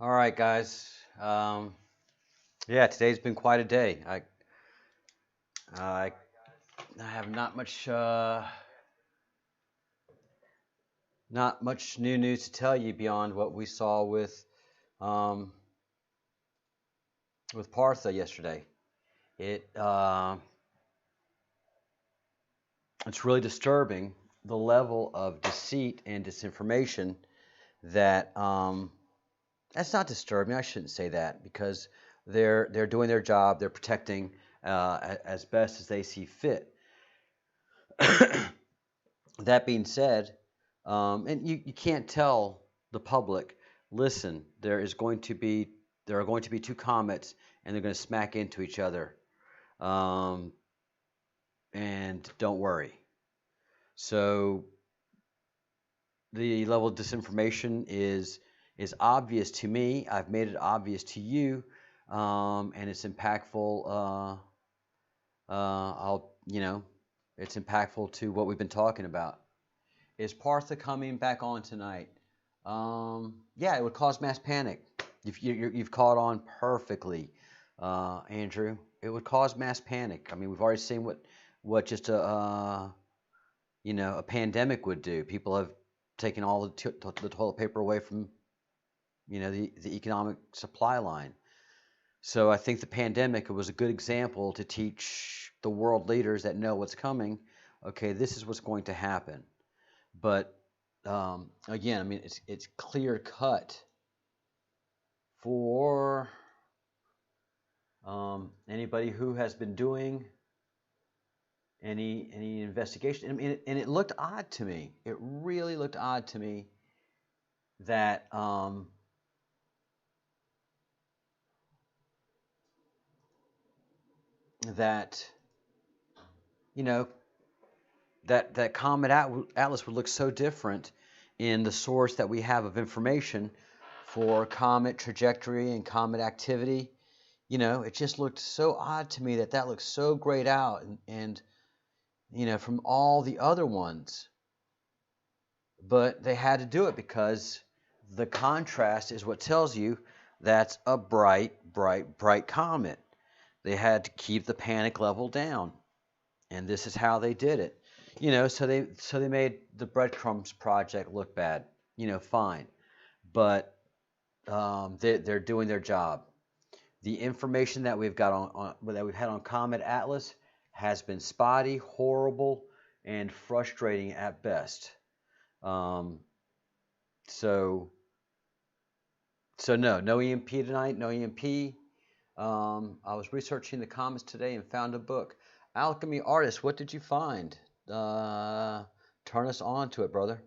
All right, guys. Yeah, today's been quite a day. I, I have not much new news to tell you beyond what we saw um, with Partha yesterday. It it's really disturbing the level of deceit and disinformation that that's not disturbing. I shouldn't say that because they're doing their job. They're protecting as best as they see fit. That being said, and you can't tell the public, listen, there are going to be two comets and they're going to smack into each other, um, and don't worry. So the level of disinformation is obvious to me. I've made it obvious to you, and it's impactful. I'll it's impactful to what we've been talking about. Is Partha coming back on tonight? Yeah, it would cause mass panic. You've caught on perfectly, Andrew. It would cause mass panic. I mean, we've already seen what just a pandemic would do. People have taken all the toilet paper away from the economic supply line. So I think the pandemic was a good example to teach the world leaders that know what's coming. Okay, this is what's going to happen. But again, I mean, it's clear cut for anybody who has been doing any investigation. I mean, and it looked odd to me. It really looked odd to me that that you know that Comet Atlas would look so different in the source that we have of information for comet trajectory and comet activity. It just looked so odd to me that looks so grayed out, and from all the other ones. But they had to do it because the contrast is what tells you that's a bright, bright, bright comet. They had to keep the panic level down, and this is how they did it. So they made the breadcrumbs project look bad. Fine, but they're doing their job. The information that we've got that we've had on Comet Atlas has been spotty, horrible, and frustrating at best. Um, so no EMP tonight, no EMP. I was researching the comets today and found a book. Alchemy Artist, what did you find? Turn us on to it, brother.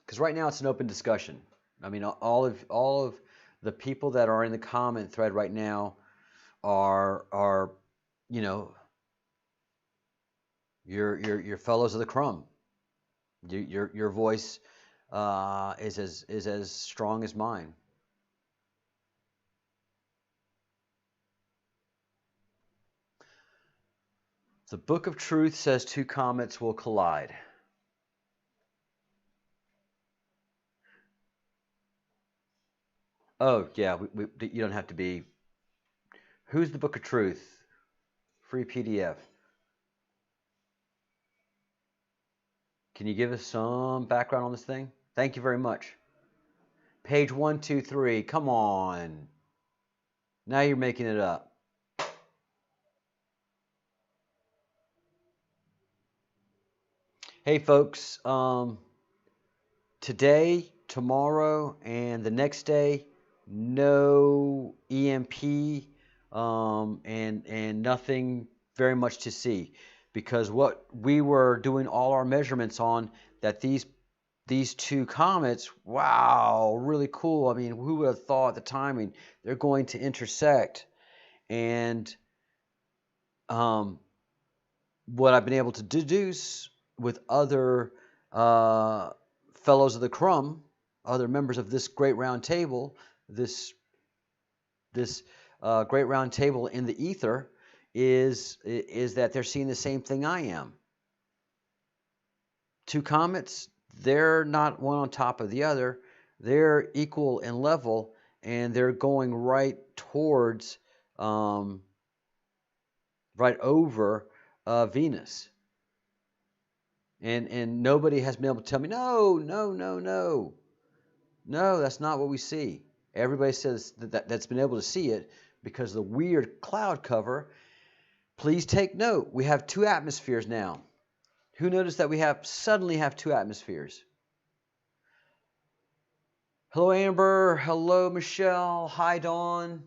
Because right now it's an open discussion. I mean, all of the people that are in the comment thread right now are you know your fellows of the crumb. Your voice is as strong as mine. The Book of Truth says two comets will collide. Oh yeah, you don't have to be. Who's the Book of Truth? Free PDF. Can you give us some background on this thing? Thank you very much. Page 123. Come on. Now you're making it up. Hey folks, today, tomorrow, and the next day, no EMP, and nothing very much to see, because what we were doing all our measurements on, that these two comets, wow, really cool. I mean, who would have thought the timing? They're going to intersect, and what I've been able to deduce with other fellows of the crumb, other members of this great round table, this great round table in the ether, is that they're seeing the same thing I am. Two comets, they're not one on top of the other. They're equal and level, and they're going right towards, right over Venus. And nobody has been able to tell me, no, no, no, no. No, that's not what we see. Everybody says that's been able to see it because of the weird cloud cover. Please take note. We have 2 atmospheres now. Who noticed that we suddenly have 2 atmospheres? Hello, Amber. Hello, Michelle. Hi, Dawn.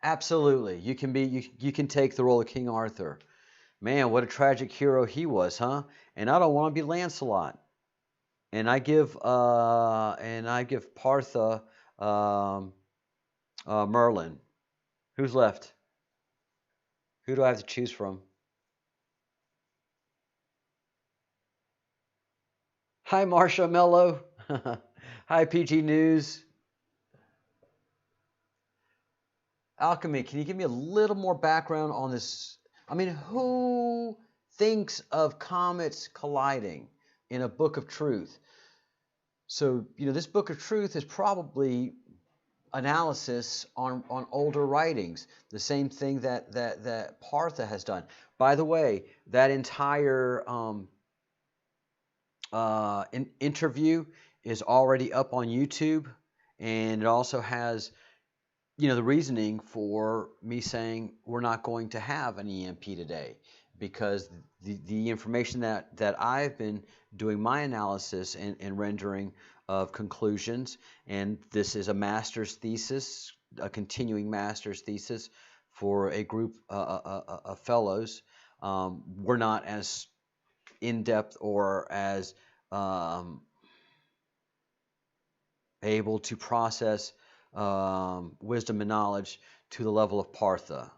Absolutely. You can take the role of King Arthur. Man, what a tragic hero he was, huh? And I don't want to be Lancelot. And I give Partha Merlin. Who's left? Who do I have to choose from? Hi, Marsha Mello. Hi, PG News. Alchemy, can you give me a little more background on this? I mean, who thinks of comets colliding in a book of truth? So, this book of truth is probably analysis on older writings, the same thing that Partha has done. By the way, that entire interview is already up on YouTube, and it also has the reasoning for me saying we're not going to have an EMP today, because the information that I've been doing my analysis and rendering of conclusions, and this is a master's thesis, a continuing master's thesis for a group of fellows. We're not as in-depth or as able to process wisdom and knowledge to the level of Partha.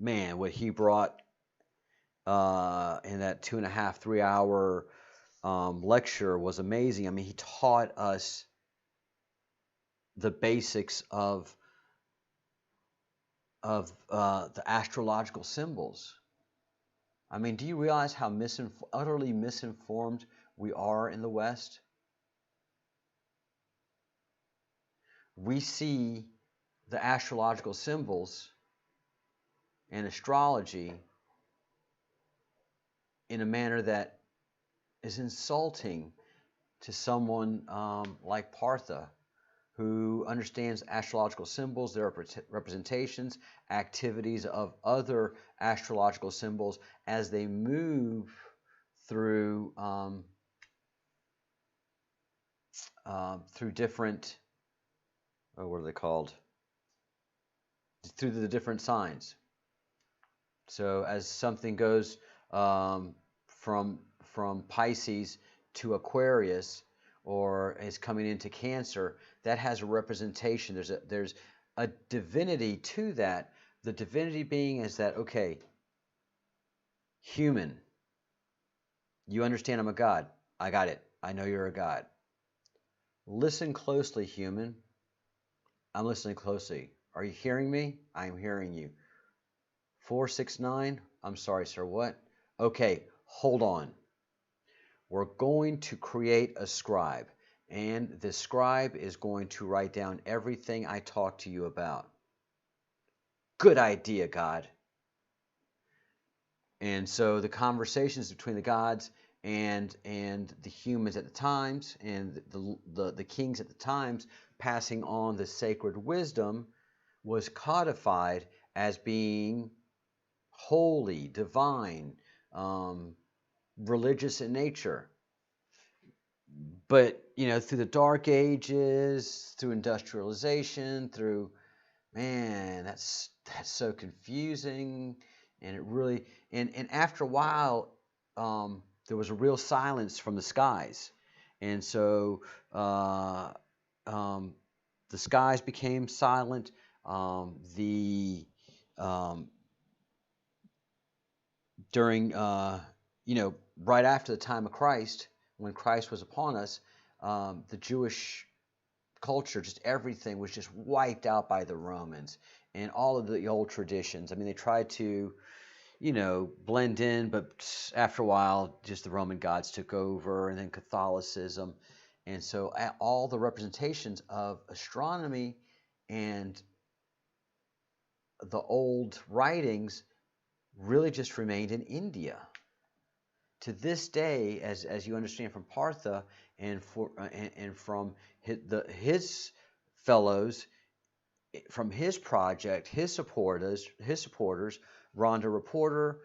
Man, what he brought in that 2.5, 3 hour lecture was amazing. I mean, he taught us the basics of the astrological symbols. I mean, do you realize how utterly misinformed we are in the West? We see the astrological symbols and astrology in a manner that is insulting to someone like Partha, who understands astrological symbols, their representations, activities of other astrological symbols as they move through different, what are they called? Through the different signs. So as something goes from Pisces to Aquarius, or is coming into Cancer, that has a representation. There's a divinity to that. The divinity being is that, okay, human, you understand I'm a god. I got it. I know you're a god. Listen closely, human. I'm listening closely. Are you hearing me? I'm hearing you. 469, I'm sorry, sir, what? Okay, hold on. We're going to create a scribe, and the scribe is going to write down everything I talk to you about. Good idea, God. And so the conversations between the gods and the humans at the times, and the kings at the times, passing on the sacred wisdom, was codified as being holy, divine, religious in nature. But, through the Dark Ages, through industrialization, man, that's so confusing. And it really, and after a while, there was a real silence from the skies. And so the skies became silent. During, right after the time of Christ, when Christ was upon us, the Jewish culture, just everything was just wiped out by the Romans, and all of the old traditions. I mean, they tried to, blend in, but after a while, just the Roman gods took over, and then Catholicism. And so all the representations of astronomy and the old writings really just remained in India. To this day, as you understand from Partha and from his fellows, from his project, his supporters, Rhonda Reporter,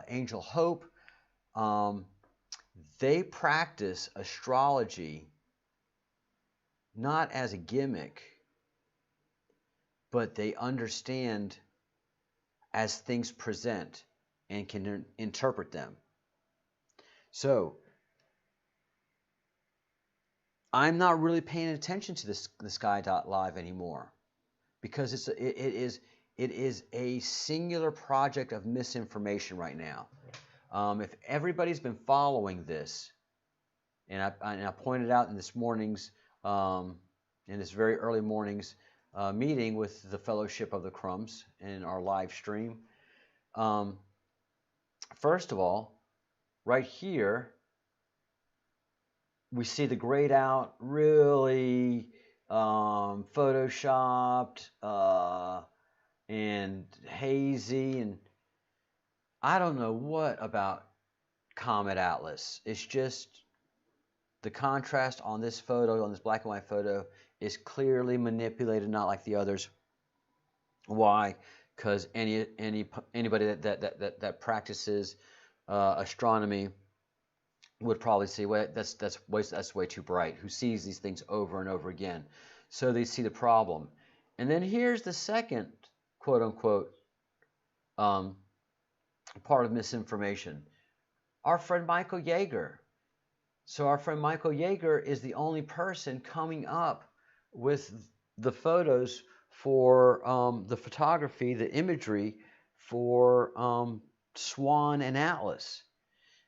Angel Hope, they practice astrology not as a gimmick, but they understand as things present and can interpret them. So I'm not really paying attention to the Sky.Live anymore, because it is a singular project of misinformation right now. If everybody's been following this, and I pointed out in this morning's in this very early morning's meeting with the Fellowship of the Crumbs in our live stream. First of all, right here, we see the grayed out, really photoshopped and hazy, and I don't know what about Comet Atlas. It's just the contrast on this photo, on this black and white photo, is clearly manipulated, not like the others. Why? Because anybody that practices astronomy would probably say, well, that's way too bright. Who sees these things over and over again? So they see the problem. And then here's the second quote unquote part of misinformation. Our friend Michael Yeager. So our friend Michael Yeager is the only person coming up with the photos for the photography, the imagery for Swan and Atlas.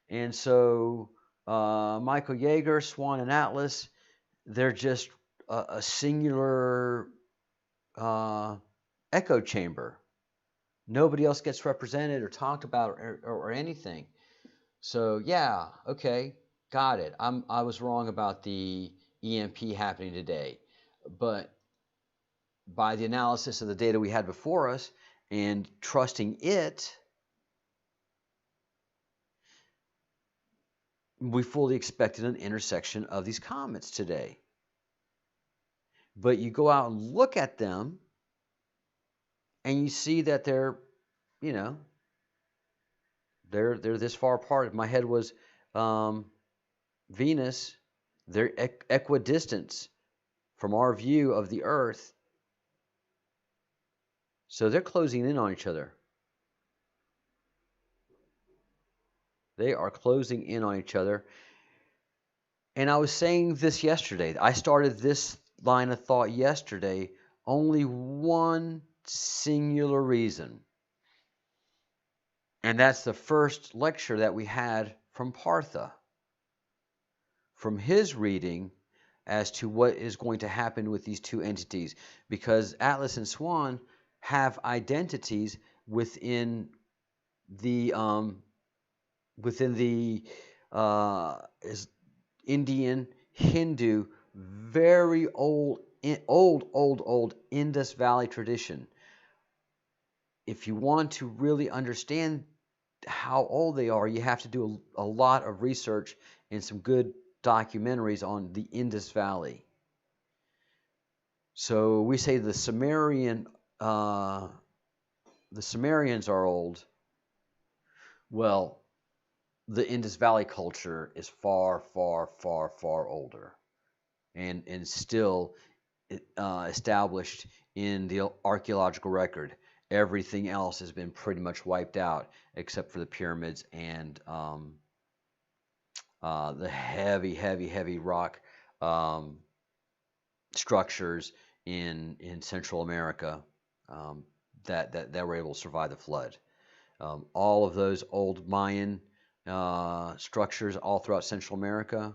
And so Michael Yeager, Swan, and Atlas, they're just a singular echo chamber. Nobody else gets represented or talked about or anything. So yeah, okay, got it. I was wrong about the EMP happening today, but by the analysis of the data we had before us and trusting it, we fully expected an intersection of these comets today. But you go out and look at them, and you see that they're this far apart. If my head was Venus, they're equidistant from our view of the Earth. So they're closing in on each other. They are closing in on each other. And I was saying this yesterday. I started this line of thought yesterday. Only one singular reason. And that's the first lecture that we had from Partha. From his reading as to what is going to happen with these two entities. Because Atlas and Swan have identities within the Indian, Hindu, very old Indus Valley tradition. If you want to really understand how old they are, you have to do a lot of research and some good documentaries on the Indus Valley. So we say the Sumerians are old. Well, the Indus Valley culture is far, far, far, far older, and still established in the archaeological record. Everything else has been pretty much wiped out, except for the pyramids and the heavy rock structures in Central America that were able to survive the flood. All of those old Mayan structures all throughout Central America,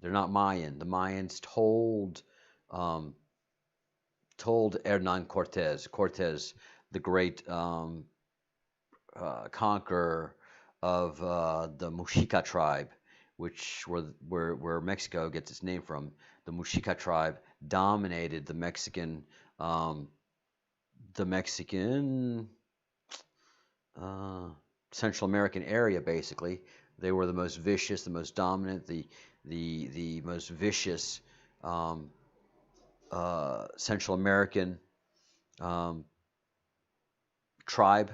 they're not Mayan. The Mayans told Hernan Cortez, the great conqueror of the Muxica tribe, which where Mexico gets its name from. The Muxica tribe dominated um, the Mexican uh, Central American area. Basically, they were the most vicious, the most dominant, the most vicious um, Central American um, tribe,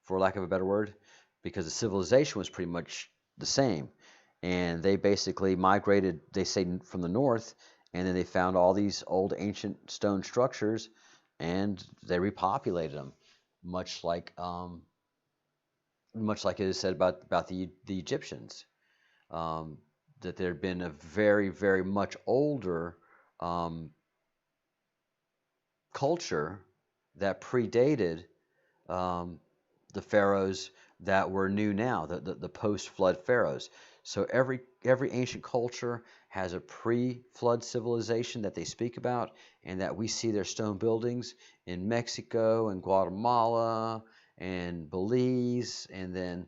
for lack of a better word, because the civilization was pretty much the same. And they basically migrated, they say, from the north, and then they found all these old ancient stone structures, and they repopulated them, much like it is said about the Egyptians, um, that there had been a very, very much older um, culture that predated um, the pharaohs that were new now, the post-flood pharaohs. So every ancient culture has a pre-flood civilization that they speak about, and that we see their stone buildings in Mexico and Guatemala and Belize, and then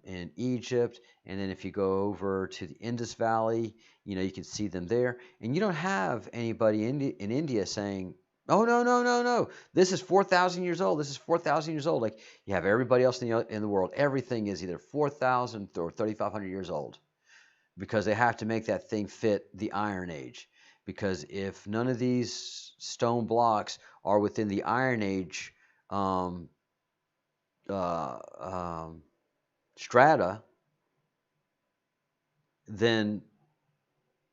in Egypt, and then if you go over to the Indus Valley, you can see them there, and you don't have anybody in India saying, "Oh, no, no, no, no! This is 4,000 years old. This is 4,000 years old." Like, you have everybody else in the world. Everything is either 4,000 or 3,500 years old, because they have to make that thing fit the Iron Age. Because if none of these stone blocks are within the Iron Age um, uh, um, strata, then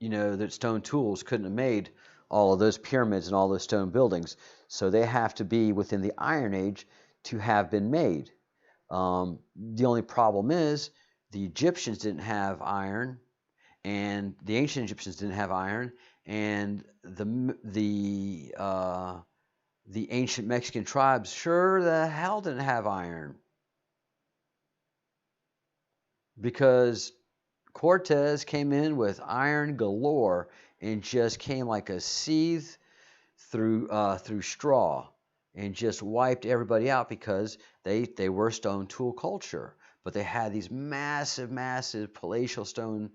that stone tools couldn't have made all of those pyramids and all those stone buildings. So they have to be within the Iron Age to have been made. The only problem is the Egyptians didn't have iron, and the ancient Egyptians didn't have iron, and the ancient Mexican tribes sure the hell didn't have iron, because Cortez came in with iron galore and just came like a sieve through straw, and just wiped everybody out, because they were stone tool culture, but they had these massive, massive palatial stone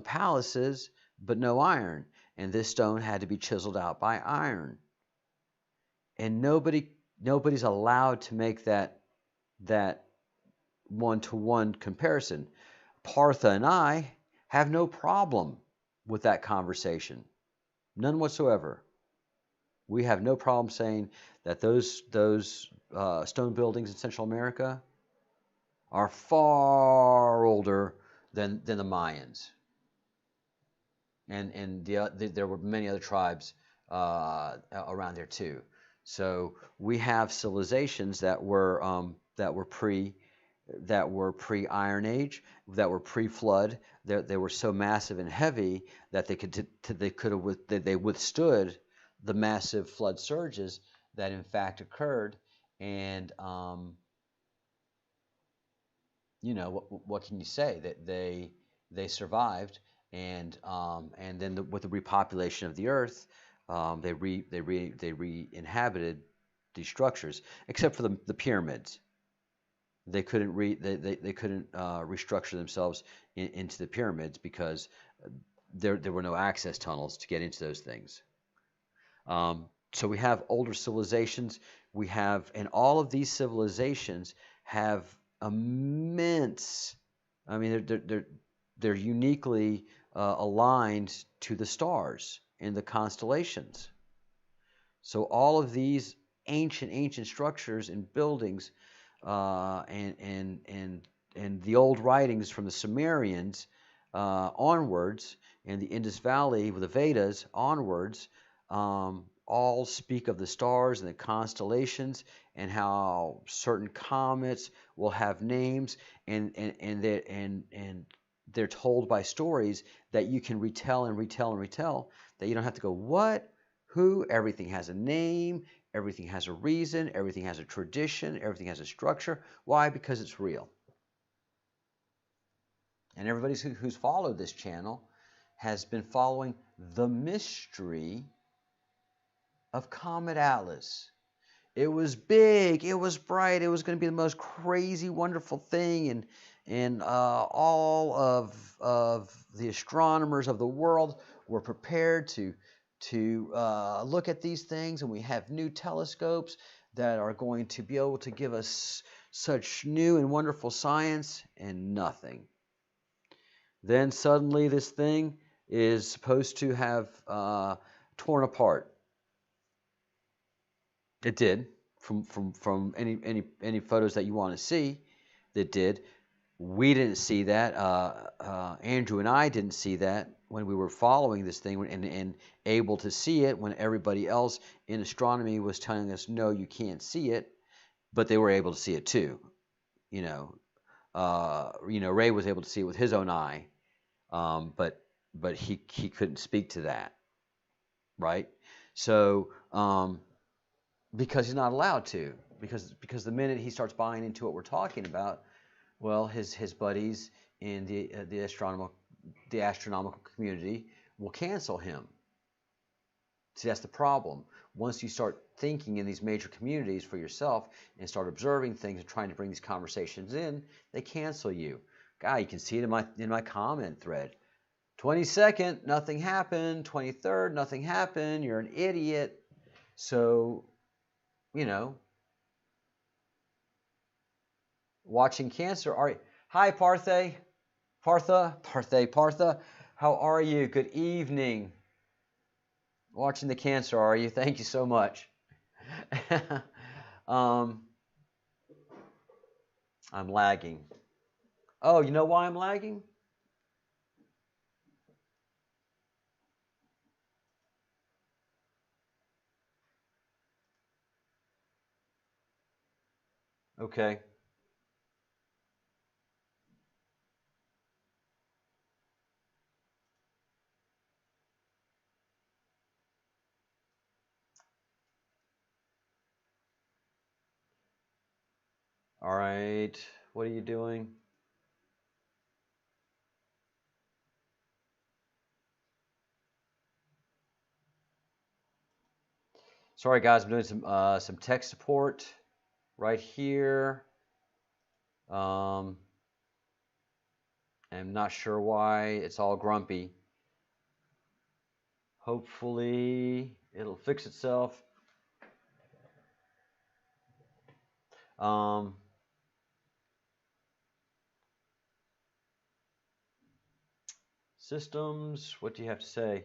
palaces, but no iron, and this stone had to be chiseled out by iron, and nobody's allowed to make that one-to-one comparison. Partha and I have no problem with that conversation, none whatsoever. We have no problem saying that those stone buildings in Central America are far older than the Mayans, and there were many other tribes around there too. So we have civilizations that were pre-Iron Age, that were pre-flood. They were so massive and heavy that they withstood the massive flood surges that in fact occurred. And what can you say? That they survived, and then with the repopulation of the earth, they re-inhabited these structures, except for the pyramids. They couldn't restructure themselves into the pyramids, because there were no access tunnels to get into those things. So we have older civilizations. And all of these civilizations have immense. I mean, they're uniquely aligned to the stars and the constellations. So all of these ancient structures and buildings, and the old writings from the Sumerians onwards, and the Indus Valley with the Vedas onwards, all speak of the stars and the constellations, and how certain comets will have names, and they're told by stories that you can retell and retell and retell, that you don't have to go, what, who? Everything has a name, everything has a reason, everything has a tradition, everything has a structure. Why? Because it's real. And everybody who's followed this channel has been following the mystery of Comet Atlas. It was big. It was bright. It was going to be the most crazy, wonderful thing, and all of the astronomers of the world were prepared to look at these things, and we have new telescopes that are going to be able to give us such new and wonderful science, and nothing. Then suddenly, this thing is supposed to have torn apart. It did. From any photos that you want to see, that did. We didn't see that. Andrew and I didn't see that when we were following this thing and able to see it when everybody else in astronomy was telling us, no, you can't see it, but they were able to see it too. Ray was able to see it with his own eye, but he couldn't speak to that, right? So because he's not allowed to, because the minute he starts buying into what we're talking about, well, his buddies in the astronomical community will cancel him. See, that's the problem. Once you start thinking in these major communities for yourself and start observing things and trying to bring these conversations in, they cancel you. Guy, you can see it in my comment thread. 22nd, nothing happened. 23rd, nothing happened. You're an idiot. So, watching cancer. Hi, Partha. How are you? Good evening. Watching the cancer, are you? Thank you so much. I'm lagging. Oh, you know why I'm lagging? Okay. All right. What are you doing? Sorry, guys. I'm doing some tech support right here. I'm not sure why it's all grumpy. Hopefully, it'll fix itself. Systems, what do you have to say?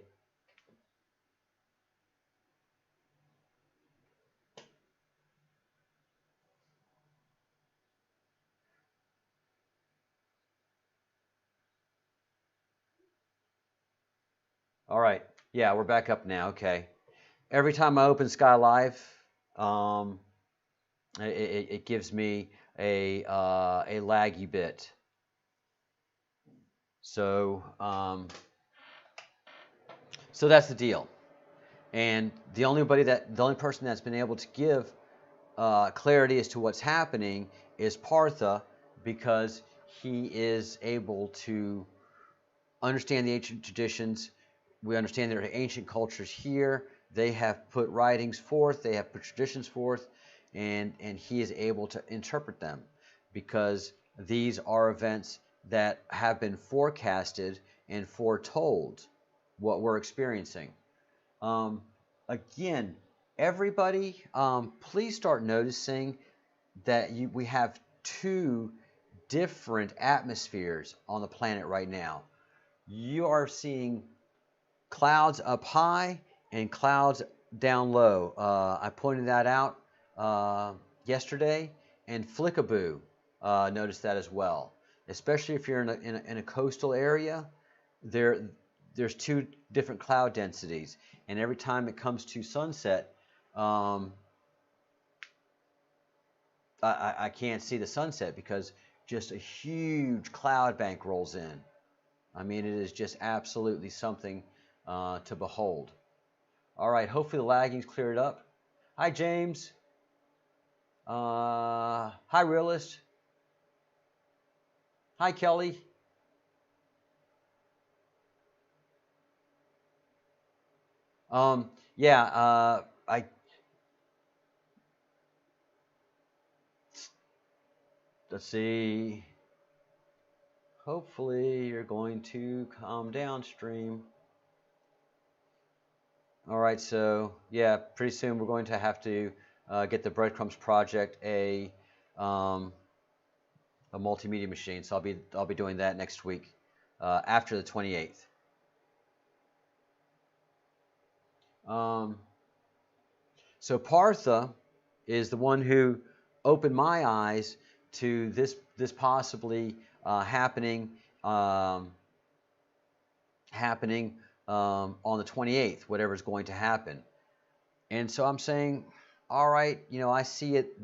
All right. Yeah, we're back up now. Okay. Every time I open Sky Live, it gives me a laggy bit. So so that's the deal. And the only person that's been able to give clarity as to what's happening is Partha, because he is able to understand the ancient traditions. We understand there are ancient cultures here. They have put writings forth, they have put traditions forth, and he is able to interpret them, because these are events that have been forecasted and foretold what we're experiencing. Again, everybody, please start noticing that we have two different atmospheres on the planet right now. You are seeing clouds up high and clouds down low. I pointed that out yesterday, and Flickaboo noticed that as well. Especially if you're in a coastal area, there's two different cloud densities, and every time it comes to sunset, I can't see the sunset because just a huge cloud bank rolls in. I mean, it is just absolutely something to behold. All right, hopefully the lagging's cleared up. Hi, James. Hi, Realist. Hi, Kelly. Yeah, let's see. Hopefully you're going to calm down, stream. All right, so yeah, pretty soon we're going to have to get the Breadcrumbs project a multimedia machine. So I'll be doing that next week after the 28th. So Partha is the one who opened my eyes to this possibly happening on the 28th, whatever's going to happen. And so I'm saying, all right, I see it,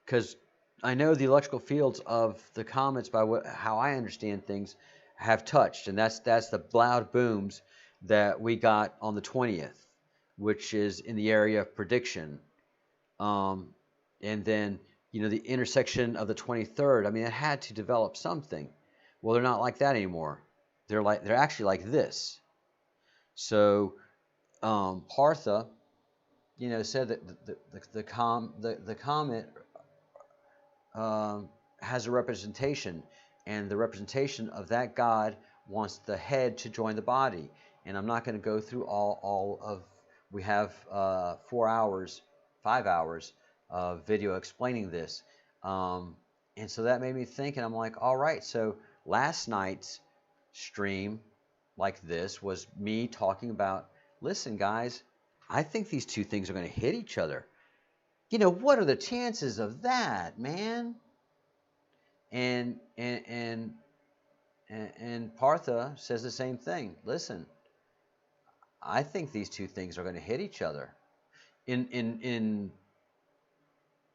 because I know the electrical fields of the comets by how I understand things have touched, and that's the loud booms that we got on the 20th, which is in the area of prediction. And then, the intersection of the 23rd, I mean, it had to develop something. Well, they're not like that anymore. They're actually like this. So Partha, said that the comet has a representation, and the representation of that god wants the head to join the body. And I'm not going to go through all of. We have 4 hours, 5 hours of video explaining this, and so that made me think, and I'm like, all right. So last night's stream, like this, was me talking about, listen, guys, I think these two things are going to hit each other. What are the chances of that, man? And Partha says the same thing. Listen, I think these two things are going to hit each other in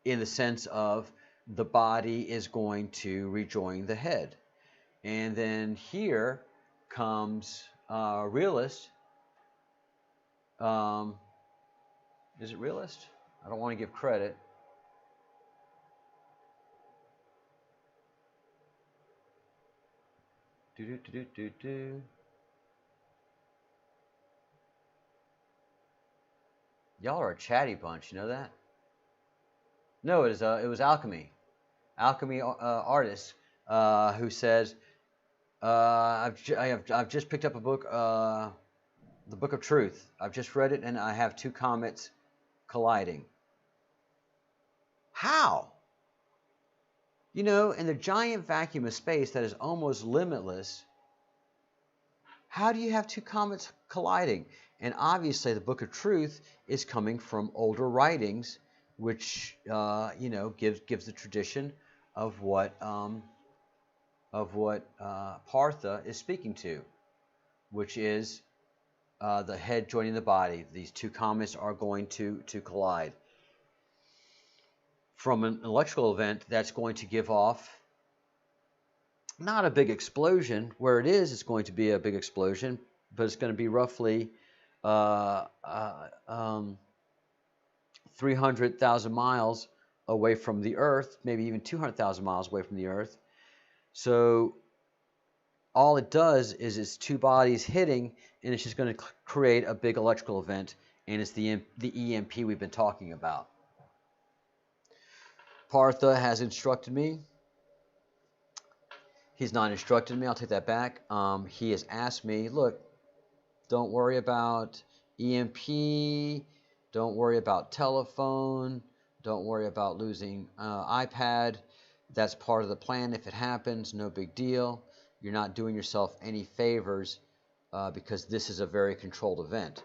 the sense of the body is going to rejoin the head. And then here comes Realist. Is it Realist? I don't want to give credit. Y'all are a chatty bunch, you know that? No, it was Alchemy artist, who says, I've just picked up a book, the Book of Truth. I've just read it, and I have two comets colliding. How? In the giant vacuum of space that is almost limitless, how do you have two comets colliding? And obviously, the Book of Truth is coming from older writings, which gives the tradition of what Partha is speaking to, which is the head joining the body. These two comets are going to collide. From an electrical event, that's going to give off not a big explosion. Where it is, it's going to be a big explosion, but it's going to be roughly 300,000 miles away from the Earth, maybe even 200,000 miles away from the Earth. So all it does is it's two bodies hitting, and it's just going to create a big electrical event, and it's the EMP we've been talking about. Partha has instructed me. He's not instructed me. I'll take that back. He has asked me, look, don't worry about EMP. Don't worry about telephone. Don't worry about losing iPad. That's part of the plan. If it happens, no big deal. You're not doing yourself any favors because this is a very controlled event.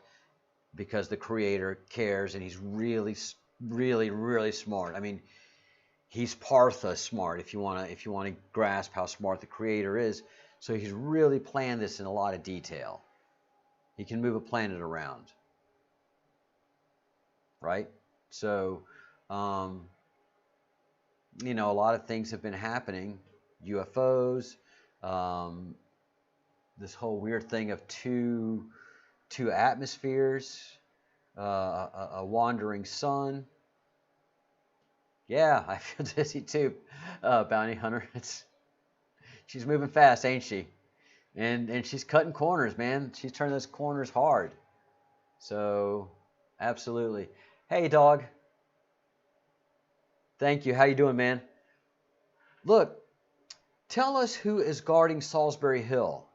Because the creator cares, and he's really, really, really smart. I mean, he's Partha smart, if you want to grasp how smart the creator is. So he's really planned this in a lot of detail. He can move a planet around, right? So, a lot of things have been happening. UFOs, this whole weird thing of two atmospheres, a wandering sun. Yeah, I feel dizzy too, Bounty Hunter. She's moving fast, ain't she? And she's cutting corners, man. She's turning those corners hard. So, absolutely. Hey, dog. Thank you. How you doing, man? look, tell us who is guarding Salisbury Hill.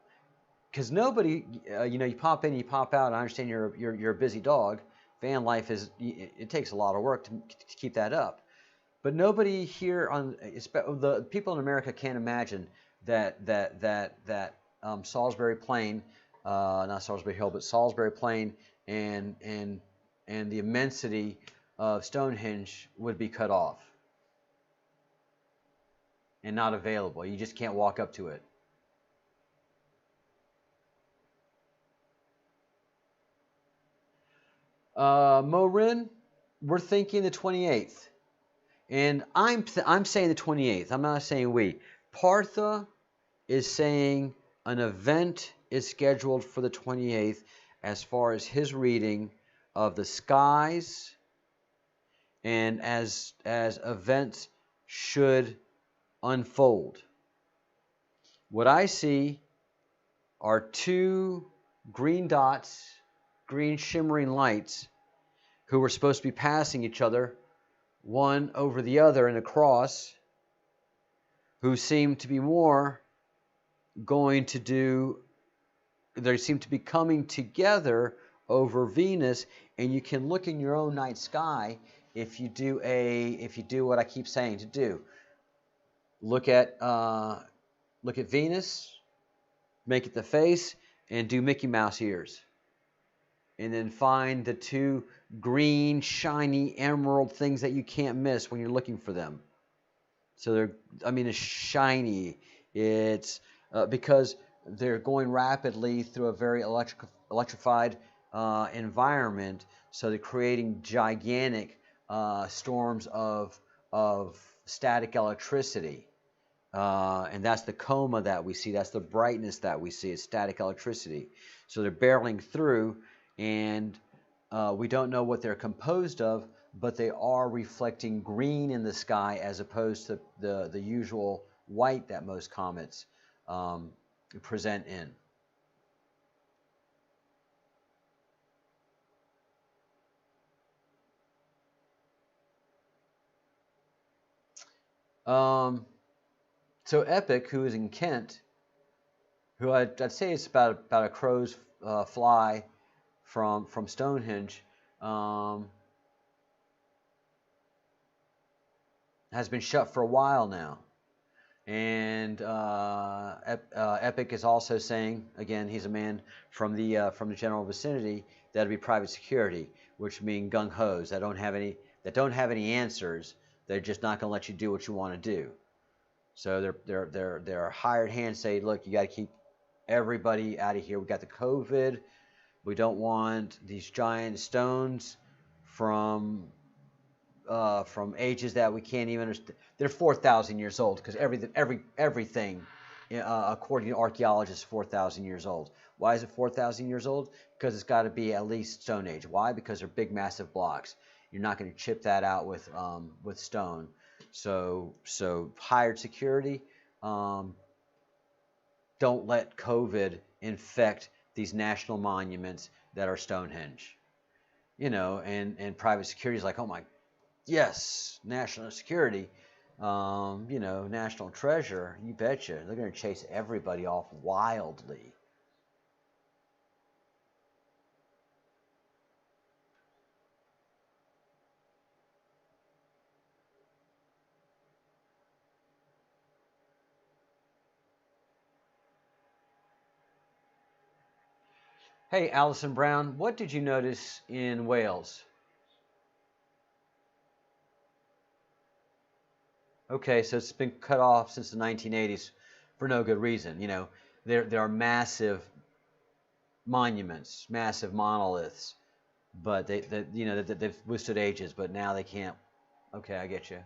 Because nobody, you pop in, you pop out. I understand you're a busy dog. Van life it takes a lot of work to keep that up. But nobody here the people in America can't imagine that Salisbury Plain, not Salisbury Hill, but Salisbury Plain and the immensity of Stonehenge would be cut off and not available. You just can't walk up to it. Morin, we're thinking the 28th. And I'm saying the 28th. I'm not saying we. Partha is saying an event is scheduled for the 28th as far as his reading of the skies and as events should unfold. What I see are two green dots, green shimmering lights, who were supposed to be passing each other, one over the other in a cross, who seem to be more going to do, they seem to be coming together over Venus, and you can look in your own night sky if you do what I keep saying to do. Look at Venus, make it the face, and do Mickey Mouse ears. And then find the two green, shiny, emerald things that you can't miss when you're looking for them. So it's shiny. It's because they're going rapidly through a very electrified environment. So they're creating gigantic storms of static electricity. And that's the coma that we see. That's the brightness that we see. It's static electricity. So they're barreling through, and we don't know what they're composed of, but they are reflecting green in the sky as opposed to the usual white that most comets present in. So Epic, who is in Kent, who I'd say it's about a crow's fly from Stonehenge, has been shut for a while now. And Epic is also saying, again, he's a man from the general vicinity, that'll be private security, which mean gung hos that don't have any answers. They're just not going to let you do what you want to do. So they're hired hands say, look, you got to keep everybody out of here. We got the COVID. We don't want these giant stones from ages that we can't even understand. They're 4,000 years old because everything, according to archaeologists, is 4,000 years old. Why is it 4,000 years old? Because it's got to be at least Stone Age. Why? Because they're big, massive blocks. You're not going to chip that out with stone. So hired security. Don't let COVID infect these national monuments that are Stonehenge. And private security is like, oh my, yes, national security. National treasure. You betcha. They're going to chase everybody off wildly. Hey, Alison Brown, what did you notice in Wales? Okay, so it's been cut off since the 1980s for no good reason. There are massive monuments, massive monoliths, but they've withstood ages, but now they can't. Okay, I get you.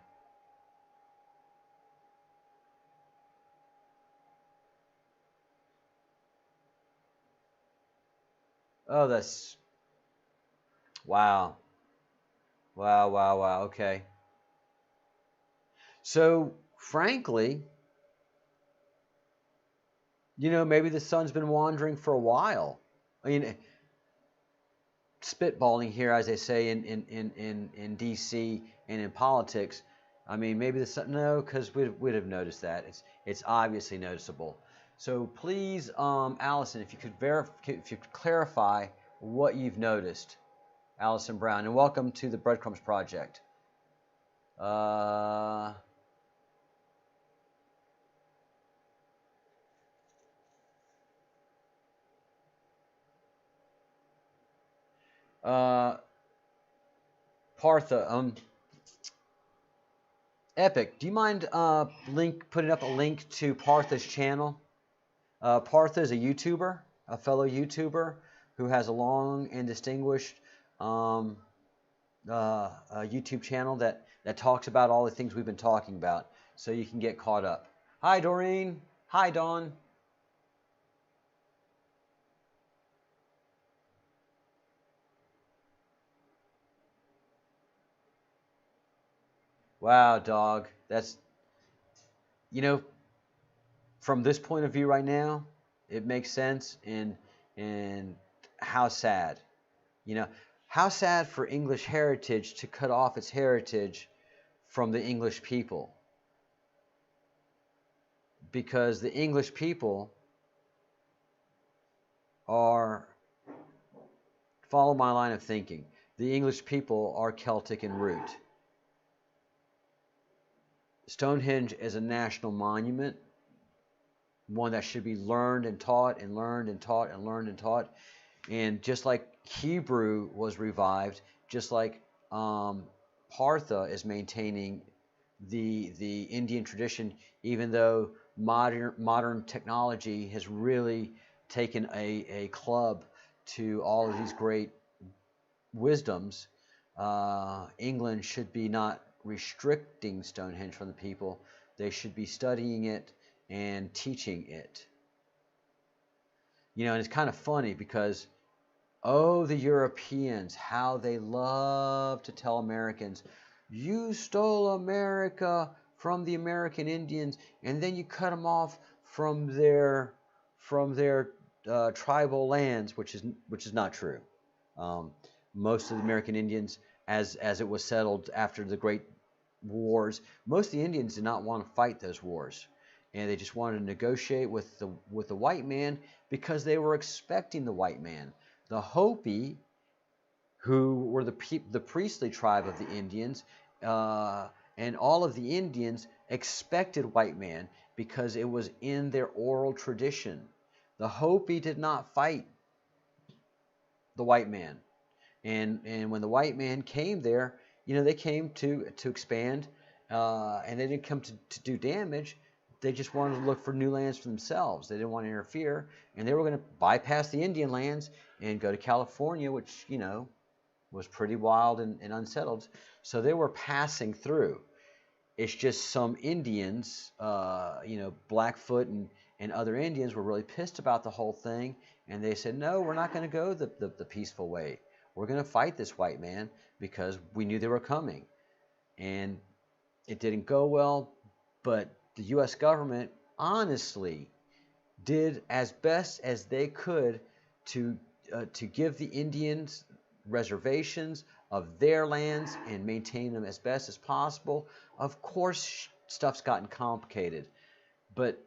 Oh, that's wow. Wow. Okay. So, frankly, maybe the sun's been wandering for a while. I mean, spitballing here, as they say in D.C. and in politics, I mean, maybe no, because we'd have noticed that. It's obviously noticeable. So please, Allison, if you could if you could clarify what you've noticed, Allison Brown, and welcome to the Breadcrumbs Project. Uh, uh, Partha, Epic, do you mind putting up a link to Partha's channel? Partha is a YouTuber, a fellow YouTuber who has a long and distinguished um, a YouTube channel that talks about all the things we've been talking about, so you can get caught up. Hi, Doreen. Hi, Dawn. Wow, dog. That's, you know, from this point of view right now, it makes sense. And how sad, you know, how sad for English heritage to cut off its heritage from the English people, because the English people are, follow my line of thinking, the English people are Celtic in root. Stonehenge is a national monument, one that should be learned and taught and learned and taught and learned and taught. And just like Hebrew was revived, just like Partha is maintaining the Indian tradition, even though modern technology has really taken a club to all of these great wisdoms. England should be not restricting Stonehenge from the people. They should be studying it and teaching it. You know, and it's kind of funny because, oh, the Europeans, how they love to tell Americans, you stole America from the American Indians, and then you cut them off from their tribal lands, which is not true. Most of the American Indians, as it was settled after the Great Wars, most of the Indians did not want to fight those wars, and they just wanted to negotiate with the white man because they were expecting the white man. The Hopi, who were the priestly tribe of the Indians, and all of the Indians expected white man because it was in their oral tradition. The Hopi did not fight the white man. And when the white man came there, you know, they came to expand, and they didn't come to do damage. They just wanted to look for new lands for themselves. They didn't want to interfere, and they were going to bypass the Indian lands and go to California, which, you know, was pretty wild and unsettled. So they were passing through. It's just some Indians, you know, Blackfoot and other Indians were really pissed about the whole thing, and they said, no, we're not going to go the peaceful way. We're going to fight this white man because we knew they were coming. And it didn't go well, but the U.S. government honestly did as best as they could to give the Indians reservations of their lands and maintain them as best as possible. Of course, stuff's gotten complicated, but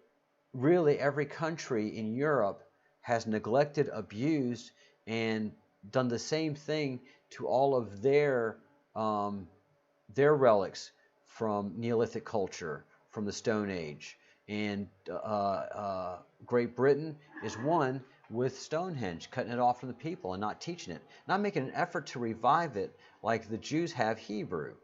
really every country in Europe has neglected, abused, and done the same thing to all of their relics from Neolithic culture, from the Stone Age. And Great Britain is one with Stonehenge, cutting it off from the people and not teaching it, not making an effort to revive it like the Jews have Hebrew.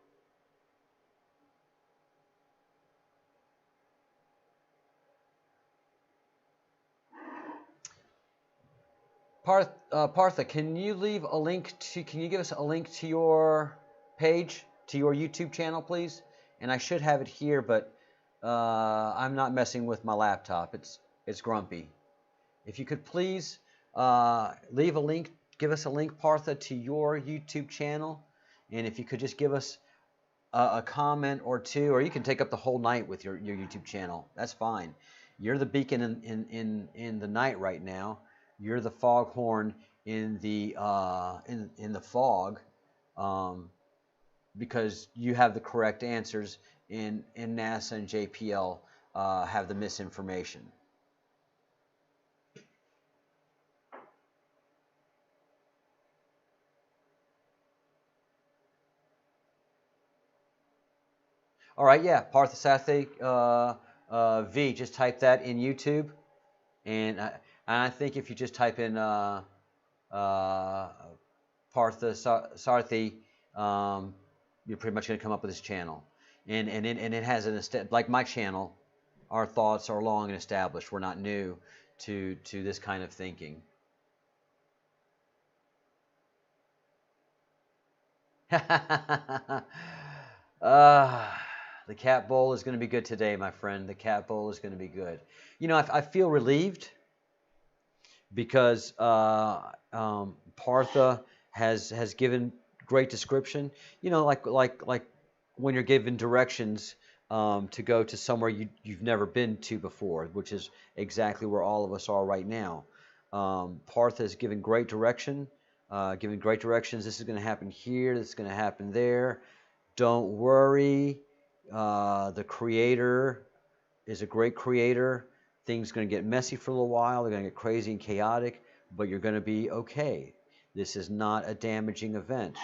Partha, can you leave a link to? Can you give us a link to your page, to your YouTube channel, please? And I should have it here, but I'm not messing with my laptop. It's grumpy. If you could please leave a link, give us a link, Partha, to your YouTube channel, and if you could just give us a comment or two, or you can take up the whole night with your YouTube channel. That's fine. You're the beacon in the night right now. You're the foghorn in the fog, because you have the correct answers in NASA and JPL have the misinformation. All right, yeah, Parthasathe V. Just type that in YouTube, and I think if you just type in uh, Parthasarthi, you're pretty much going to come up with this channel, and it has like my channel. Our thoughts are long and established. We're not new to this kind of thinking. uh, the cat bowl is going to be good today, my friend. The cat bowl is going to be good. You know, I feel relieved because Partha has given great description. You know, like when you're given directions to go to somewhere you've never been to before, which is exactly where all of us are right now. Partha has given great direction, given great directions. This is going to happen here. This is going to happen there. Don't worry. The Creator is a great creator. Things are going to get messy for a little while. They're going to get crazy and chaotic, but you're going to be okay. This is not a damaging event.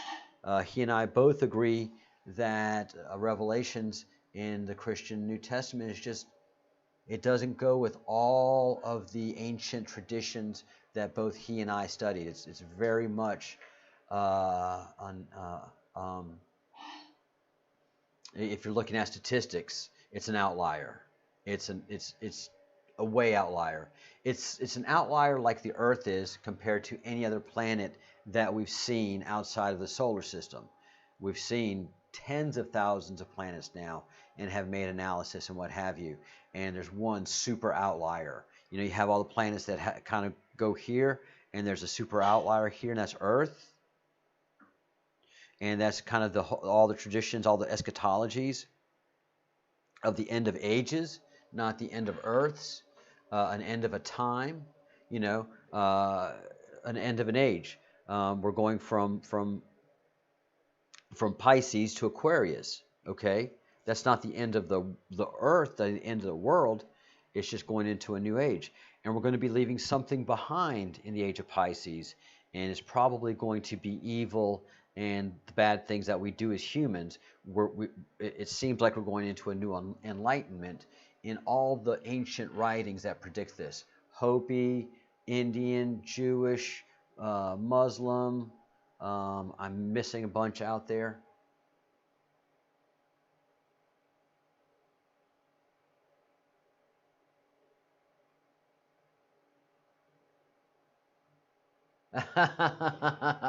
He and I both agree that Revelations in the Christian New Testament is just, it doesn't go with all of the ancient traditions that both he and I studied. It's very much if you're looking at statistics, it's an outlier. It's a way outlier. It's an outlier like the Earth is compared to any other planet that we've seen outside of the solar system. We've seen tens of thousands of planets now and have made analysis and what have you. And there's one super outlier. You know, you have all the planets that kind of go here, and there's a super outlier here, and that's Earth. And that's kind of all the traditions, all the eschatologies of the end of ages, not the end of earths, an end of a time, you know, an end of an age. We're going from Pisces to Aquarius. Okay, that's not the end of the earth, the end of the world. It's just going into a new age, and we're going to be leaving something behind in the age of Pisces, and it's probably going to be evil and the bad things that we do as humans. It seems like we're going into a new enlightenment in all the ancient writings that predict this. Hopi, Indian, Jewish, Muslim. I'm missing a bunch out there.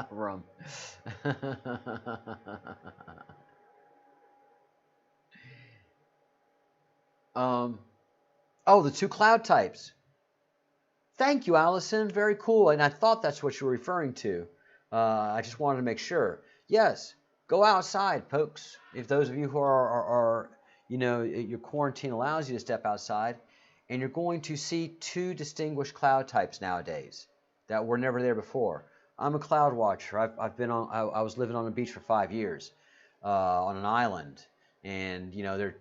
Rum. um, oh, the two cloud types. Thank you, Allison. Very cool. And I thought that's what you were referring to. I just wanted to make sure. Yes, go outside, folks. If those of you who are you know, your quarantine allows you to step outside, and you're going to see two distinguished cloud types nowadays that were never there before. I'm a cloud watcher. I've been on. I was living on the beach for 5 years, on an island, and you know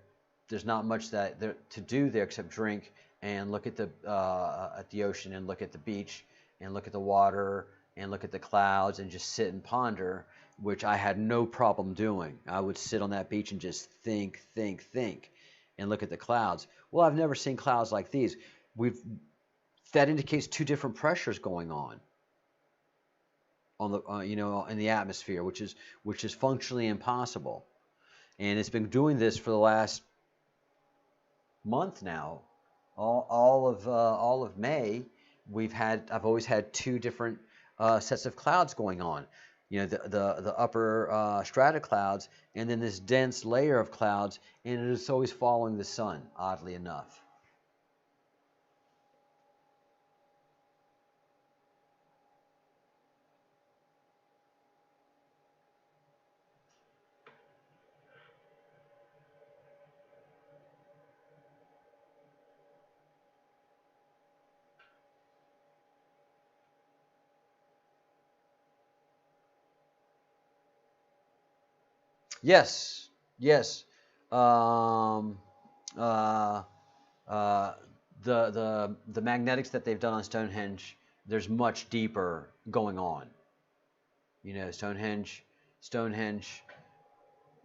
there's not much to do there except drink and look at the ocean and look at the beach and look at the water and look at the clouds and just sit and ponder, which I had no problem doing. I would sit on that beach and just think, and look at the clouds. Well, I've never seen clouds like these. That indicates two different pressures going on the you know, in the atmosphere, which is functionally impossible. And it's been doing this for the last month now. All of May, I've always had two different sets of clouds going on. You know, the upper strata clouds, and then this dense layer of clouds, and it is always following the sun, oddly enough. Yes, yes. um, uh, uh, the magnetics that they've done on Stonehenge, there's much deeper going on. You know, Stonehenge.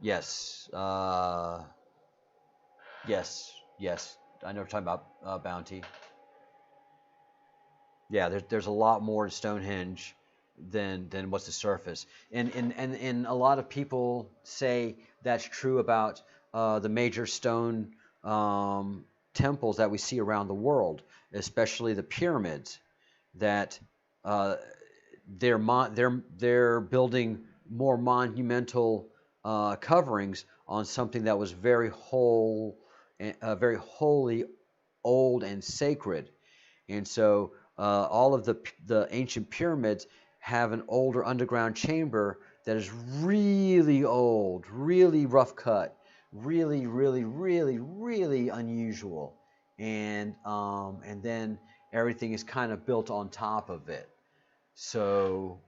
Yes, yes. I know we're talking about Bounty. Yeah, there's a lot more to Stonehenge than what's the surface, and a lot of people say that's true about the major stone temples that we see around the world, especially the pyramids. That uh, they're building more monumental coverings on something that was very holy, old, and sacred. And so all of the ancient pyramids have an older underground chamber that is really old, really rough cut, really unusual, and then everything is kind of built on top of it. So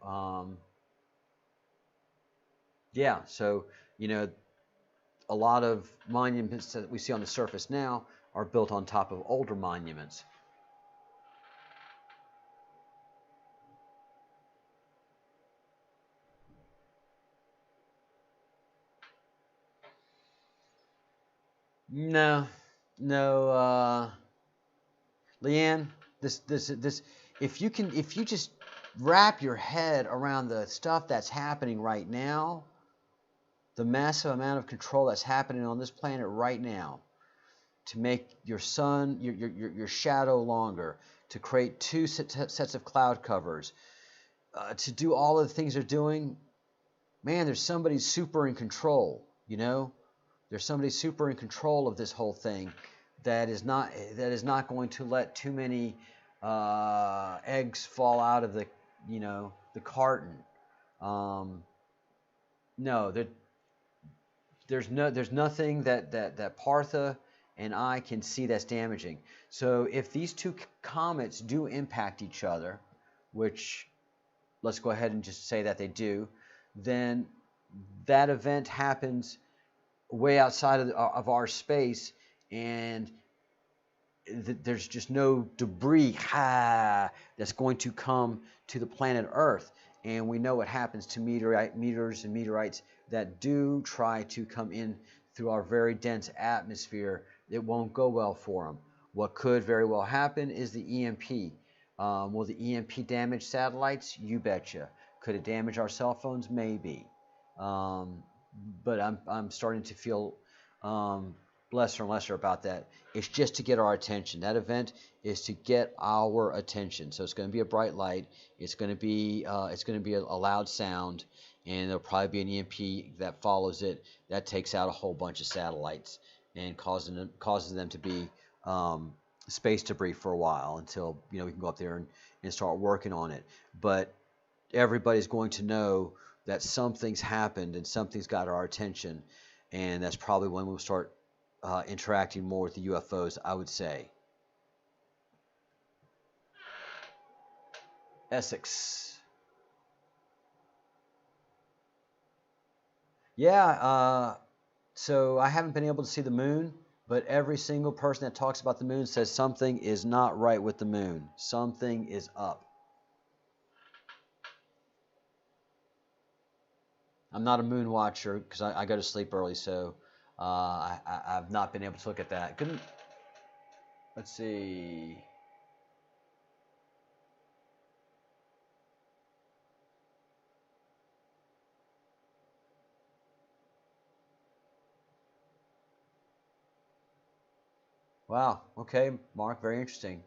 yeah, so you know, a lot of monuments that we see on the surface now are built on top of older monuments. No, no, Leanne, this, if you just wrap your head around the stuff that's happening right now, the massive amount of control that's happening on this planet right now, to make your sun, your shadow longer, to create two sets of cloud covers, to do all of the things they're doing, man, there's somebody super in control, you know? There's somebody super in control of this whole thing that is not going to let too many eggs fall out of the carton. No, there's nothing that Partha and I can see that's damaging. So if these two comets do impact each other, which let's go ahead and just say that they do, then that event happens way outside of our space, and there's just no debris that's going to come to the planet Earth. And we know what happens to meteors and meteorites that do try to come in through our very dense atmosphere. It won't go well for them. What could very well happen is the EMP. Will the EMP damage satellites? You betcha. Could it damage our cell phones? Maybe. But I'm starting to feel lesser and lesser about that. It's just to get our attention. That event is to get our attention. So it's going to be a bright light. It's going to be a loud sound, and there'll probably be an EMP that follows it that takes out a whole bunch of satellites and causes them to be space debris for a while until we can go up there and start working on it. But everybody's going to know that something's happened and something's got our attention, and that's probably when we'll start interacting more with the UFOs, I would say. Essex. Yeah, so I haven't been able to see the moon, but every single person that talks about the moon says something is not right with the moon. Something is up. I'm not a moon watcher because I go to sleep early, so I've not been able to look at that. Let's see. Wow. Okay, Mark. Very interesting.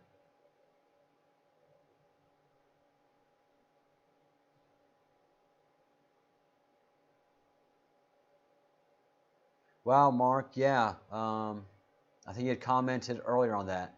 Wow, Mark. Yeah. I think you had commented earlier on that.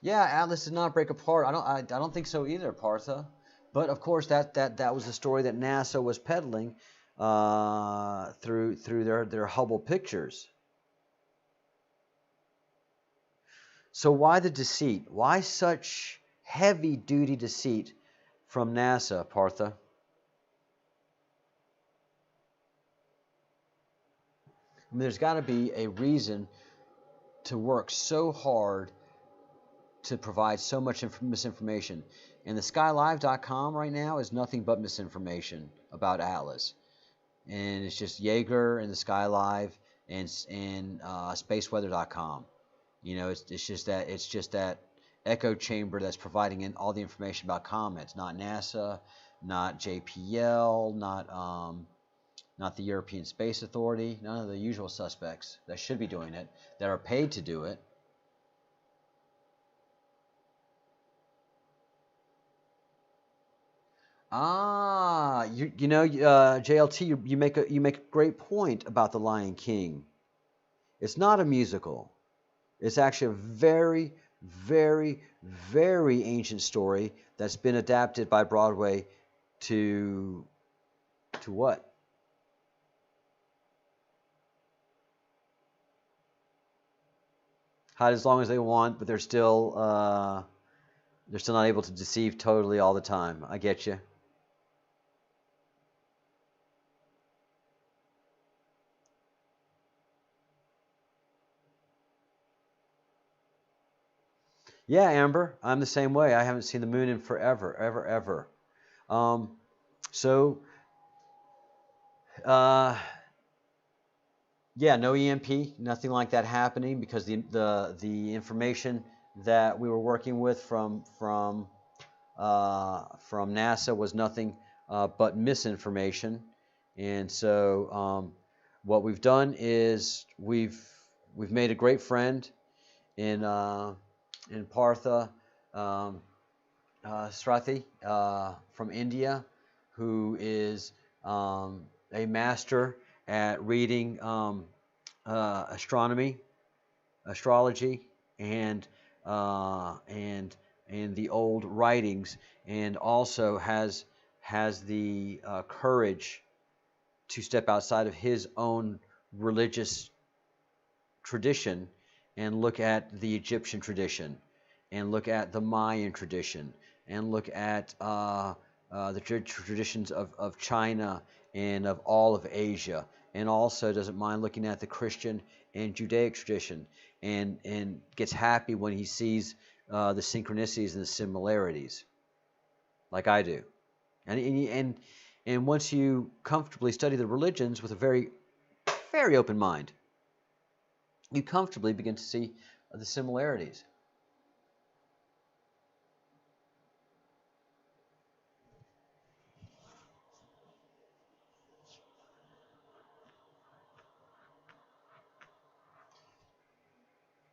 Yeah, Atlas did not break apart. I don't think so either, Partha. But of course, that was the story that NASA was peddling through their Hubble pictures. So why the deceit? Why such heavy-duty deceit from NASA, Partha? I mean, there's got to be a reason to work so hard to provide so much misinformation. And the SkyLive.com right now is nothing but misinformation about Atlas. And it's just Jaeger and the SkyLive and SpaceWeather.com. You know, it's just that echo chamber that's providing in all the information about comets, not NASA, not JPL, not the European Space Authority, none of the usual suspects that should be doing it, that are paid to do it. JLT, you make a great point about the Lion King. It's not a musical. It's actually a very, very, very ancient story that's been adapted by Broadway to what? Hide as long as they want, but they're still not able to deceive totally all the time. I get you. Yeah, Amber, I'm the same way. I haven't seen the moon in forever, ever, ever. So, yeah, no EMP, nothing like that happening, because the information that we were working with from NASA was nothing but misinformation. And so what we've done is we've made a great friend in Partha Srathi from India, who is a master at reading astronomy, astrology, and the old writings, and also has the courage to step outside of his own religious tradition and look at the Egyptian tradition, and look at the Mayan tradition, and look at the traditions of China and of all of Asia, and also doesn't mind looking at the Christian and Judaic tradition, and gets happy when he sees the synchronicities and the similarities, like I do. And once you comfortably study the religions with a very, very open mind, you comfortably begin to see the similarities.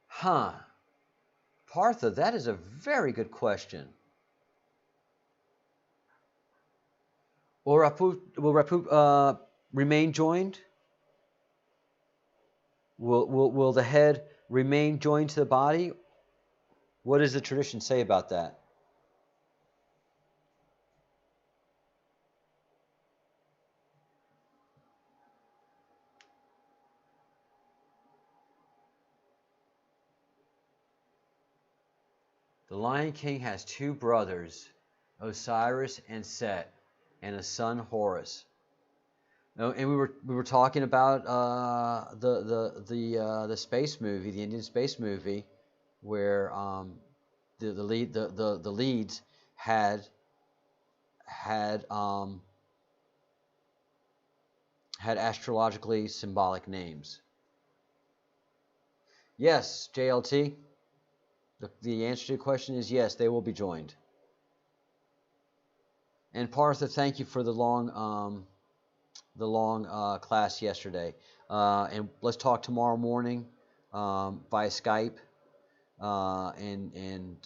Huh. Partha, that is a very good question. Will Rapu remain joined? Will the head remain joined to the body? What does the tradition say about that? The Lion King has two brothers, Osiris and Set, and a son, Horus. No, and we were talking about the space movie, the Indian space movie, where the leads had astrologically symbolic names. Yes, JLT. The answer to your question is yes, they will be joined. And Partha, thank you for the long class yesterday. And let's talk tomorrow morning via Skype, and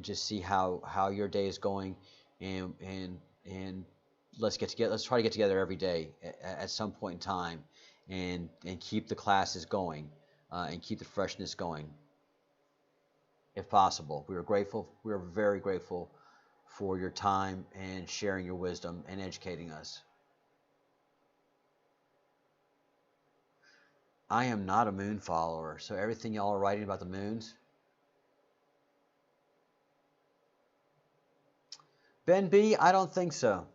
just see how your day is going, and let's get together. Let's try to get together every day at some point in time, and keep the classes going, and keep the freshness going, if possible. We are grateful. We are very grateful for your time and sharing your wisdom and educating us. I am not a moon follower, so everything y'all are writing about the moons, Ben B, I don't think so.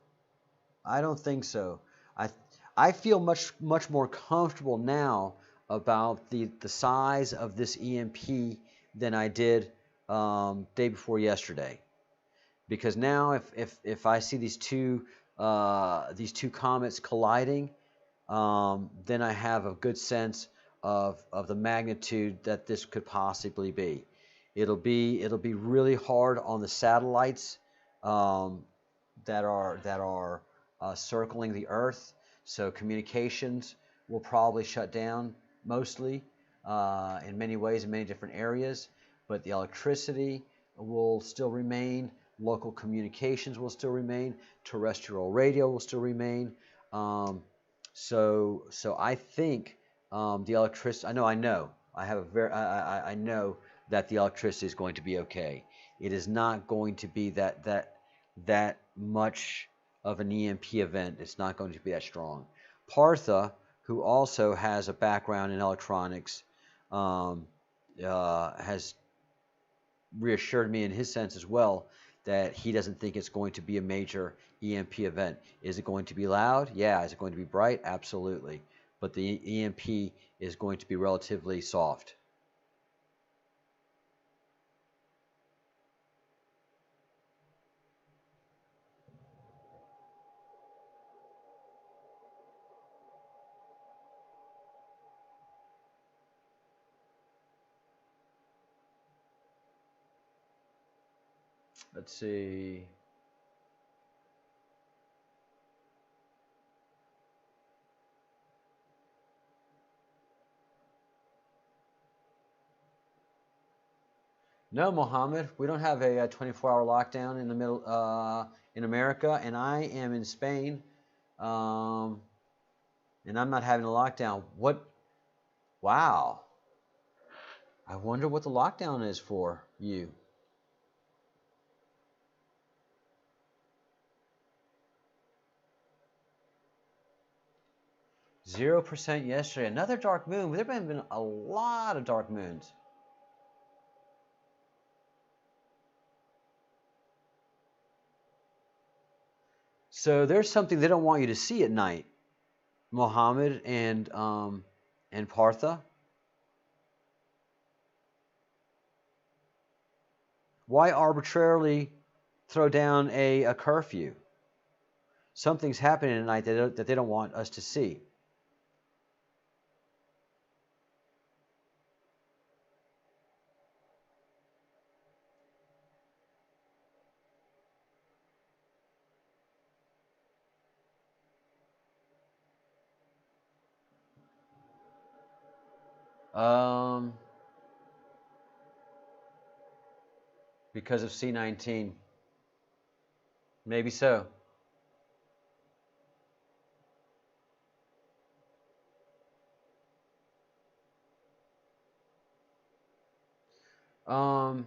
I don't think so. I I feel much more comfortable now about the size of this EMP than I did day before yesterday. Because now if I see these two comets colliding, then I have a good sense of the magnitude that this could possibly be. It'll be really hard on the satellites um, that are circling the Earth. So communications will probably shut down mostly in many ways in many different areas, but the electricity will still remain. Local communications will still remain. Terrestrial radio will still remain. So I think the electricity. I know. I have a very. I know that the electricity is going to be okay. It is not going to be that much of an EMP event. It's not going to be that strong. Partha, who also has a background in electronics, um, has reassured me in his sense as well that he doesn't think it's going to be a major EMP event. Is it going to be loud? Yeah. Is it going to be bright? Absolutely. But the EMP is going to be relatively soft. Let's see. No, Mohammed, we don't have a 24-hour lockdown in the middle in America, and I am in Spain, um, and I'm not having a lockdown. What? Wow. I wonder what the lockdown is for you. 0% yesterday. Another dark moon. There have been a lot of dark moons. So there's something they don't want you to see at night, Mohammed and Partha. Why arbitrarily throw down a curfew? Something's happening at night that they don't want us to see. Um, because of C-19. Maybe so. Um,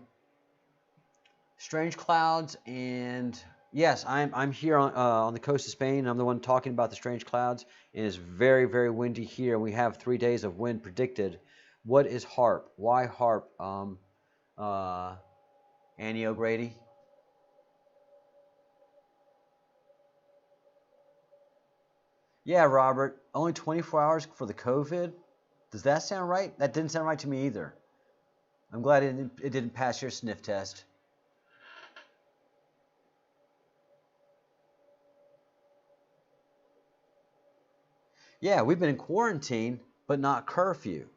Strange clouds, and yes, I'm here on the coast of Spain. I'm the one talking about the strange clouds. It is very windy here. We have 3 days of wind predicted. What is HARP? Why HARP? Uh, Annie O'Grady. Yeah, Robert. Only 24 hours for the COVID. Does that sound right? That didn't sound right to me either. I'm glad it didn't pass your sniff test. Yeah, we've been in quarantine, but not curfew.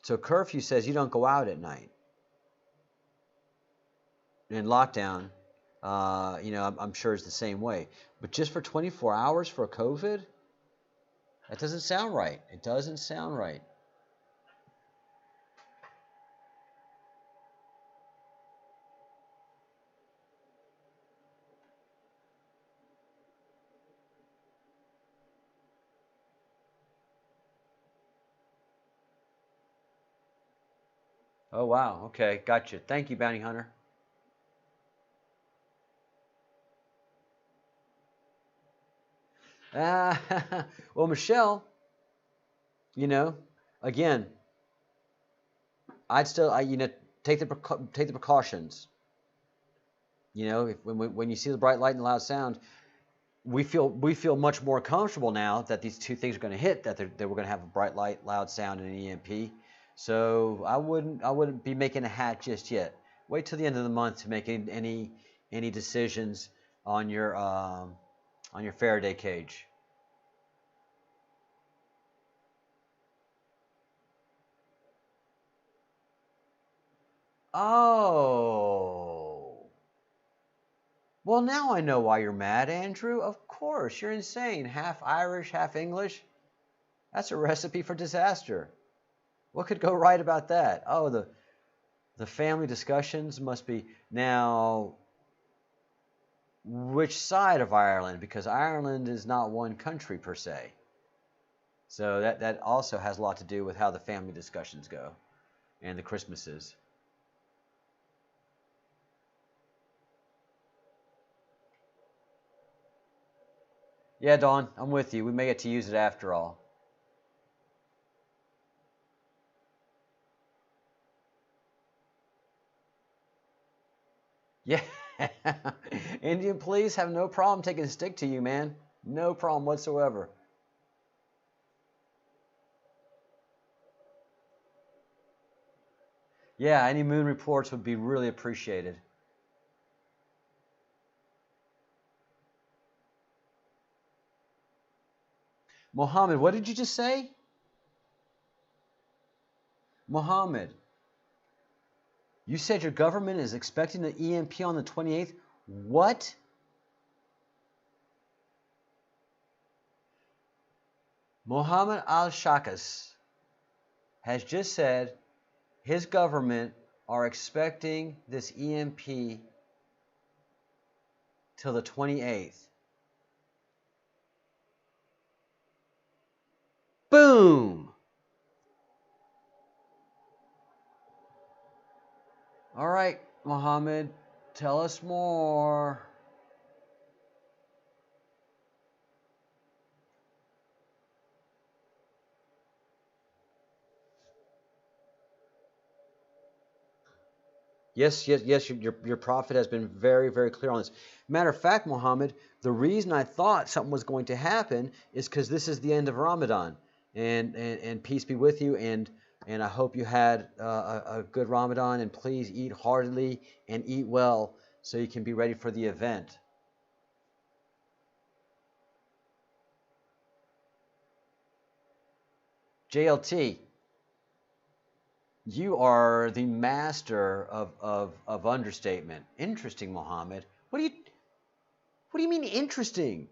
So curfew says you don't go out at night. In lockdown, I'm sure it's the same way. But just for 24 hours for COVID, that doesn't sound right. It doesn't sound right. Oh, wow. Okay, gotcha. Thank you, Bounty Hunter. Uh, well, Michelle, you know, again, I'd still, take the precautions. You know, when you see the bright light and loud sound, we feel much more comfortable now that these two things are going to hit, that we're going to have a bright light, loud sound, and an EMP. So I wouldn't be making a hat just yet. Wait till the end of the month to make any decisions on your Faraday cage. Oh. Well, now I know why you're mad, Andrew. Of course, you're insane. Half Irish, half English. That's a recipe for disaster. What could go right about that? Oh, the family discussions must be now. Which side of Ireland? Because Ireland is not one country per se. So that also has a lot to do with how the family discussions go and the Christmases. Yeah, Dawn, I'm with you. We may get to use it after all. Yeah. Indian police have no problem taking a stick to you, man. No problem whatsoever. Yeah, any moon reports would be really appreciated. Mohammed, what did you just say? Mohammed, you said your government is expecting an EMP on the 28th? What? Mohammed al-Shakas has just said his government are expecting this EMP till the 28th. Boom! All right, Mohammed, tell us more. Yes, yes, yes. Your prophet has been very, very clear on this. Matter of fact, Muhammad, the reason I thought something was going to happen is because this is the end of Ramadan, and peace be with you, and I hope you had a good Ramadan, and please eat heartily and eat well so you can be ready for the event. JLT, you are the master of understatement. Interesting, Muhammad. What do you mean interesting?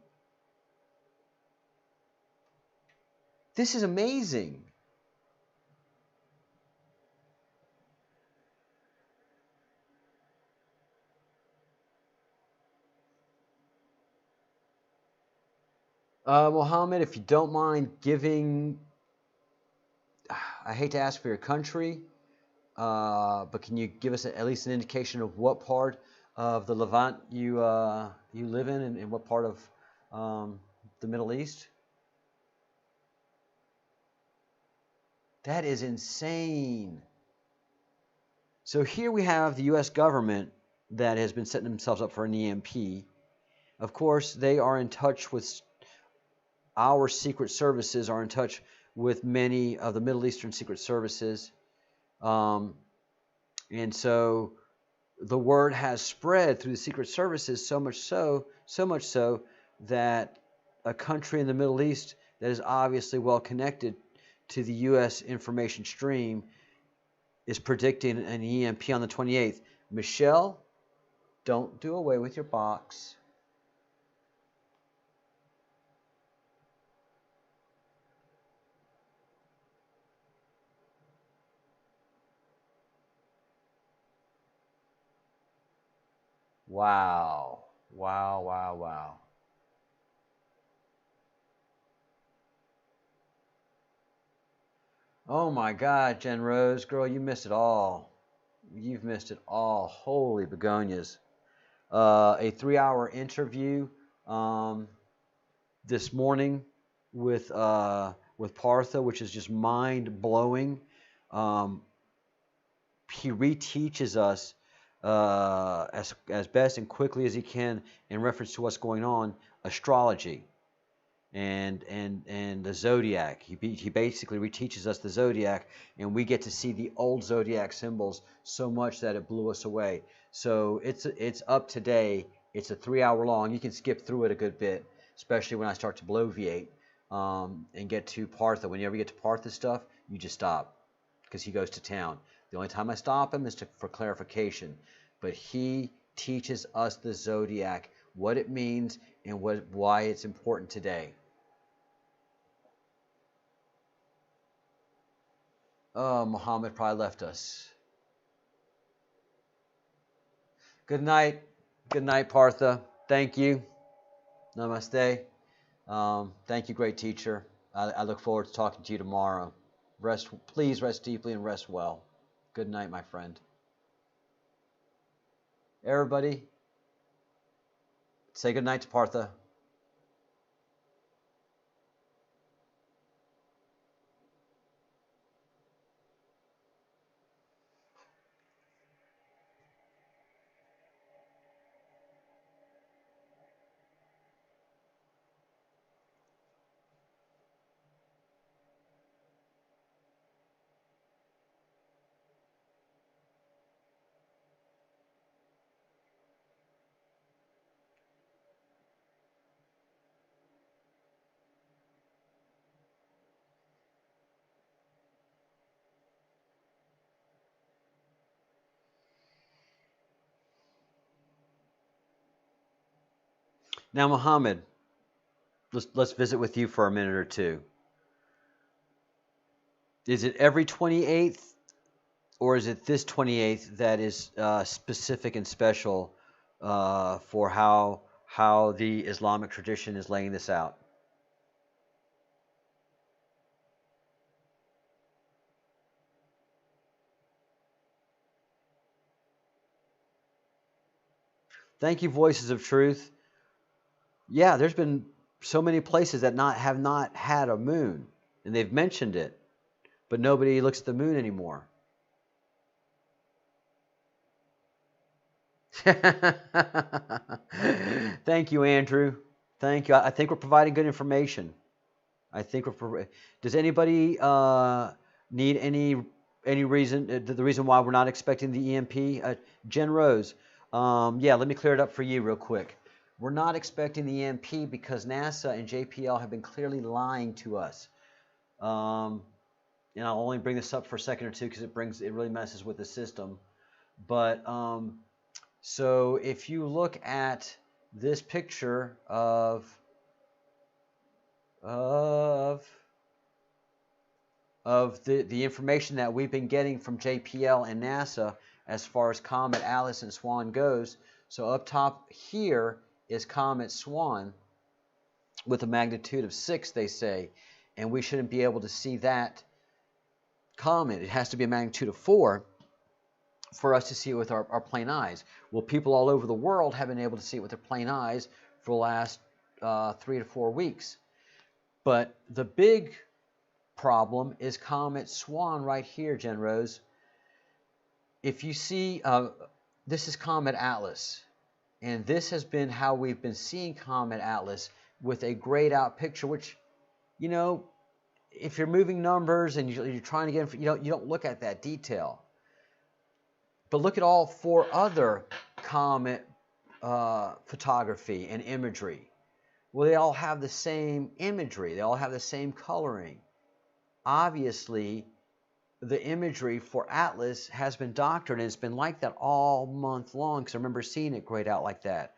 This is amazing. Mohammed, if you don't mind giving, I hate to ask for your country, but can you give us at least an indication of what part of the Levant you live in, and what part of the Middle East? That is insane. So here we have the U.S. government that has been setting themselves up for an EMP. Of course, they are in touch with our secret services, are in touch with many of the Middle Eastern secret services. Um, and so the word has spread through the secret services so much so that a country in the Middle East that is obviously well connected to the U.S. information stream is predicting an EMP on the 28th. Michelle, don't do away with your box. Wow. Wow, wow, wow. Oh my God, Jen Rose, girl, you missed it all. You've missed it all. Holy begonias. A 3-hour interview um, this morning with Partha, which is just mind blowing. Um, he reteaches us as best and quickly as he can in reference to what's going on, astrology and the zodiac. He basically reteaches us the zodiac, and we get to see the old zodiac symbols so much that it blew us away. So it's up today. It's a 3 hour long. You can skip through it a good bit, especially when I start to bloviate and get to Partha. Whenever you get to Partha stuff, you just stop because he goes to town. The only time I stop him is for clarification, but he teaches us the zodiac, what it means, and why it's important today. Oh, Muhammad probably left us. Good night. Good night, Partha. Thank you. Namaste. Thank you, great teacher. I look forward to talking to you tomorrow. Please rest deeply and rest well. Good night, my friend. Everybody, say good night to Partha. Now, Muhammad, let's visit with you for a minute or two. Is it every 28th, or is it this 28th that is specific and special for how the Islamic tradition is laying this out? Thank you, Voices of Truth. Yeah, there's been so many places that have not had a moon, and they've mentioned it, but nobody looks at the moon anymore. Thank you, Andrew. Thank you. I think we're providing good information. I think does anybody need any reason? The reason why we're not expecting the EMP? Jen Rose. Yeah, let me clear it up for you real quick. We're not expecting the EMP because NASA and JPL have been clearly lying to us. And I'll only bring this up for a second or two because it really messes with the system. But so if you look at this picture of the information that we've been getting from JPL and NASA as far as Comet Atlas and Swan goes. So up top here is Comet Swan with a magnitude of 6, they say, and we shouldn't be able to see that comet. It has to be a magnitude of 4 for us to see it with our plain eyes. Well, people all over the world have been able to see it with their plain eyes for the last 3 to 4 weeks. But the big problem is Comet Swan right here, Jen Rose. If you see, this is Comet Atlas, and this has been how we've been seeing Comet Atlas with a grayed out picture, which, you know, if you're moving numbers and you're trying to get, you don't look at that detail. But look at all 4 other comet photography and imagery. Well, they all have the same imagery. They all have the same coloring. Obviously, the imagery for Atlas has been doctored, and it's been like that all month long, because I remember seeing it grayed out like that.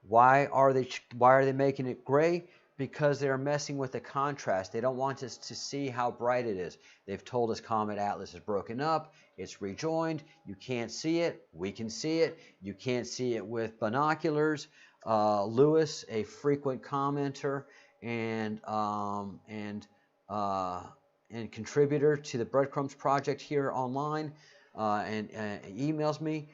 Why are they making it gray? Because they're messing with the contrast. They don't want us to see how bright it is. They've told us Comet Atlas is broken up, it's rejoined, you can't see it, we can see it, you can't see it with binoculars. Lewis, a frequent commenter and contributor to the Breadcrumbs Project here online, and emailed me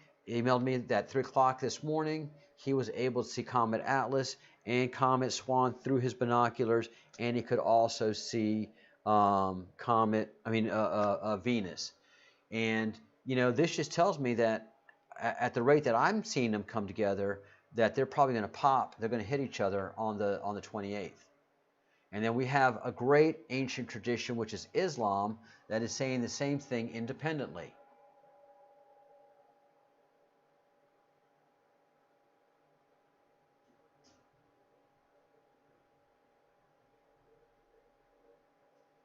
at 3 o'clock this morning. He was able to see Comet Atlas and Comet Swan through his binoculars, and he could also see Venus. And, you know, this just tells me that at the rate that I'm seeing them come together, that they're probably going to pop. They're going to hit each other on the 28th. And then we have a great ancient tradition, which is Islam, that is saying the same thing independently.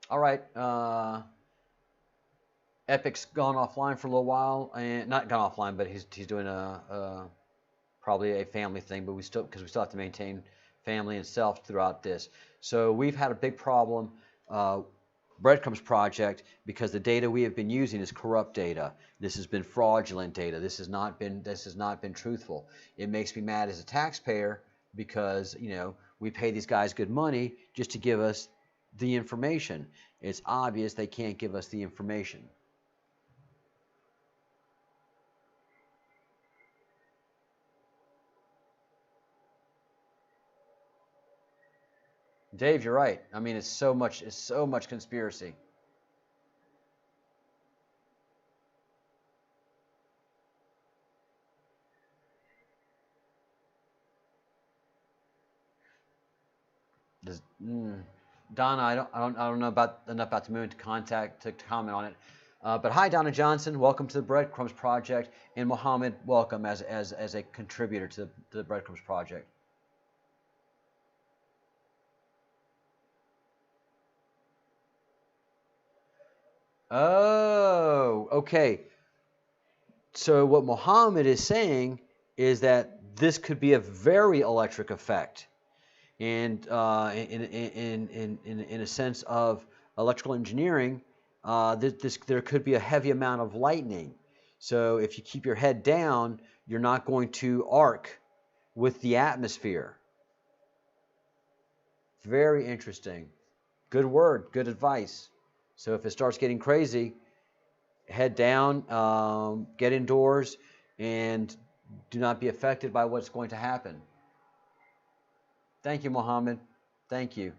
All right. Epic's gone offline for a little while, and not gone offline, but he's doing probably a family thing, but we still have to maintain family and self throughout this. So we've had a big problem, Breadcrumbs Project, because the data we have been using is corrupt data. This has been fraudulent data. This has not been truthful. It makes me mad as a taxpayer because we pay these guys good money just to give us the information. It's obvious they can't give us the information. Dave, you're right. I mean, it's so much conspiracy. Donna, I don't know enough about the moon to comment on it. But hi, Donna Johnson. Welcome to the Breadcrumbs Project, and Mohammed, welcome as a contributor to the Breadcrumbs Project. Oh, okay. So what Mohammed is saying is that this could be a very electric effect, and in a sense of electrical engineering, there could be a heavy amount of lightning. So if you keep your head down, you're not going to arc with the atmosphere. Very interesting. Good word, good advice. So if it starts getting crazy, head down, get indoors, and do not be affected by what's going to happen. Thank you, Mohammed. Thank you.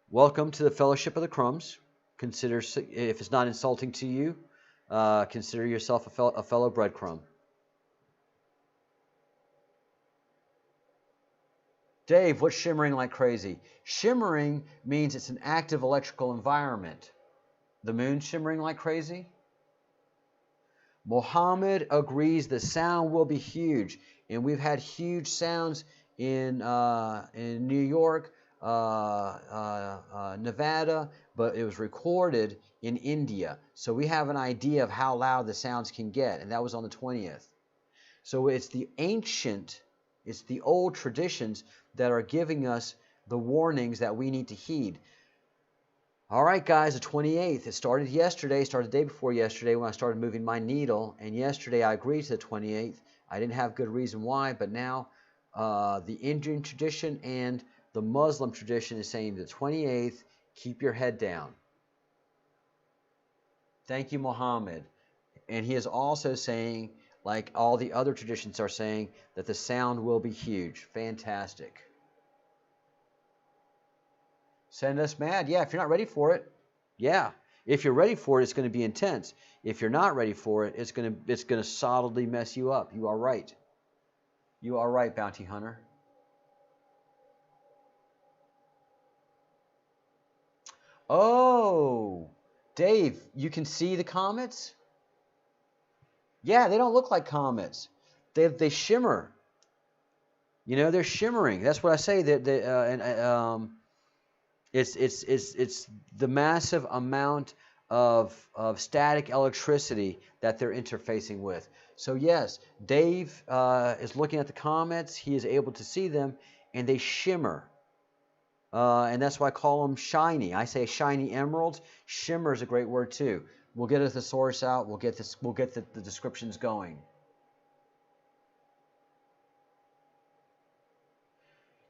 Welcome to the Fellowship of the Crumbs. Consider, if it's not insulting to you, consider yourself a fellow breadcrumb. Dave, what's shimmering like crazy? Shimmering means it's an active electrical environment. The moon shimmering like crazy? Mohammed agrees the sound will be huge, and we've had huge sounds in New York, Nevada, but it was recorded in India. So we have an idea of how loud the sounds can get, and that was on the 20th. So it's the ancient, it's the old traditions that are giving us the warnings that we need to heed. All right, guys, the 28th. It started yesterday, started the day before yesterday when I started moving my needle, and yesterday I agreed to the 28th. I didn't have good reason why, but now the Indian tradition and the Muslim tradition is saying the 28th, keep your head down. Thank you, Muhammad. And he is also saying, like all the other traditions are saying, that the sound will be huge. Fantastic. Send us mad. Yeah, if you're not ready for it, yeah. If you're ready for it, it's going to be intense. If you're not ready for it, it's going to solidly mess you up. You are right. You are right, Bounty Hunter. Oh, Dave, you can see the comets? Yeah, they don't look like comets. They shimmer. You know, they're shimmering. That's what I say. It's the massive amount of static electricity that they're interfacing with. So yes, Dave is looking at the comets. He is able to see them, and they shimmer. And that's why I call them shiny. I say shiny emeralds. Shimmer is a great word too. We'll get a thesaurus out. We'll get the descriptions going.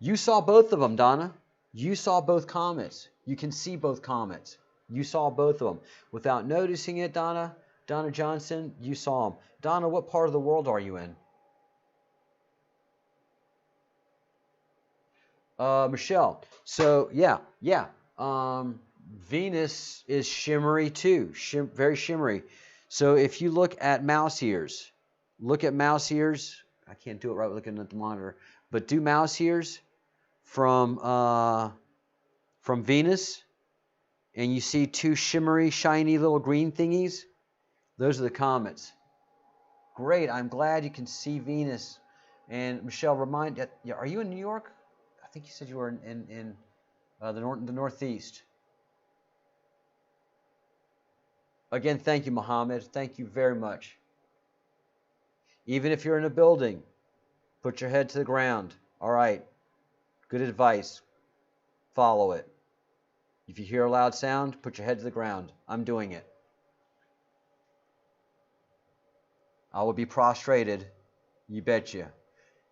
You saw both of them, Donna. You saw both comets. You can see both comets. You saw both of them. Without noticing it, Donna Johnson, you saw them. Donna, what part of the world are you in? Michelle. So, yeah. Venus is shimmery too. Very shimmery. So if you look at mouse ears, look at mouse ears. I can't do it right looking at the monitor, but do mouse ears from Venus, and you see two shimmery, shiny little green thingies. Those are the comets. Great. I'm glad you can see Venus. And Michelle, are you in New York? I think you said you were in the Northeast. Again, thank you, Mohammed. Thank you very much. Even if you're in a building, put your head to the ground. All right. Good advice. Follow it. If you hear a loud sound, put your head to the ground. I'm doing it. I will be prostrated. You betcha.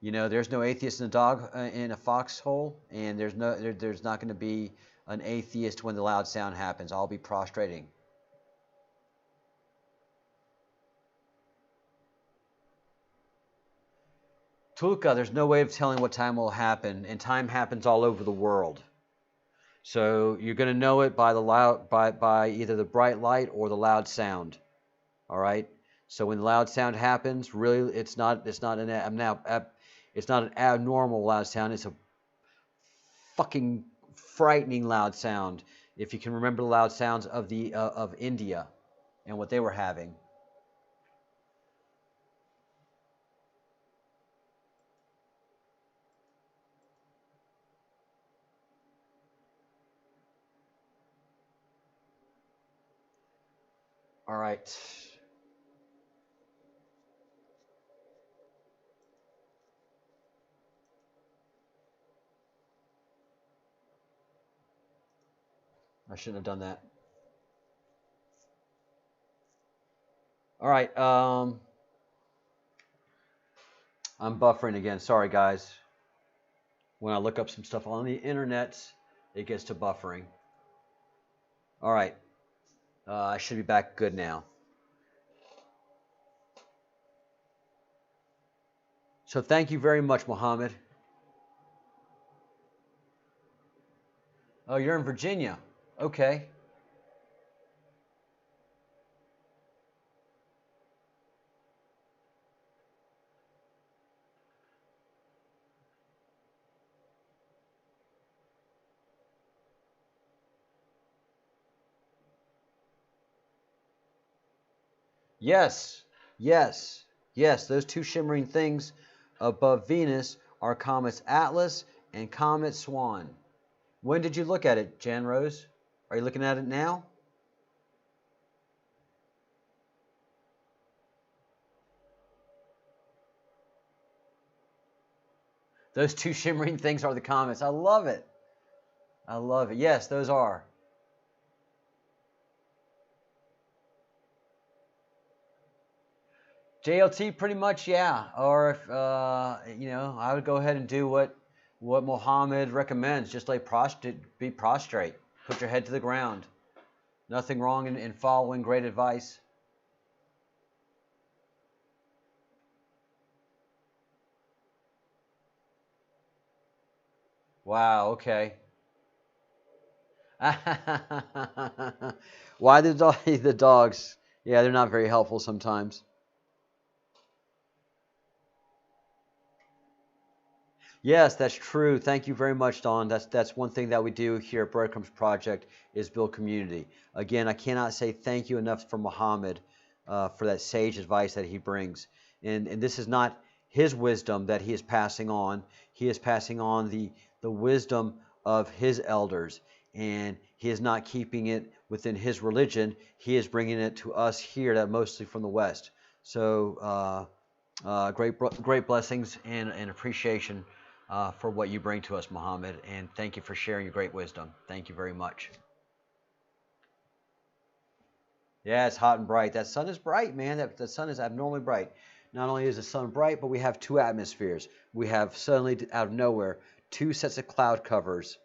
You know, there's no atheist in a foxhole, and there's not going to be an atheist when the loud sound happens. I'll be prostrating. Tulka, there's no way of telling what time will happen, and time happens all over the world. So you're going to know it by by either the bright light or the loud sound. All right. So when the loud sound happens, really, it's not an abnormal loud sound. It's a fucking frightening loud sound. If you can remember the loud sounds of India and what they were having. All right. I shouldn't have done that. All right. I'm buffering again. Sorry, guys. When I look up some stuff on the internet, it gets to buffering. All right. I should be back good now. So thank you very much, Mohammed. Oh, you're in Virginia. Okay. Yes, yes, yes. Those two shimmering things above Venus are comets Atlas and comet Swan. When did you look at it, Jan Rose? Are you looking at it now? Those two shimmering things are the comets. I love it. I love it. Yes, those are. JLT, pretty much, yeah. Or if I would go ahead and do what Mohammed recommends. Just be prostrate. Put your head to the ground. Nothing wrong in following great advice. Wow. Okay. Why the dogs? Yeah, they're not very helpful sometimes. Yes, that's true. Thank you very much, Don. That's one thing that we do here at Breadcrumbs Project is build community. Again, I cannot say thank you enough for Muhammad for that sage advice that he brings. And this is not his wisdom that he is passing on. He is passing on the wisdom of his elders, and he is not keeping it within his religion. He is bringing it to us here, that mostly from the West. So great blessings and appreciation for what you bring to us, Muhammad, and thank you for sharing your great wisdom. Thank you very much. Yeah, it's hot and bright. That sun is bright, man. The sun is abnormally bright. Not only is the sun bright, but we have two atmospheres. We have suddenly, out of nowhere, two sets of cloud covers.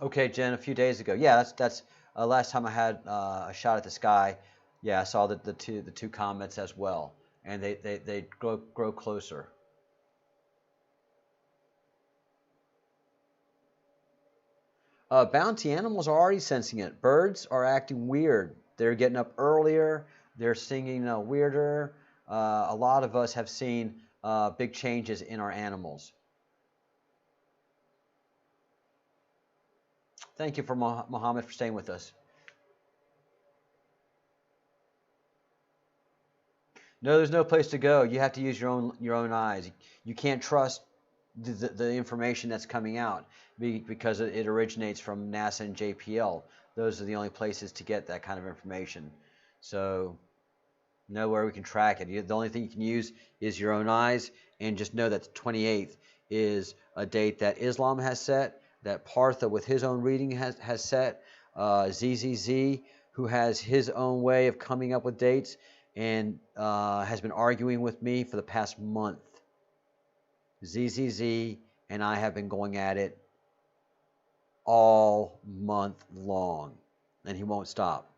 Okay, Jen, a few days ago. Yeah, that's last time I had a shot at the sky. Yeah, I saw the two comets as well, and they grow closer. Bounty animals are already sensing it. Birds are acting weird. They're getting up earlier. They're singing weirder. A lot of us have seen big changes in our animals. Thank you for Muhammad for staying with us. No, there's no place to go. You have to use your own eyes. You can't trust the information that's coming out because it originates from NASA and JPL. Those are the only places to get that kind of information. So nowhere we can track it. The only thing you can use is your own eyes, and just know that the 28th is a date that Islam has set, that Partha with his own reading has set, ZZZ, who has his own way of coming up with dates, and has been arguing with me for the past month. ZZZ and I have been going at it all month long, and he won't stop.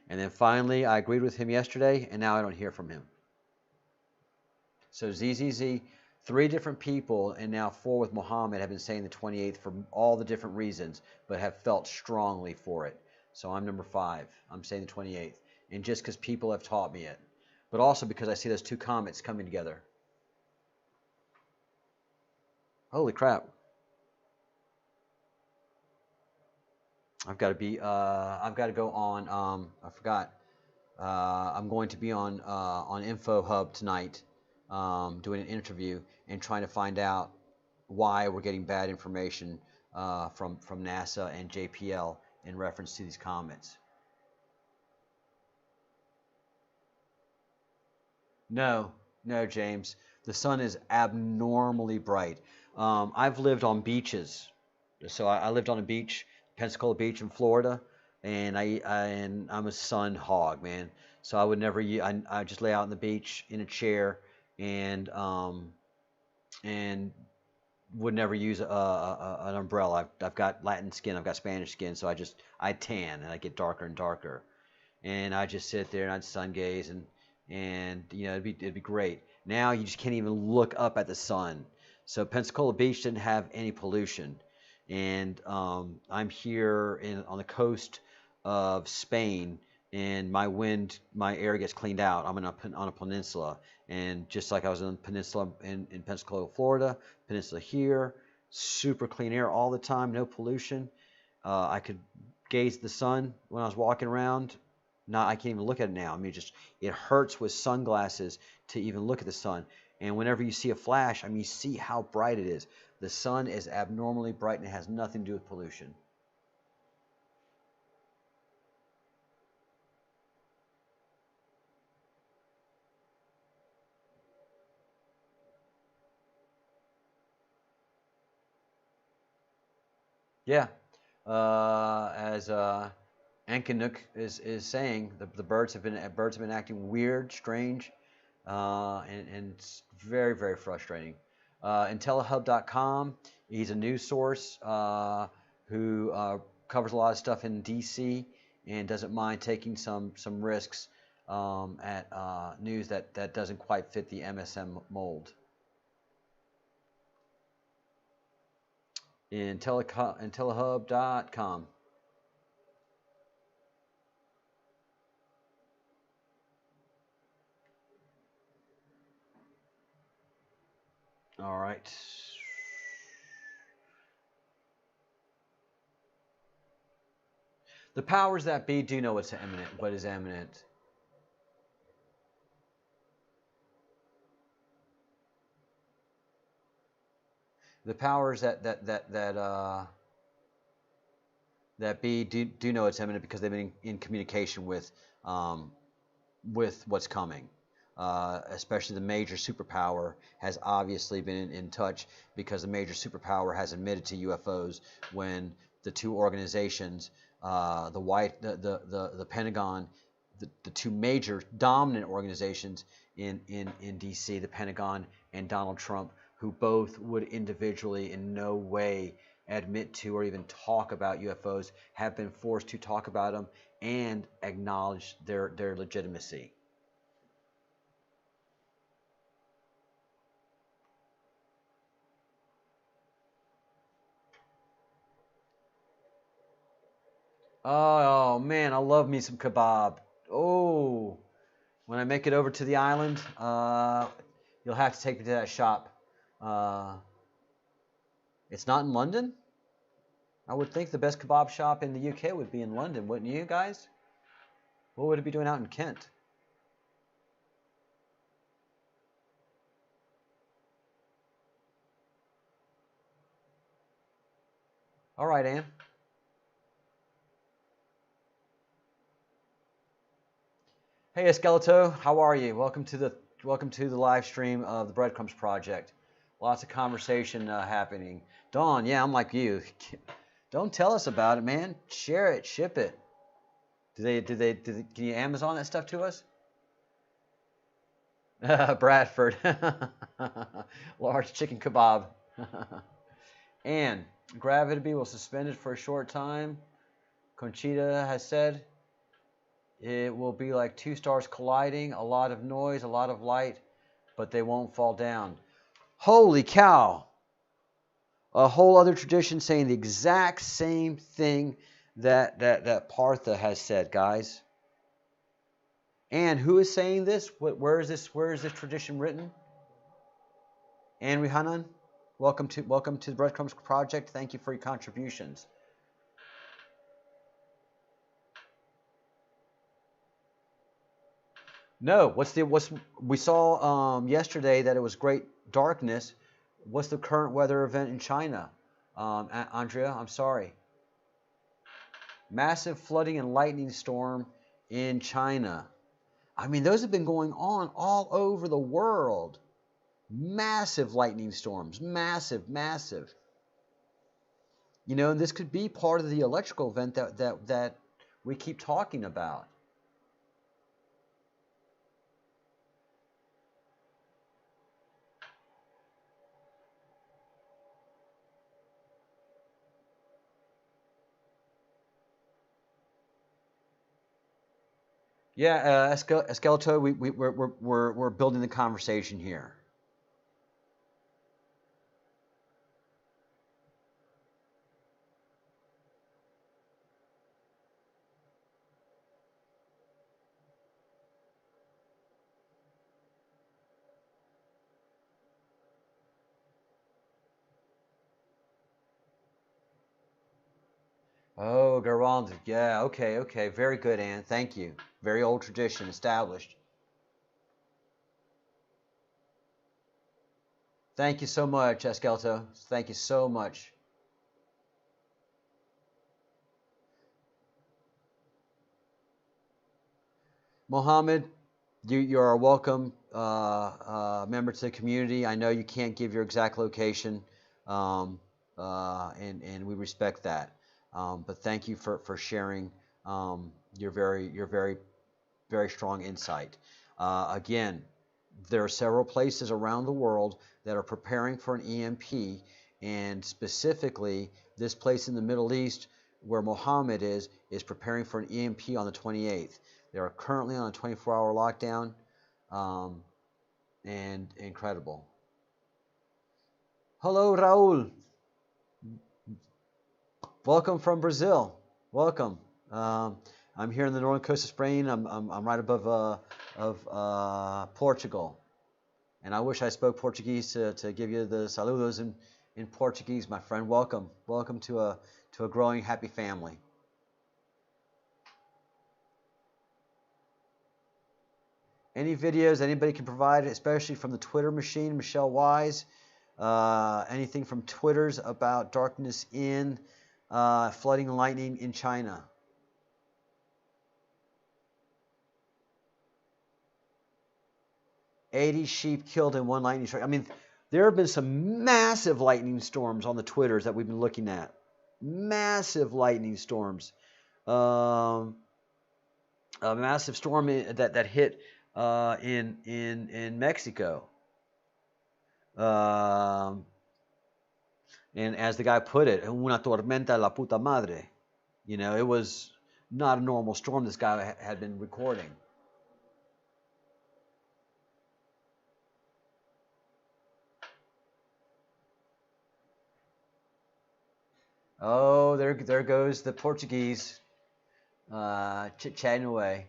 And then finally, I agreed with him yesterday, and now I don't hear from him. So ZZZ, 3 different people, and now 4 with Muhammad, have been saying the 28th for all the different reasons, but have felt strongly for it. So I'm number 5. I'm saying the 28th. And just because people have taught me it, but also because I see those 2 comets coming together. Holy crap. I've got to go on, I forgot. I'm going to be on Info Hub tonight, doing an interview and trying to find out why we're getting bad information from NASA and JPL in reference to these comets. No, James. The sun is abnormally bright. I've lived on beaches. So I lived on a beach, Pensacola Beach in Florida, and I'm a sun hog, man. So I would never I just lay out on the beach in a chair and would never use an umbrella. I've got Latin skin, I've got Spanish skin, so I tan and I get darker and darker, and I just sit there and I'd sun gaze and it'd be great. Now you just can't even look up at the sun. So Pensacola Beach didn't have any pollution, and I'm here on the coast of Spain, and my air gets cleaned out. I'm on a peninsula, and just like I was on the peninsula in Pensacola, Florida, peninsula here, super clean air all the time, no pollution. I could gaze at the sun when I was walking around. Now I can't even look at it now. I mean, it hurts with sunglasses to even look at the sun. And whenever you see a flash, I mean, you see how bright it is. The sun is abnormally bright, and it has nothing to do with pollution. Yeah, as Ankanuk is saying, the birds have been acting weird, strange, and it's very, very frustrating. IntelliHub.com, he's a news source who covers a lot of stuff in DC and doesn't mind taking some risks at news that doesn't quite fit the MSM mold. IntelliHub.com. All right. The powers that be do know what's imminent, what is imminent. The powers that be do know it's imminent because they've been in communication with what's coming. Especially the major superpower has obviously been in touch, because the major superpower has admitted to UFOs when the 2 organizations, the Pentagon, the 2 major dominant organizations in DC, the Pentagon and Donald Trump, who both would individually in no way admit to or even talk about UFOs, have been forced to talk about them and acknowledge their legitimacy. Oh man, I love me some kebab. Oh, when I make it over to the island, you'll have to take me to that shop. Uh, it's not in London. I would think the best kebab shop in the UK would be in London, wouldn't you guys? What would it be doing out in Kent? All right, Anne. Hey, Esqueleto, how are you? Welcome to the live stream of the Breadcrumbs Project. Lots of conversation happening. Dawn, yeah, I'm like you. Don't tell us about it, man. Share it, ship it. Can you Amazon that stuff to us? Bradford. Large chicken kebab. And gravity was suspended for a short time. Conchita has said it will be like two stars colliding, a lot of noise, a lot of light, but they won't fall down. Holy cow! A whole other tradition saying the exact same thing that Partha has said, guys. And who is saying this? Where is this tradition written? Anne Rihannan, welcome to the Breadcrumbs Project. Thank you for your contributions. No, what's we saw yesterday that it was great darkness. What's the current weather event in China? Andrea, I'm sorry. Massive flooding and lightning storm in China. I mean, those have been going on all over the world. Massive lightning storms, massive. You know, and this could be part of the electrical event that we keep talking about. Yeah, Esqueleto, we're building the conversation here. Oh, Garand, yeah, okay, very good, Ann. Thank you. Very old tradition, established. Thank you so much, Esqueleto. Thank you so much. Mohammed, you are a welcome member to the community. I know you can't give your exact location, and we respect that. But thank you for sharing your very strong insight. Again, there are several places around the world that are preparing for an EMP, and specifically this place in the Middle East where Mohammed is preparing for an EMP on the 28th. They are currently on a 24-hour lockdown, and incredible. Hello, Raul. Welcome from Brazil. Welcome. I'm here in the northern coast of Spain. I'm right above Portugal, and I wish I spoke Portuguese to give you the saludos in Portuguese, my friend. Welcome to a growing happy family. Any videos anybody can provide, especially from the Twitter machine, Michelle Wise. Anything from Twitters about darkness in flooding and lightning in China. "80 sheep killed in one lightning strike." I mean, there have been some massive lightning storms on the Twitters that we've been looking at. Massive lightning storms. A massive storm that hit in Mexico. And as the guy put it, "una tormenta la puta madre." You know, it was not a normal storm this guy had been recording. Oh, there goes the Portuguese. chit-chatting away.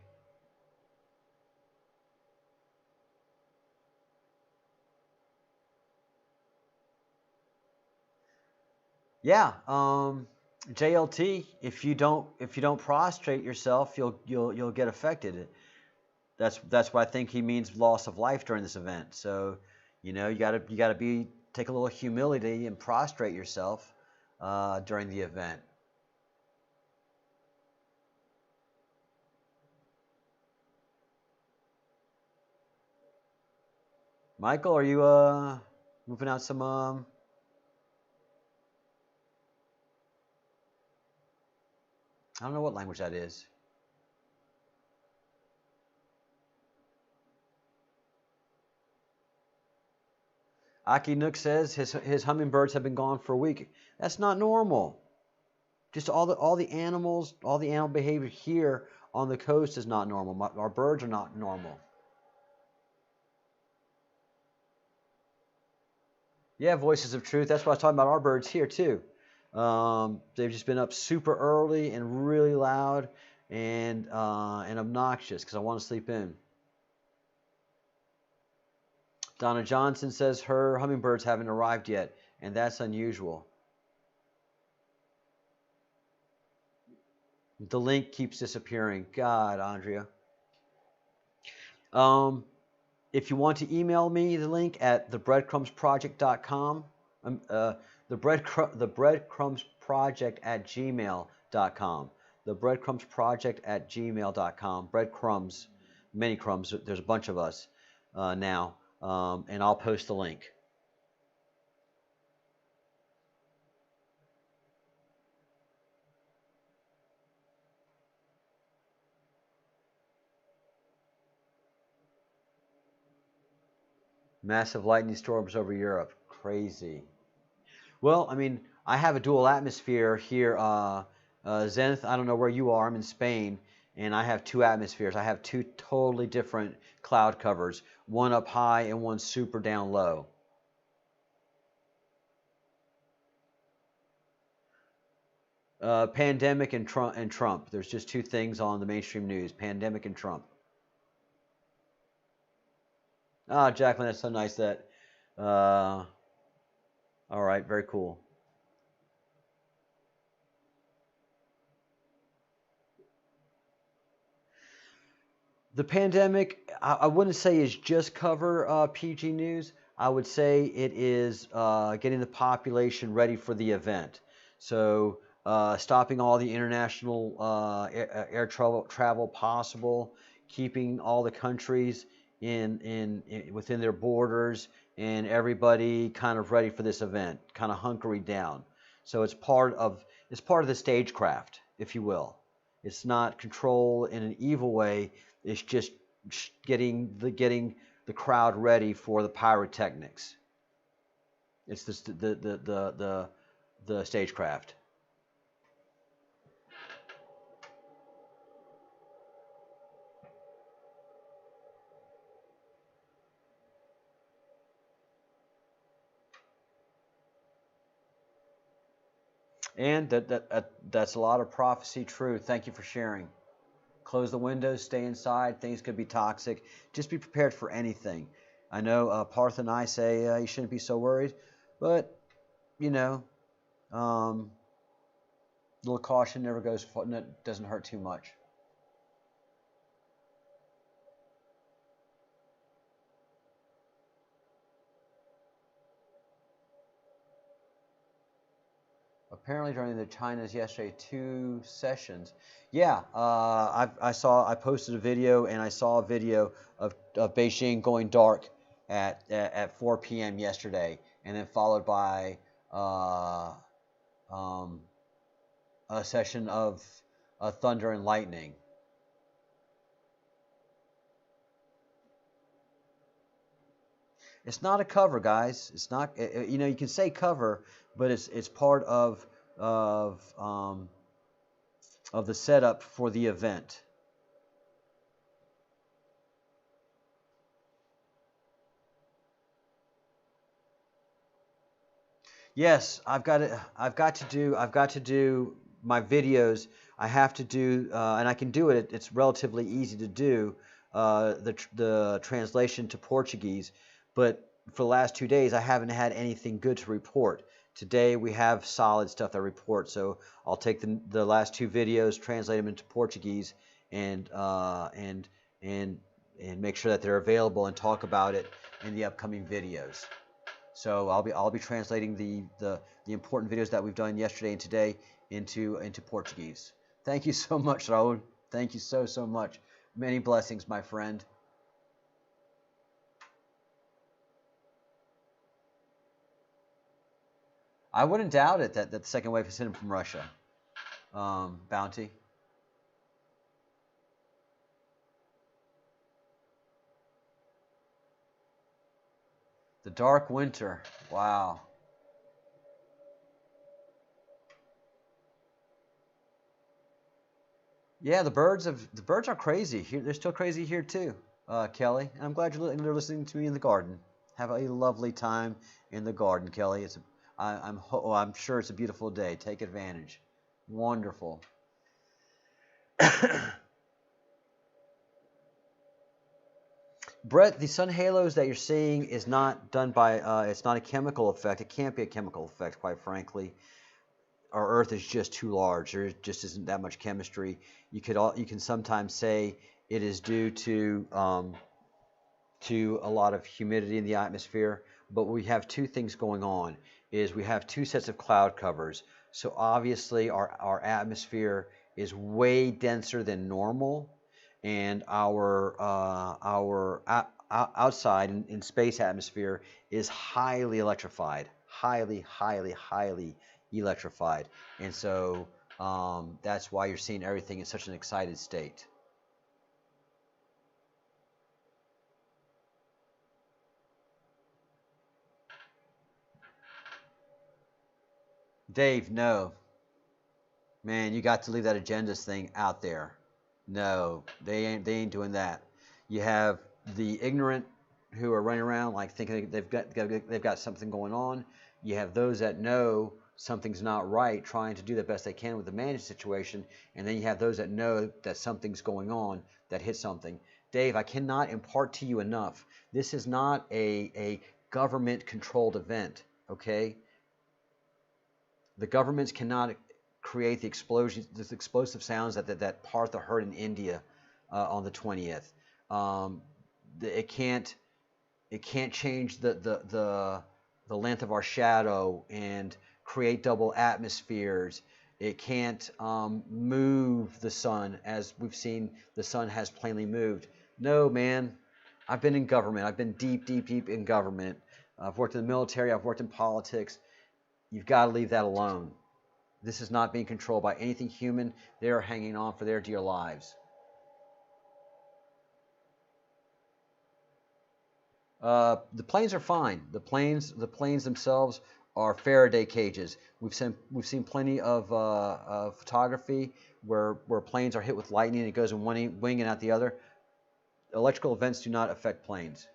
Yeah, JLT. If you don't prostrate yourself, you'll get affected. That's what I think he means, loss of life during this event. So, you gotta take a little humility and prostrate yourself during the event. Michael, are you moving out some I don't know what language that is. Aki Nook says his hummingbirds have been gone for a week. That's not normal. Just all the animals, all the animal behavior here on the coast is not normal. Our birds are not normal. Yeah, voices of truth. That's what I was talking about. Our birds here too. They've just been up super early and really loud and obnoxious because I want to sleep in. Donna Johnson says her hummingbirds haven't arrived yet, and that's unusual. The link keeps disappearing. God, Andrea. Um, if you want to email me the link at thebreadcrumbsproject.com, the breadcrumbsproject at gmail.com. The breadcrumbsproject at gmail.com. Breadcrumbs, many crumbs. There's a bunch of us now, and I'll post the link. Massive lightning storms over Europe. Crazy. Well, I mean, I have a dual atmosphere here. Zenith, I don't know where you are. I'm in Spain, and I have two atmospheres. I have two totally different cloud covers, one up high and one super down low. Pandemic and Trump. There's just two things on the mainstream news: pandemic and Trump. Ah, Jacqueline, that's so nice. All right, very cool. The pandemic, I wouldn't say is just cover PG News. I would say it is getting the population ready for the event. So stopping all the international air travel possible, keeping all the countries in within their borders, and everybody kind of ready for this event, kind of hunkering down. So it's part of the stagecraft, if you will. It's not control in an evil way. It's just getting the crowd ready for the pyrotechnics. It's the stagecraft. And that's a lot of prophecy true. Thank you for sharing. Close the windows, stay inside. Things could be toxic. Just be prepared for anything. I know Parth and I say you shouldn't be so worried, but you know, um, a little caution never goes. Doesn't hurt too much. Apparently, during the China's yesterday 2 sessions. Yeah, I posted a video and I saw a video of Beijing going dark at 4 p.m. yesterday, and then followed by uh, um, a session of thunder and lightning. It's not a cover, guys. It's not. You can say cover, but it's part of um, of the setup for the event. Yes, I've got to do my videos. I have to do, and I can do it. It's relatively easy to do the translation to Portuguese, but for the last 2 days, I haven't had anything good to report. Today we have solid stuff to report, so I'll take the last 2 videos, translate them into Portuguese, and make sure that they're available and talk about it in the upcoming videos. So I'll be translating the important videos that we've done yesterday and today into Portuguese. Thank you so much, Raul. Thank you so much. Many blessings, my friend. I wouldn't doubt it that the second wave is hitting from Russia. Bounty. The dark winter. Wow. Yeah, the birds are crazy. They're still crazy here too, Kelly. And I'm glad you're listening to me in the garden. Have a lovely time in the garden, Kelly. I'm sure it's a beautiful day. Take advantage. Wonderful. Brett, the sun halos that you're seeing is not done by, it's not a chemical effect. It can't be a chemical effect, quite frankly. Our Earth is just too large. There just isn't that much chemistry. You can sometimes say it is due to a lot of humidity in the atmosphere, but we have two things going on. Is we have two sets of cloud covers. So obviously our atmosphere is way denser than normal, and our outside in space atmosphere is highly electrified, highly electrified, and so that's why you're seeing everything in such an excited state. Dave, no. Man, you got to leave that agendas thing out there. No, they ain't doing that. You have the ignorant who are running around like thinking they've got something going on. You have those that know something's not right, trying to do the best they can with the managed situation, and then you have those that know that something's going on, that hit something. Dave, I cannot impart to you enough. This is not a government-controlled event, okay? The governments cannot create the explosive sounds that Partha heard in India on the 20th. It can't change the length of our shadow and create double atmospheres. It can't move the sun, as we've seen the sun has plainly moved. No, man. I've been in government. I've been deep in government. I've worked in the military. I've worked in politics. You've got to leave that alone. This is not being controlled by anything human. They are hanging on for their dear lives. The planes are fine. The planes themselves are Faraday cages. We've seen plenty of photography where planes are hit with lightning and it goes in one wing and out the other. Electrical events do not affect planes.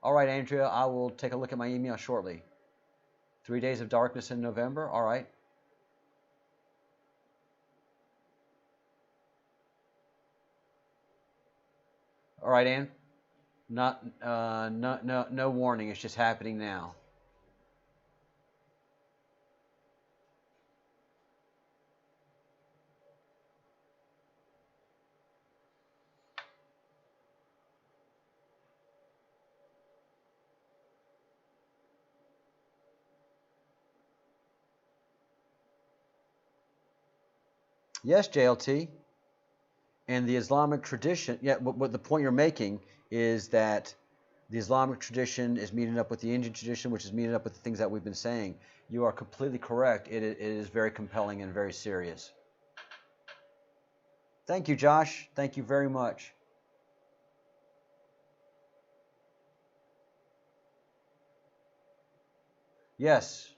All right, Andrea, I will take a look at my email shortly. 3 days of darkness in November. All right. All right, Ann. No warning. It's just happening now. Yes, JLT. And the Islamic tradition, yeah, what the point you're making is that the Islamic tradition is meeting up with the Indian tradition, which is meeting up with the things that we've been saying. You are completely correct. It is very compelling and very serious. Thank you, Josh. Thank you very much. Yes,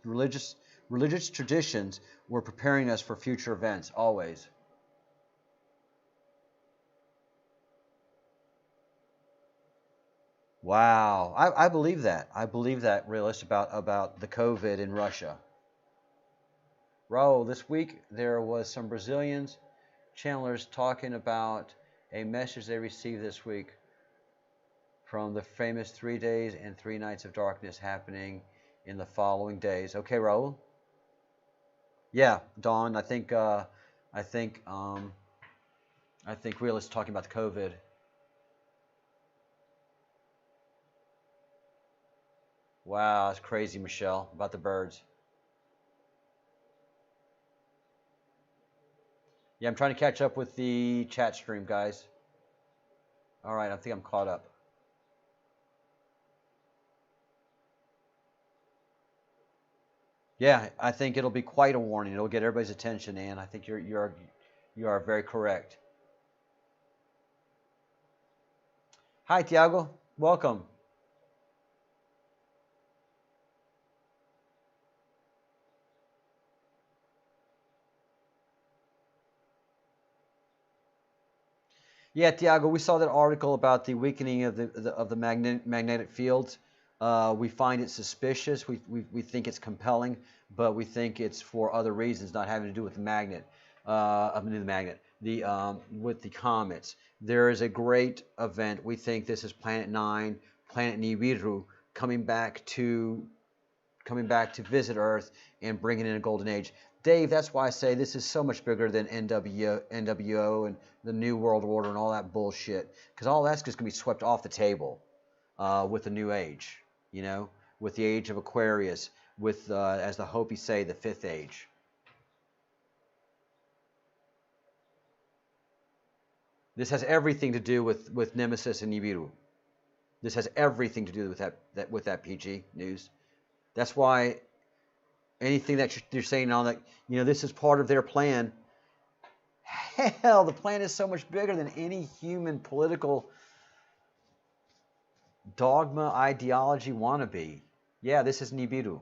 religious traditions were preparing us for future events, always. Wow, I believe that. I believe that realist about the COVID in Russia. Raul, this week there was some Brazilians channelers talking about a message they received this week from the famous 3 days and 3 nights of darkness happening in the following days. Okay, Raul. Yeah, Dawn. I think, Real is talking about the COVID. Wow, it's crazy, Michelle, about the birds. Yeah, I'm trying to catch up with the chat stream, guys. All right, I think I'm caught up. Yeah, I think it'll be quite a warning. It'll get everybody's attention, Ann. I think you are very correct. Hi, Tiago. Welcome. Yeah, Tiago, we saw that article about the weakening of the magnetic fields. We find it suspicious. We think it's compelling, but we think it's for other reasons, not having to do with the magnet. With the comets. There is a great event. We think this is Planet 9, Planet Nibiru, coming back to visit Earth and bringing in a golden age. Dave, that's why I say this is so much bigger than NWO and the New World Order and all that bullshit. Because all that's just going to be swept off the table with the New Age, with the Age of Aquarius, with, as the Hopis say, the Fifth Age. This has everything to do with Nemesis and Nibiru. This has everything to do with that PG news. That's why anything that you're saying on that, this is part of their plan. Hell, the plan is so much bigger than any human political dogma, ideology, wannabe. Yeah, this is Nibiru.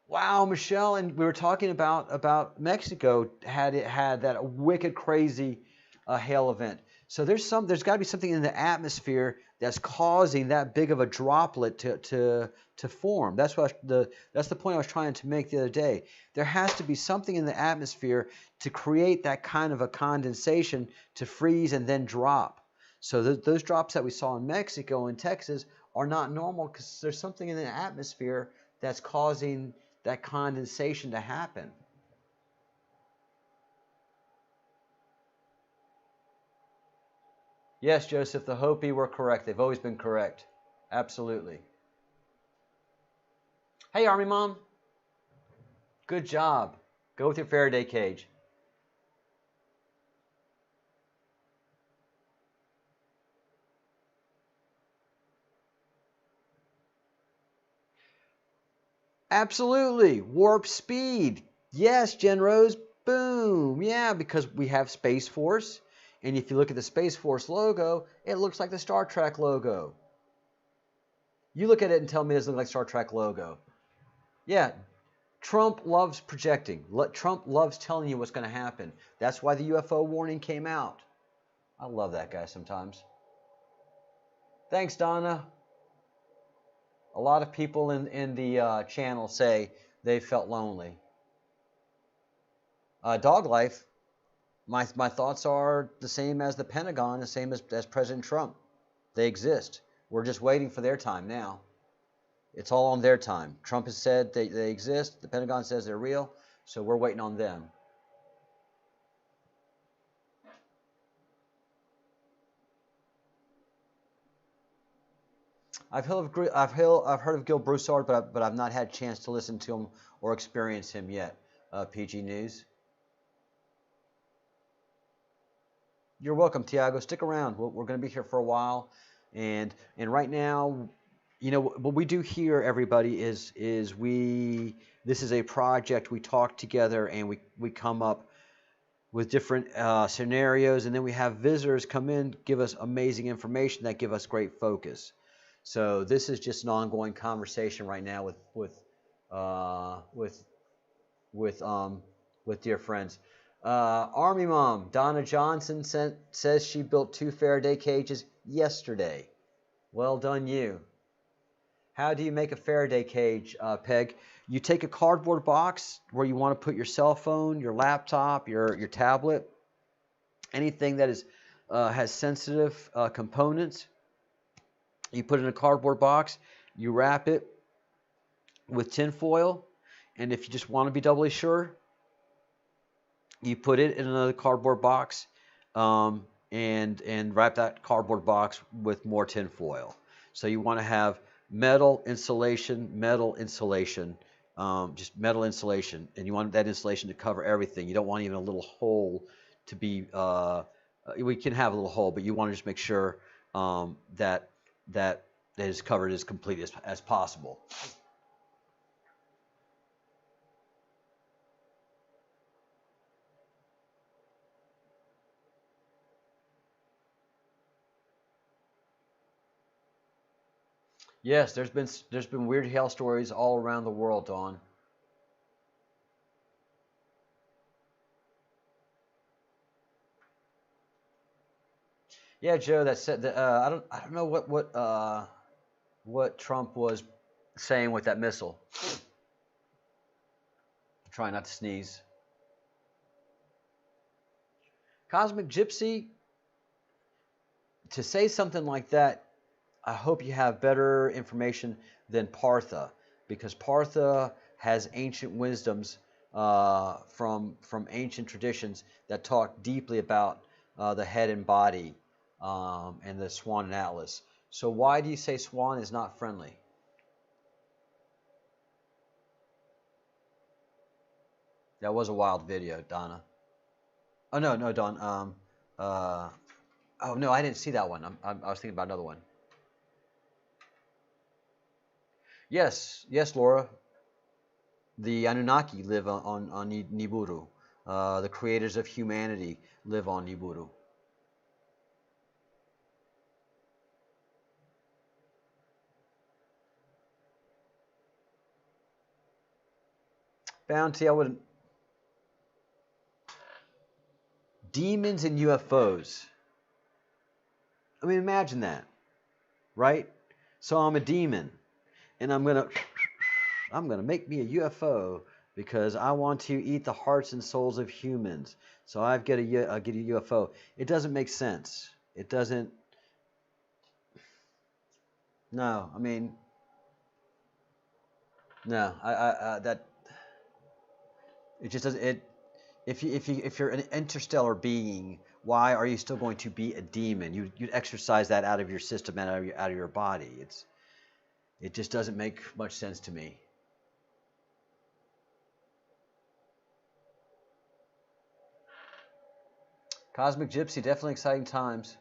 Wow, Michelle, and we were talking about Mexico had that wicked crazy hail event. So there's got to be something in the atmosphere that's causing that big of a droplet to form. That's the point I was trying to make the other day. There has to be something in the atmosphere to create that kind of a condensation to freeze and then drop. So those drops that we saw in Mexico and Texas are not normal because there's something in the atmosphere that's causing that condensation to happen. Yes, Joseph, the Hopi were correct. They've always been correct. Absolutely. Hey, Army Mom. Good job. Go with your Faraday cage. Absolutely. Warp speed. Yes, Jen Rose. Boom. Yeah, because we have Space Force. And if you look at the Space Force logo, it looks like the Star Trek logo. You look at it and tell me it doesn't look like Star Trek logo. Yeah, Trump loves projecting. Trump loves telling you what's going to happen. That's why the UFO warning came out. I love that guy sometimes. Thanks, Donna. A lot of people in the channel say they felt lonely. Dog life. My thoughts are the same as the Pentagon, the same as President Trump. They exist. We're just waiting for their time now. It's all on their time. Trump has said they exist. The Pentagon says they're real. So we're waiting on them. I've heard of Gil Broussard, but I've not had a chance to listen to him or experience him yet. PG News. You're welcome, Tiago. Stick around. We're going to be here for a while, and right now, what we do here, everybody, is this is a project. We talk together and we come up with different scenarios, and then we have visitors come in, give us amazing information that give us great focus. So this is just an ongoing conversation right now with dear friends. Army Mom, Donna Johnson says she built 2 Faraday cages yesterday. Well done, you. How do you make a Faraday cage, Peg? You take a cardboard box where you want to put your cell phone, your laptop, your tablet, anything that is has sensitive components. You put it in a cardboard box. You wrap it with tin foil, and if you just want to be doubly sure, you put it in another cardboard box, and wrap that cardboard box with more tin foil. So you want to have metal insulation, just metal insulation, and you want that insulation to cover everything. You don't want even a little hole to be. We can have a little hole, but you want to just make sure that that is covered as completely as possible. Yes, there's been weird hail stories all around the world, Dawn. Yeah, Joe, that said that I don't know what Trump was saying with that missile. Trying not to sneeze. Cosmic Gypsy, to say something like that, I hope you have better information than Partha, because Partha has ancient wisdoms from ancient traditions that talk deeply about the head and body and the Swan and Atlas. So why do you say Swan is not friendly? That was a wild video, Donna. Oh no, no, Don. Uh, oh no, I didn't see that one. I was thinking about another one. Yes, yes, Laura. The Anunnaki live on Nibiru. The creators of humanity live on Nibiru. Bounty, I wouldn't. Demons and UFOs. I mean, imagine that, right? So I'm a demon, and I'm gonna make me a UFO because I want to eat the hearts and souls of humans. So I get a UFO. It doesn't make sense. It doesn't. No, I mean, no. That it just doesn't. If you're an interstellar being, why are you still going to be a demon? You'd exercise that out of your system and out of your body. It just doesn't make much sense to me. Cosmic Gypsy, definitely exciting times.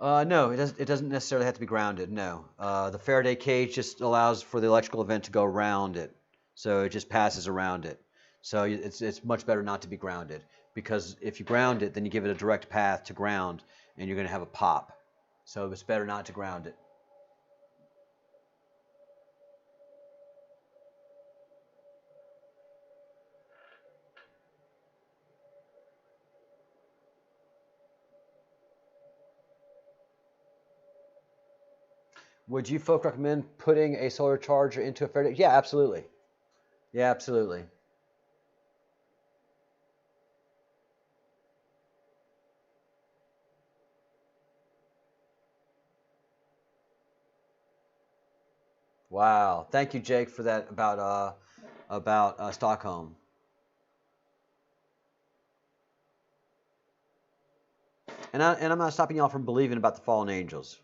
No, it doesn't necessarily have to be grounded. No, the Faraday cage just allows for the electrical event to go around it, so it just passes around it. So it's much better not to be grounded, because if you ground it, then you give it a direct path to ground, and you're going to have a pop. So it's better not to ground it. Would you folk recommend putting a solar charger into a Faraday? Yeah, absolutely. Yeah, absolutely. Wow. Thank you, Jake, for that about Stockholm. And I'm not stopping y'all from believing about the fallen angels.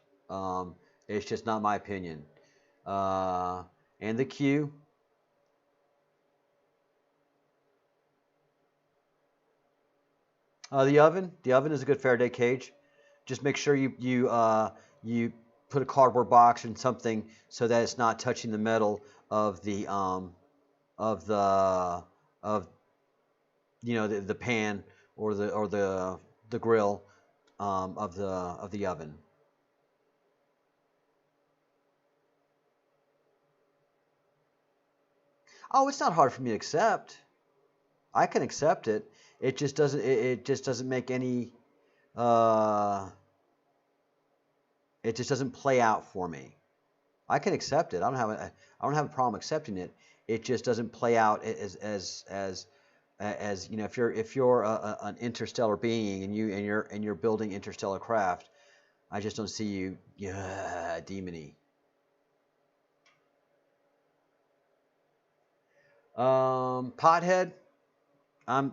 It's just not my opinion. Uh, and the Q. The oven is a good Faraday cage. Just make sure you put a cardboard box in something so that it's not touching the metal of of the of the pan or the grill of the oven. Oh, it's not hard for me to accept. I can accept it. It just doesn't. It just doesn't make any. Uh, It just doesn't play out for me. I can accept it. I don't have a problem accepting it. It just doesn't play out as you know, if you're an interstellar being and you're building interstellar craft, I just don't see you, yeah, demony. Pothead. I'm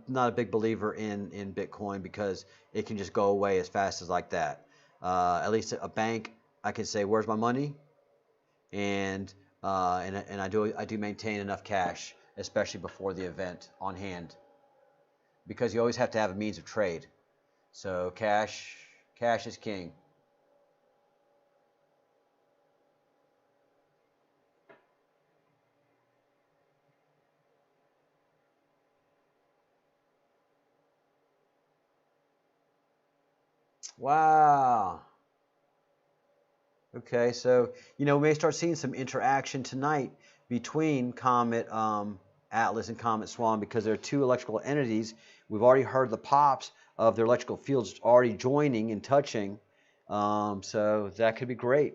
not a big believer in Bitcoin because it can just go away as fast as like that. At least a bank, I can say, "Where's my money?" and I do maintain enough cash, especially before the event, on hand, because you always have to have a means of trade. So cash is king. Wow. Okay, so we may start seeing some interaction tonight between Comet Atlas and Comet Swan because they're two electrical entities. We've already heard the pops of their electrical fields already joining and touching, so that could be great.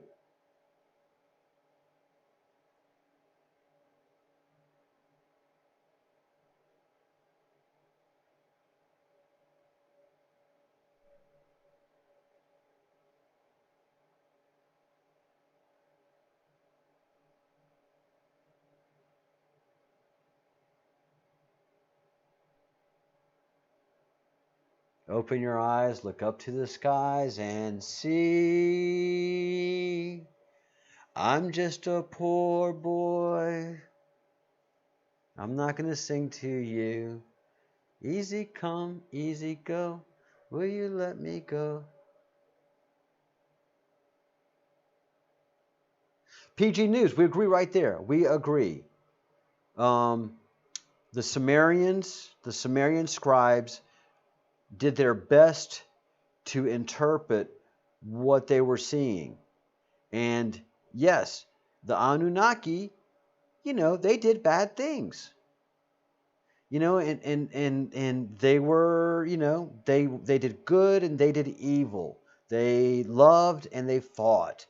Open your eyes, look up to the skies, and see. I'm just a poor boy. I'm not going to sing to you. Easy come, easy go. Will you let me go? PG News, we agree right there. We agree. Um, the Sumerian scribes did their best to interpret what they were seeing. And yes, the Anunnaki, they did bad things. And they were, they did good and they did evil. They loved and they fought.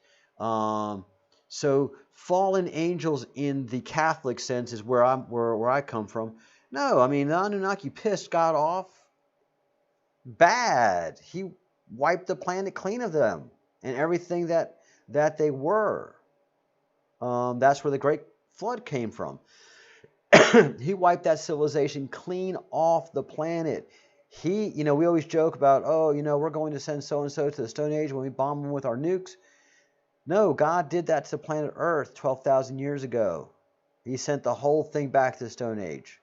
So fallen angels in the Catholic sense is where I come from. No, I mean the Anunnaki pissed God off bad. He wiped the planet clean of them and everything that they were. That's where the Great Flood came from. He wiped that civilization clean off the planet. We always joke about, oh, we're going to send so and so to the Stone Age when we bomb them with our nukes. No, God did that to planet Earth 12,000 years ago. He sent the whole thing back to the Stone Age.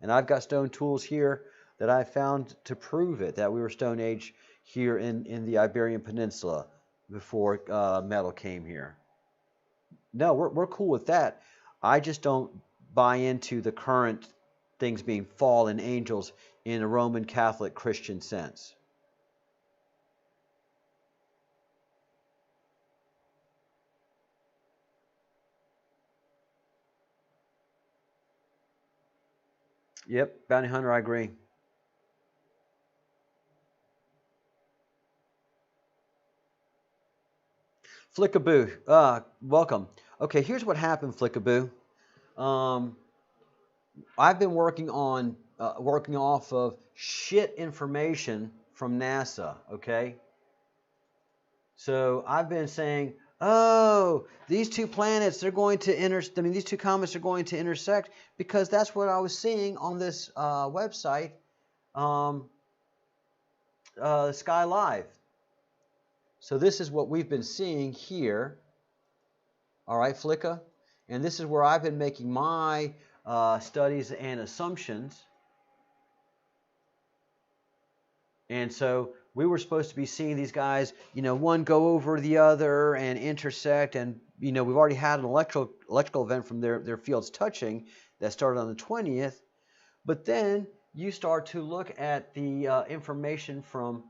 And I've got stone tools here that I found to prove it, that we were Stone Age here in the Iberian Peninsula before metal came here. No, we're cool with that. I just don't buy into the current things being fallen angels in a Roman Catholic Christian sense. Yep, Bounty Hunter, I agree. Flickaboo, welcome. Okay, here's what happened, Flickaboo. I've been working off of shit information from NASA. Okay, so I've been saying, oh, these two planets, they're going to these two comets are going to intersect because that's what I was seeing on this website, Sky Live. So this is what we've been seeing here. All right, Flicka, and this is where I've been making my studies and assumptions. And so we were supposed to be seeing these guys, one go over the other and intersect. And, we've already had an electrical event from their fields touching that started on the 20th. But then you start to look at the information from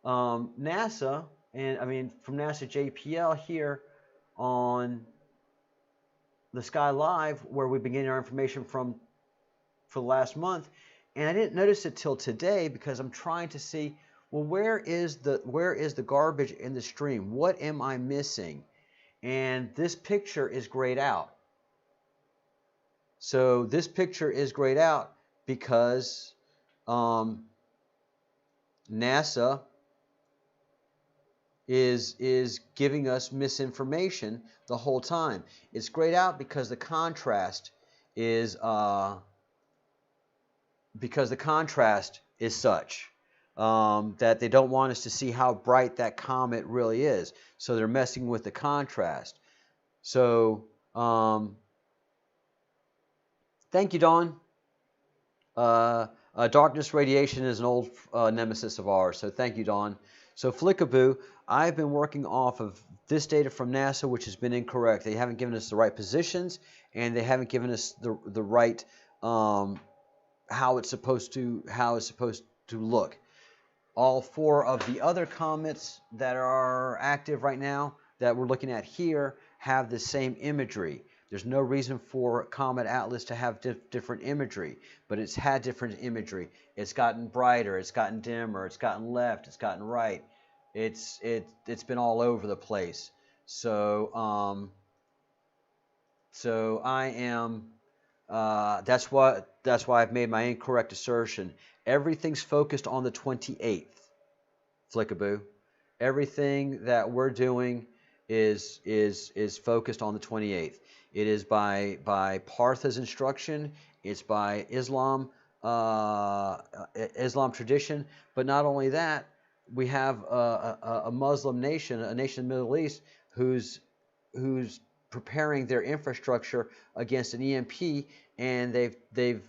NASA, from NASA JPL here on the Sky Live, where we've been getting our information from for the last month. And I didn't notice it till today because I'm trying to see well, where is the garbage in the stream? What am I missing? And this picture is grayed out. So this picture is grayed out because NASA is giving us misinformation the whole time. It's grayed out because the contrast is such that they don't want us to see how bright that comet really is. So they're messing with the contrast. So thank you, Dawn. Darkness radiation is an old nemesis of ours, so thank you, Dawn. So Flickaboo, I've been working off of this data from NASA, which has been incorrect. They haven't given us the right positions, and they haven't given us the right how it's supposed to look. All 4 of the other comets that are active right now that we're looking at here have the same imagery. There's no reason for Comet Atlas to have different imagery, but it's had different imagery. It's gotten brighter, it's gotten dimmer, it's gotten left, it's gotten right. It's been all over the place. So I am. That's why I've made my incorrect assertion. Everything's focused on the 28th. Flickaboo. Everything that we're doing is focused on the 28th. It is by Partha's instruction. It's by Islam tradition. But not only that, we have a Muslim nation, a nation in the Middle East, who's preparing their infrastructure against an EMP, and they've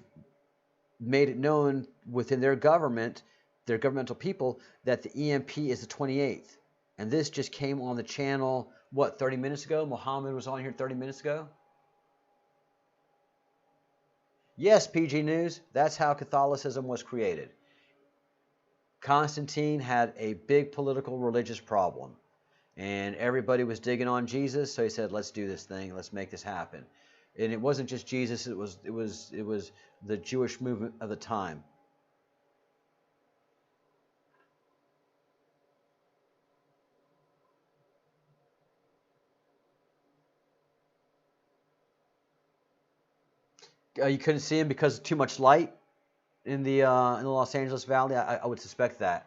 made it known within their government, their governmental people, that the EMP is the 28th. And this just came on the channel, what, 30 minutes ago? Muhammad was on here 30 minutes ago? Yes, PG News, that's how Catholicism was created. Constantine had a big political religious problem, and everybody was digging on Jesus, so he said, let's do this thing, let's make this happen. And it wasn't just Jesus, it was the Jewish movement of the time. You couldn't see him because of too much light in the Los Angeles Valley. I would suspect that.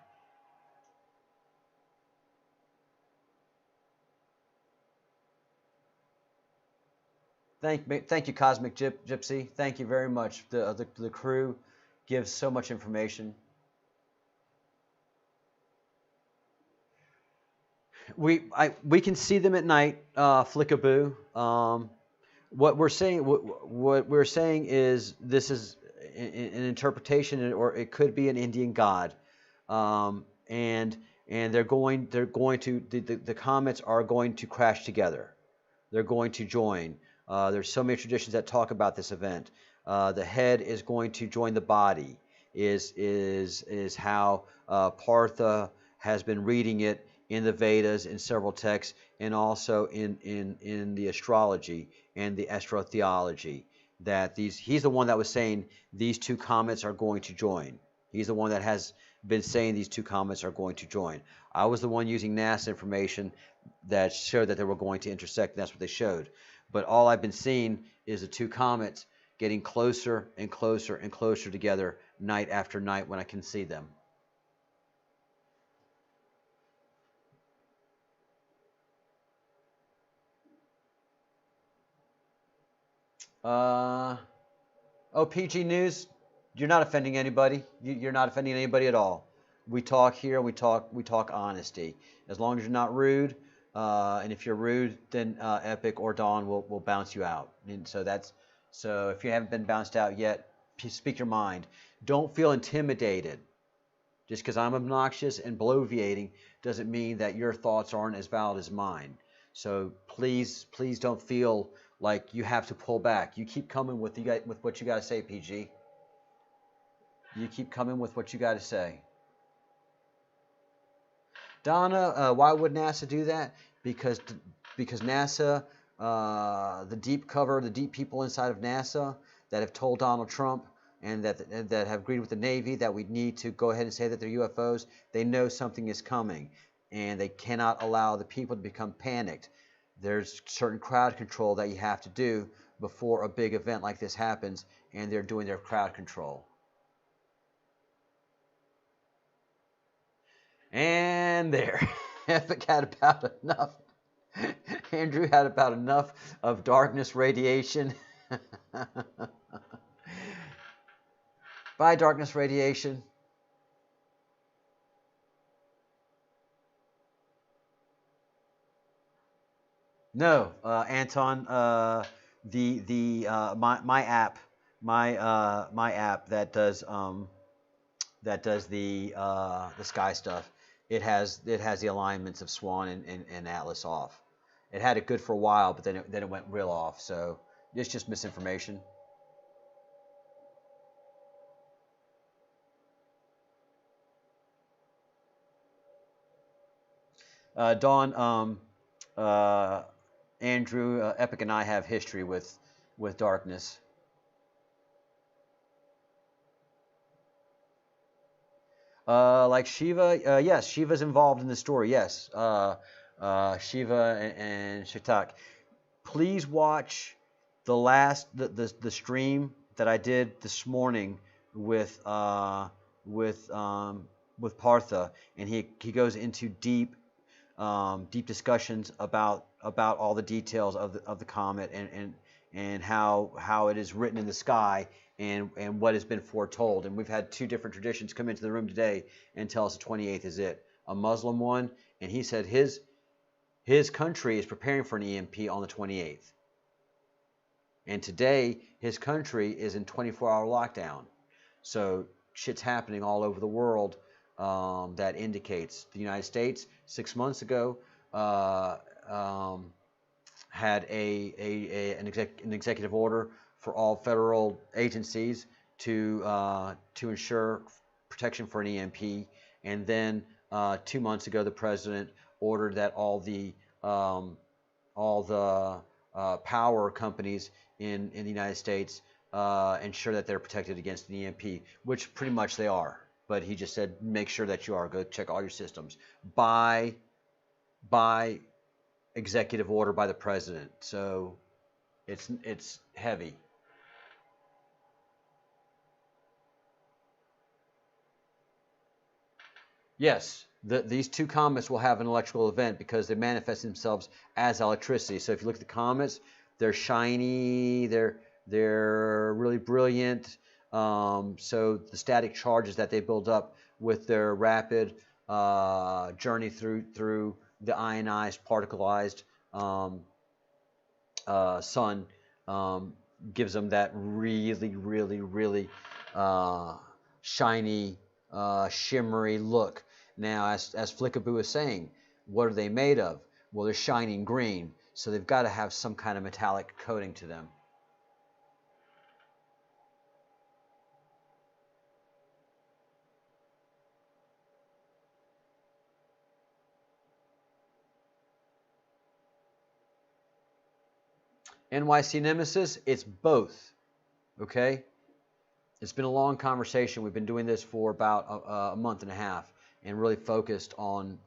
Thank you, Cosmic Gypsy. Thank you very much. The crew gives so much information. We can see them at night, Flickaboo. What we're saying is this is an interpretation, or it could be an Indian god, and they're going to the comets are going to crash together. They're going to join. There's so many traditions that talk about this event. The head is going to join the body. Is how Partha has been reading it in the Vedas, in several texts, and also in the astrology and the astrotheology. That he's the one that was saying these 2 comets are going to join. He's the one that has been saying these 2 comets are going to join. I was the one using NASA information that showed that they were going to intersect, and that's what they showed. But all I've been seeing is the 2 comets getting closer and closer and closer together night after night when I can see them. PG News, you're not offending anybody. You're not offending anybody at all. We talk here. We talk honesty. As long as you're not rude, and if you're rude, then Epic or Dawn will bounce you out. And so if you haven't been bounced out yet, speak your mind. Don't feel intimidated. Just because I'm obnoxious and bloviating doesn't mean that your thoughts aren't as valid as mine. So please don't feel like you have to pull back. You keep coming with what you got to say, PG. You keep coming with what you got to say. Donna, why would NASA do that? Because NASA, the deep people inside of NASA that have told Donald Trump and that have agreed with the Navy that we need to go ahead and say that they're UFOs. They know something is coming, and they cannot allow the people to become panicked. There's certain crowd control that you have to do before a big event like this happens, and they're doing their crowd control. And there, Epic had about enough. Andrew had about enough of darkness radiation. Bye, darkness radiation. No, Anton. My app, my app that does the sky stuff. It has the alignments of Swan and Atlas off. It had it good for a while, but then it went real off. So it's just misinformation. Dawn, Andrew, Epic, and I have history with darkness. Like Shiva, yes, Shiva's involved in the story. Yes, Shiva and Shatak. Please watch the stream that I did this morning with Partha, and he goes into deep discussions about all the details of the comet and how it is written in the sky and what has been foretold. And we've had two different traditions come into the room today and tell us the 28th is it. A Muslim one, and he said his country is preparing for an EMP on the 28th. And today, his country is in 24-hour lockdown. So shit's happening all over the world that indicates the United States 6 months ago had an executive order for all federal agencies to ensure protection for an EMP. And then 2 months ago, the president ordered that all the power companies in the United States ensure that they're protected against an EMP, which pretty much they are. But he just said, make sure that you are. Go check all your systems by executive order by the president. So it's heavy. Yes, these two comets will have an electrical event because they manifest themselves as electricity. So if you look at the comets, they're shiny, they're really brilliant. So the static charges that they build up with their rapid journey through the ionized, particleized sun gives them that really shiny, shimmery look. Now, as Flickaboo is saying, what are they made of? Well, they're shining green, so they've got to have some kind of metallic coating to them. NYC Nemesis, it's both, okay? It's been a long conversation. We've been doing this for about a month and a half and really focused on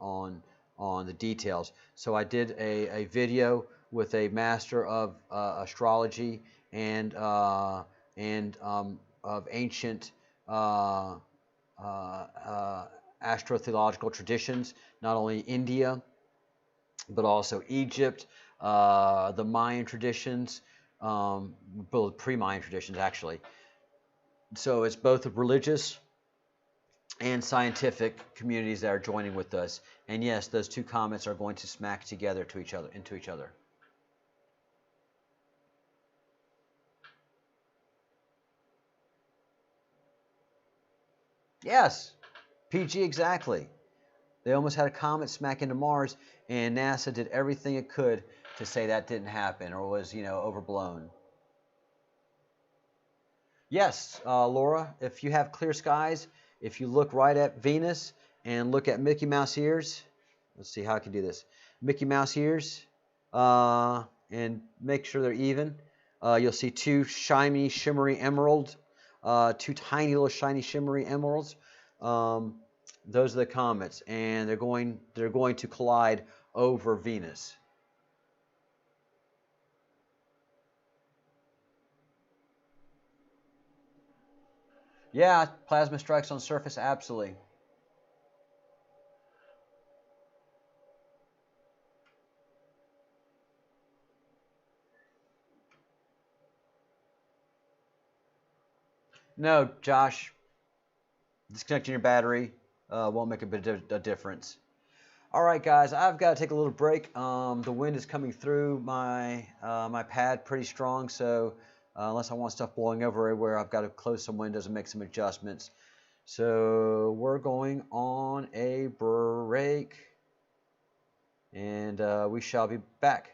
the details. So I did a video with a master of astrology and of ancient astrotheological traditions, not only India, but also Egypt, the Mayan traditions, both pre-Mayan traditions actually. So it's both religious and scientific communities that are joining with us. And yes, those two comets are going to smack together into each other. Yes, PG, exactly. They almost had a comet smack into Mars, and NASA did everything it could to say that didn't happen or was, overblown. Yes, Laura, if you have clear skies, if you look right at Venus and look at Mickey Mouse ears, let's see how I can do this. Mickey Mouse ears, and make sure they're even. You'll see two shiny, shimmery emerald two tiny little shiny shimmery emeralds. Those are the comets, and they're going to collide over Venus. Yeah, plasma strikes on surface, absolutely. No, Josh, disconnecting your battery won't make a bit of a difference. All right, guys, I've got to take a little break. The wind is coming through my my pad pretty strong, so unless I want stuff blowing over everywhere, I've got to close some windows and make some adjustments. So we're going on a break, and we shall be back.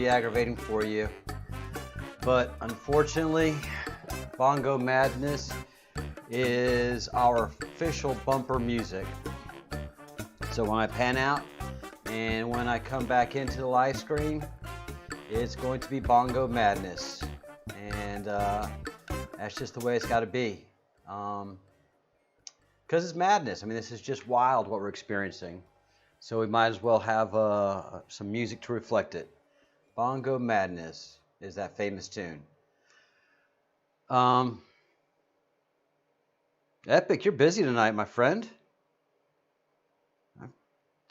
be aggravating for you. But unfortunately, Bongo Madness is our official bumper music. So when I pan out and when I come back into the live stream, it's going to be Bongo Madness. And that's just the way it's got to be. Because it's madness. I mean, this is just wild what we're experiencing. So we might as well have some music to reflect it. Bongo Madness is that famous tune. Epic, you're busy tonight, my friend.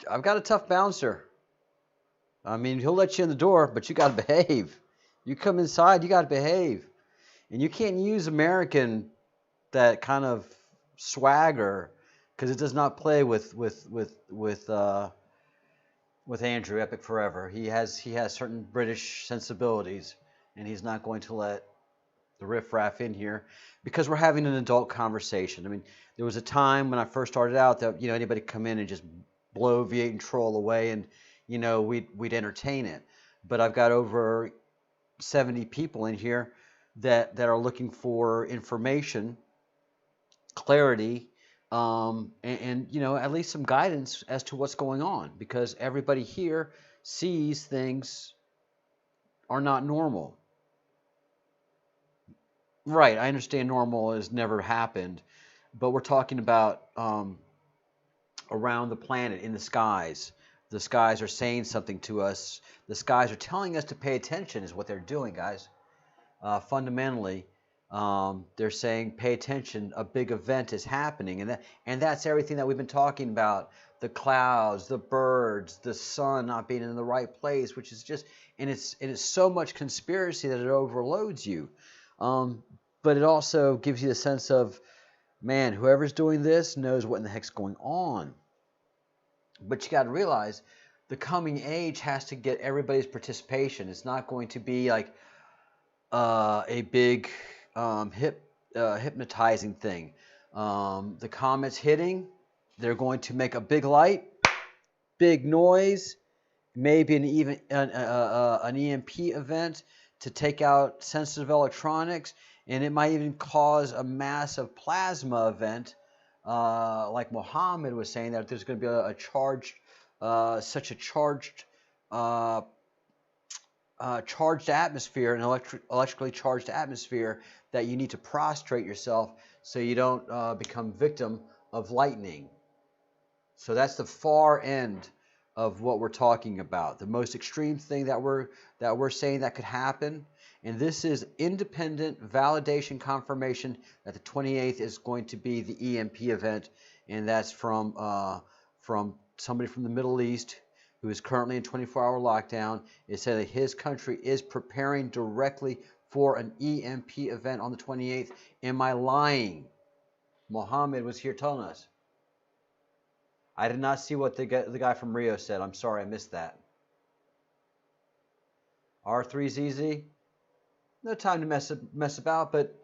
I've got a tough bouncer. I mean, he'll let you in the door, but you got to behave. You come inside, you got to behave. And you can't use American, that kind of swagger, because it does not play with Andrew Epic Forever. He has certain British sensibilities, and he's not going to let the riffraff in here because we're having an adult conversation. I mean, there was a time when I first started out that anybody come in and just bloviate and troll away, and we'd entertain it. But I've got over 70 people in here that are looking for information, clarity, and at least some guidance as to what's going on, because everybody here sees things are not normal. Right, I understand normal has never happened, but we're talking about around the planet, in the skies. The skies are saying something to us. The skies are telling us to pay attention is what they're doing, guys. Fundamentally, they're saying pay attention, a big event is happening, and that's everything that we've been talking about. The clouds, the birds, the sun not being in the right place, which is just, and it's so much conspiracy that it overloads you. But it also gives you the sense of, man, whoever's doing this knows what in the heck's going on. But you got to realize the coming age has to get everybody's participation. It's not going to be like a big hypnotizing thing. The comet's hitting. They're going to make a big light, big noise, maybe an EMP event to take out sensitive electronics, and it might even cause a massive plasma event, like Mohammed was saying, that there's going to be such a charged atmosphere, an electrically charged atmosphere, that you need to prostrate yourself so you don't become victim of lightning. So that's the far end of what we're talking about. The most extreme thing that we're saying that could happen, and this is independent validation confirmation that the 28th is going to be the EMP event, and that's from somebody from the Middle East who is currently in 24-hour lockdown. It said that his country is preparing directly for an EMP event on the 28th. Am I lying? Mohammed was here telling us. I did not see what the guy from Rio said. I'm sorry, I missed that. R3ZZ, no time to mess about, but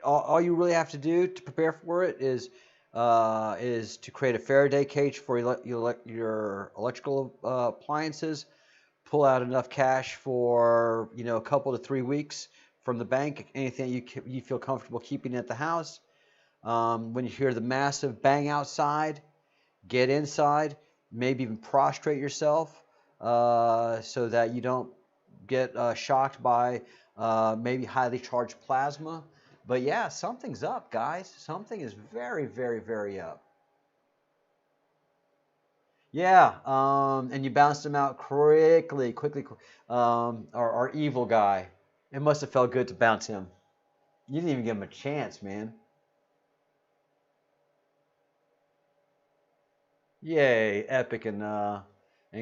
all you really have to do to prepare for it is to create a Faraday cage for your electrical appliances, pull out enough cash for a couple to 3 weeks from the bank, anything you feel comfortable keeping at the house. When you hear the massive bang outside, get inside, maybe even prostrate yourself so that you don't get shocked by maybe highly charged plasma. But yeah, something's up, guys. Something is very, very, very up. Yeah, and you bounced him out quickly. Our evil guy. It must have felt good to bounce him. You didn't even give him a chance, man. Yay, epic and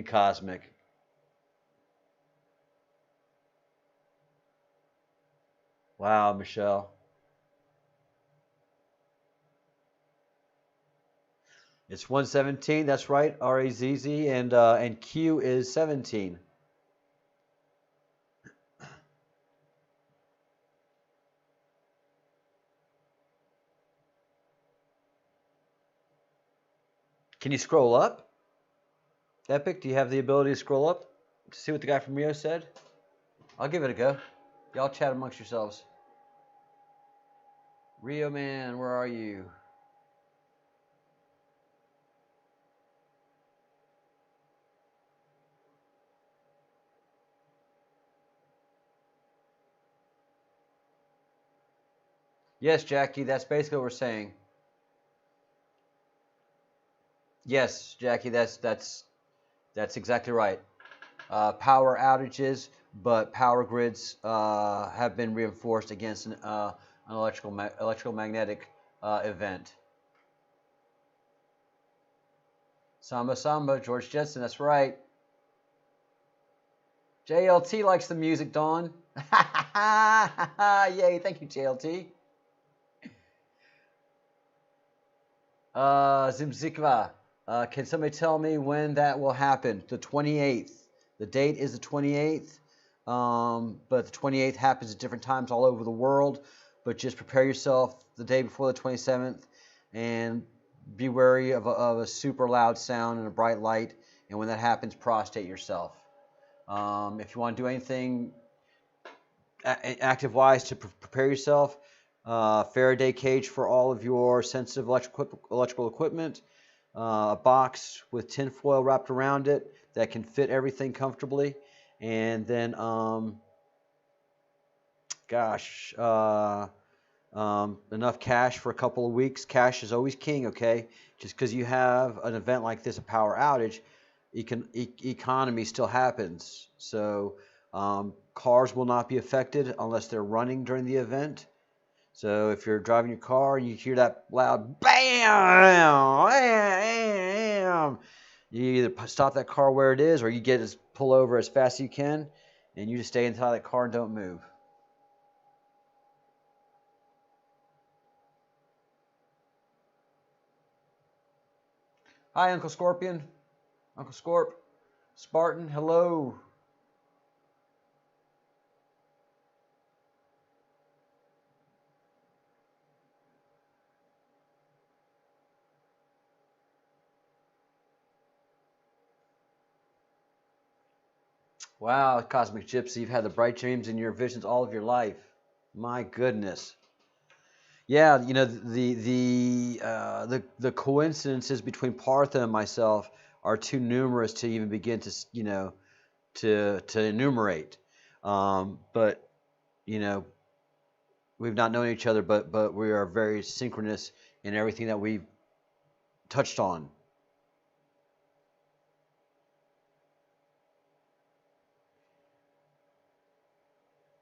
cosmic. Wow, Michelle. It's 117. That's right. RAZZ, and Q is 17. Can you scroll up? Epic, do you have the ability to scroll up? to see what the guy from Rio said? I'll give it a go. Y'all chat amongst yourselves. Rio man, where are you? Yes, Jackie, that's basically what we're saying. Yes, Jackie, that's exactly right. Power outages, but power grids have been reinforced against an electromagnetic event. Samba Samba, George Jetson, that's right. JLT likes the music, Dawn. Yay, thank you, JLT. Zimzikva, can somebody tell me when that will happen? The 28th. The date is the 28th, but the 28th happens at different times all over the world. But just prepare yourself the day before the 27th and be wary of a super loud sound and a bright light. And when that happens, prostrate yourself. If you want to do anything active-wise to prepare yourself, Faraday cage for all of your sensitive electrical equipment, a box with tinfoil wrapped around it that can fit everything comfortably, and then, enough cash for a couple of weeks. Cash is always king, okay? Just because you have an event like this, a power outage, economy still happens. So cars will not be affected unless they're running during the event. So if you're driving your car and you hear that loud bam, bam, you either stop that car where it is or you pull over as fast as you can and you just stay inside that car and don't move. Hi, Uncle Scorpion. Uncle Scorp. Spartan, hello. Wow, Cosmic Gypsy, you've had the bright dreams in your visions all of your life. My goodness. Yeah, you know the coincidences between Partha and myself are too numerous to even begin to enumerate. But we've not known each other, but we are very synchronous in everything that we've touched on.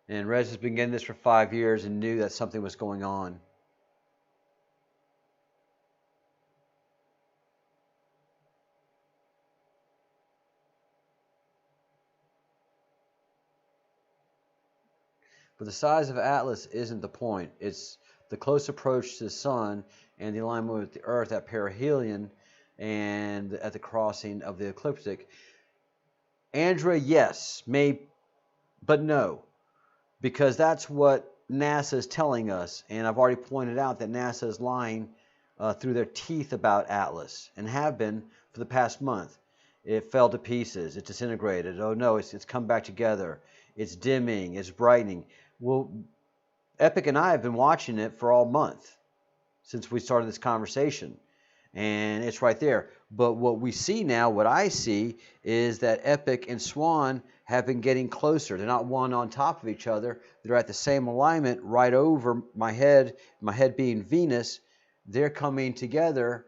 And Rez has been getting this for 5 years and knew that something was going on. But the size of Atlas isn't the point. It's the close approach to the sun and the alignment with the Earth at perihelion and at the crossing of the ecliptic. Andrea, yes, but no, because that's what NASA is telling us. And I've already pointed out that NASA is lying through their teeth about Atlas and have been for the past month. It fell to pieces. It disintegrated. Oh no, it's come back together. It's dimming. It's brightening. Well, Epic and I have been watching it for all month since we started this conversation. And it's right there. But what we see now, what I see, is that Epic and Swan have been getting closer. They're not one on top of each other. They're at the same alignment right over my head being Venus. They're coming together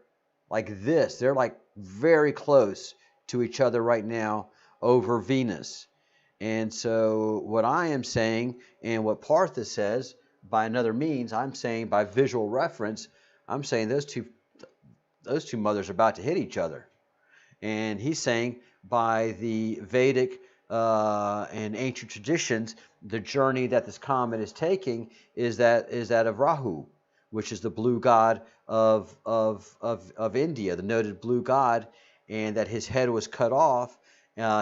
like this. They're like very close to each other right now over Venus. And so what I am saying, and what Partha says by another means, I'm saying by visual reference, I'm saying those two mothers are about to hit each other. And he's saying by the Vedic and ancient traditions, the journey that this comet is taking is that of Rahu, which is the blue god of India, the noted blue god, and that his head was cut off.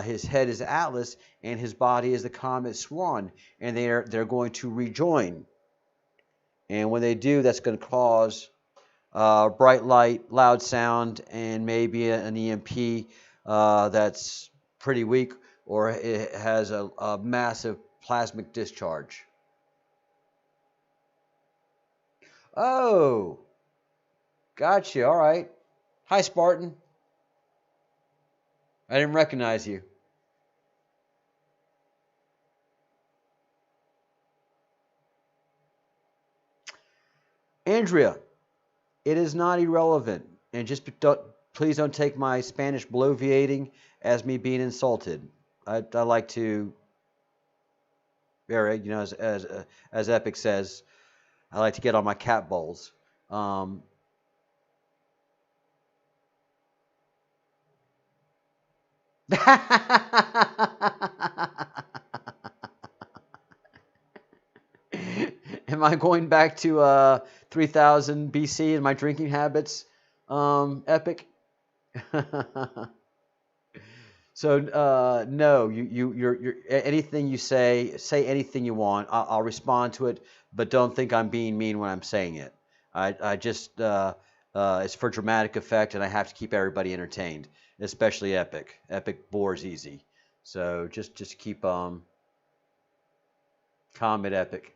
His head is Atlas, and his body is the comet Swan, and they're going to rejoin. And when they do, that's going to cause bright light, loud sound, and maybe an EMP that's pretty weak, or it has a massive plasmic discharge. Oh, gotcha. All right. Hi, Spartan. I didn't recognize you. Andrea, it is not irrelevant. And just please don't take my Spanish bloviating as me being insulted. I like to, Eric, as Epic says, I like to get on my cat balls. Um, Am I going back to 3000 BC in my drinking habits, Epic? So no, you're anything you say anything you want. I'll respond to it, but don't think I'm being mean when I'm saying it. I just it's for dramatic effect, and I have to keep everybody entertained, especially Epic. Epic bores easy, so just keep calm at Epic.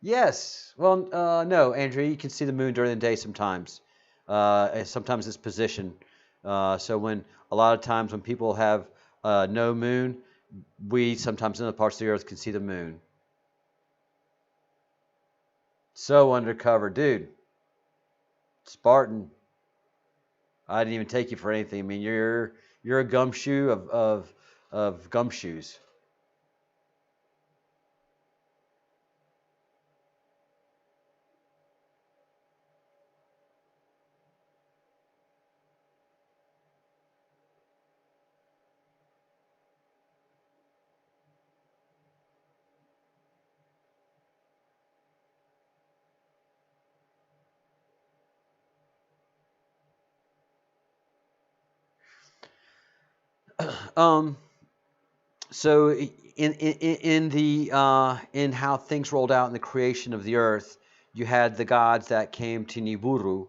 Yes. Well, no, Andrea, you can see the moon during the day sometimes. And sometimes it's position. So when a lot of times when people have no moon, we sometimes in other parts of the earth can see the moon. So undercover, dude. Spartan. I didn't even take you for anything. I mean, you're a gumshoe of gumshoes. Um. So in how things rolled out in the creation of the earth, you had the gods that came to Nibiru,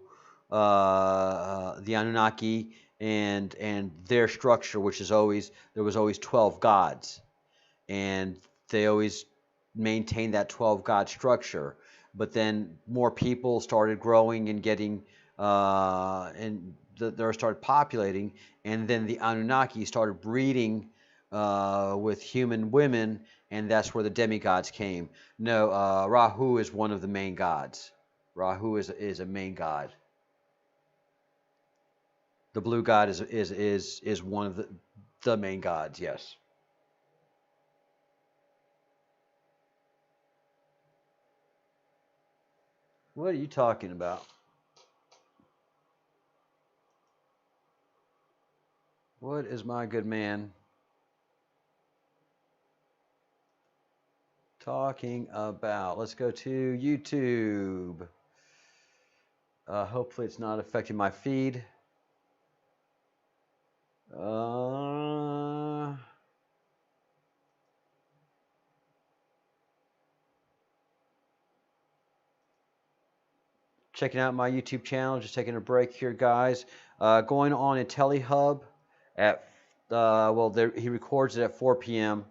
the Anunnaki, and their structure, which is always there was always 12 gods, and they always maintained that 12 god structure. But then more people started growing and getting and there started populating, and then the Anunnaki started breeding with human women, and that's where the demigods came. No, Rahu is one of the main gods. Rahu is a main god. The blue god is one of the main gods. Yes. What are you talking about? What is my good man talking about? Let's go to YouTube. Hopefully, it's not affecting my feed. Uh, Checking out my YouTube channel. Just taking a break here, guys. Going on IntelliHub at well, there he records it at 4 p.m.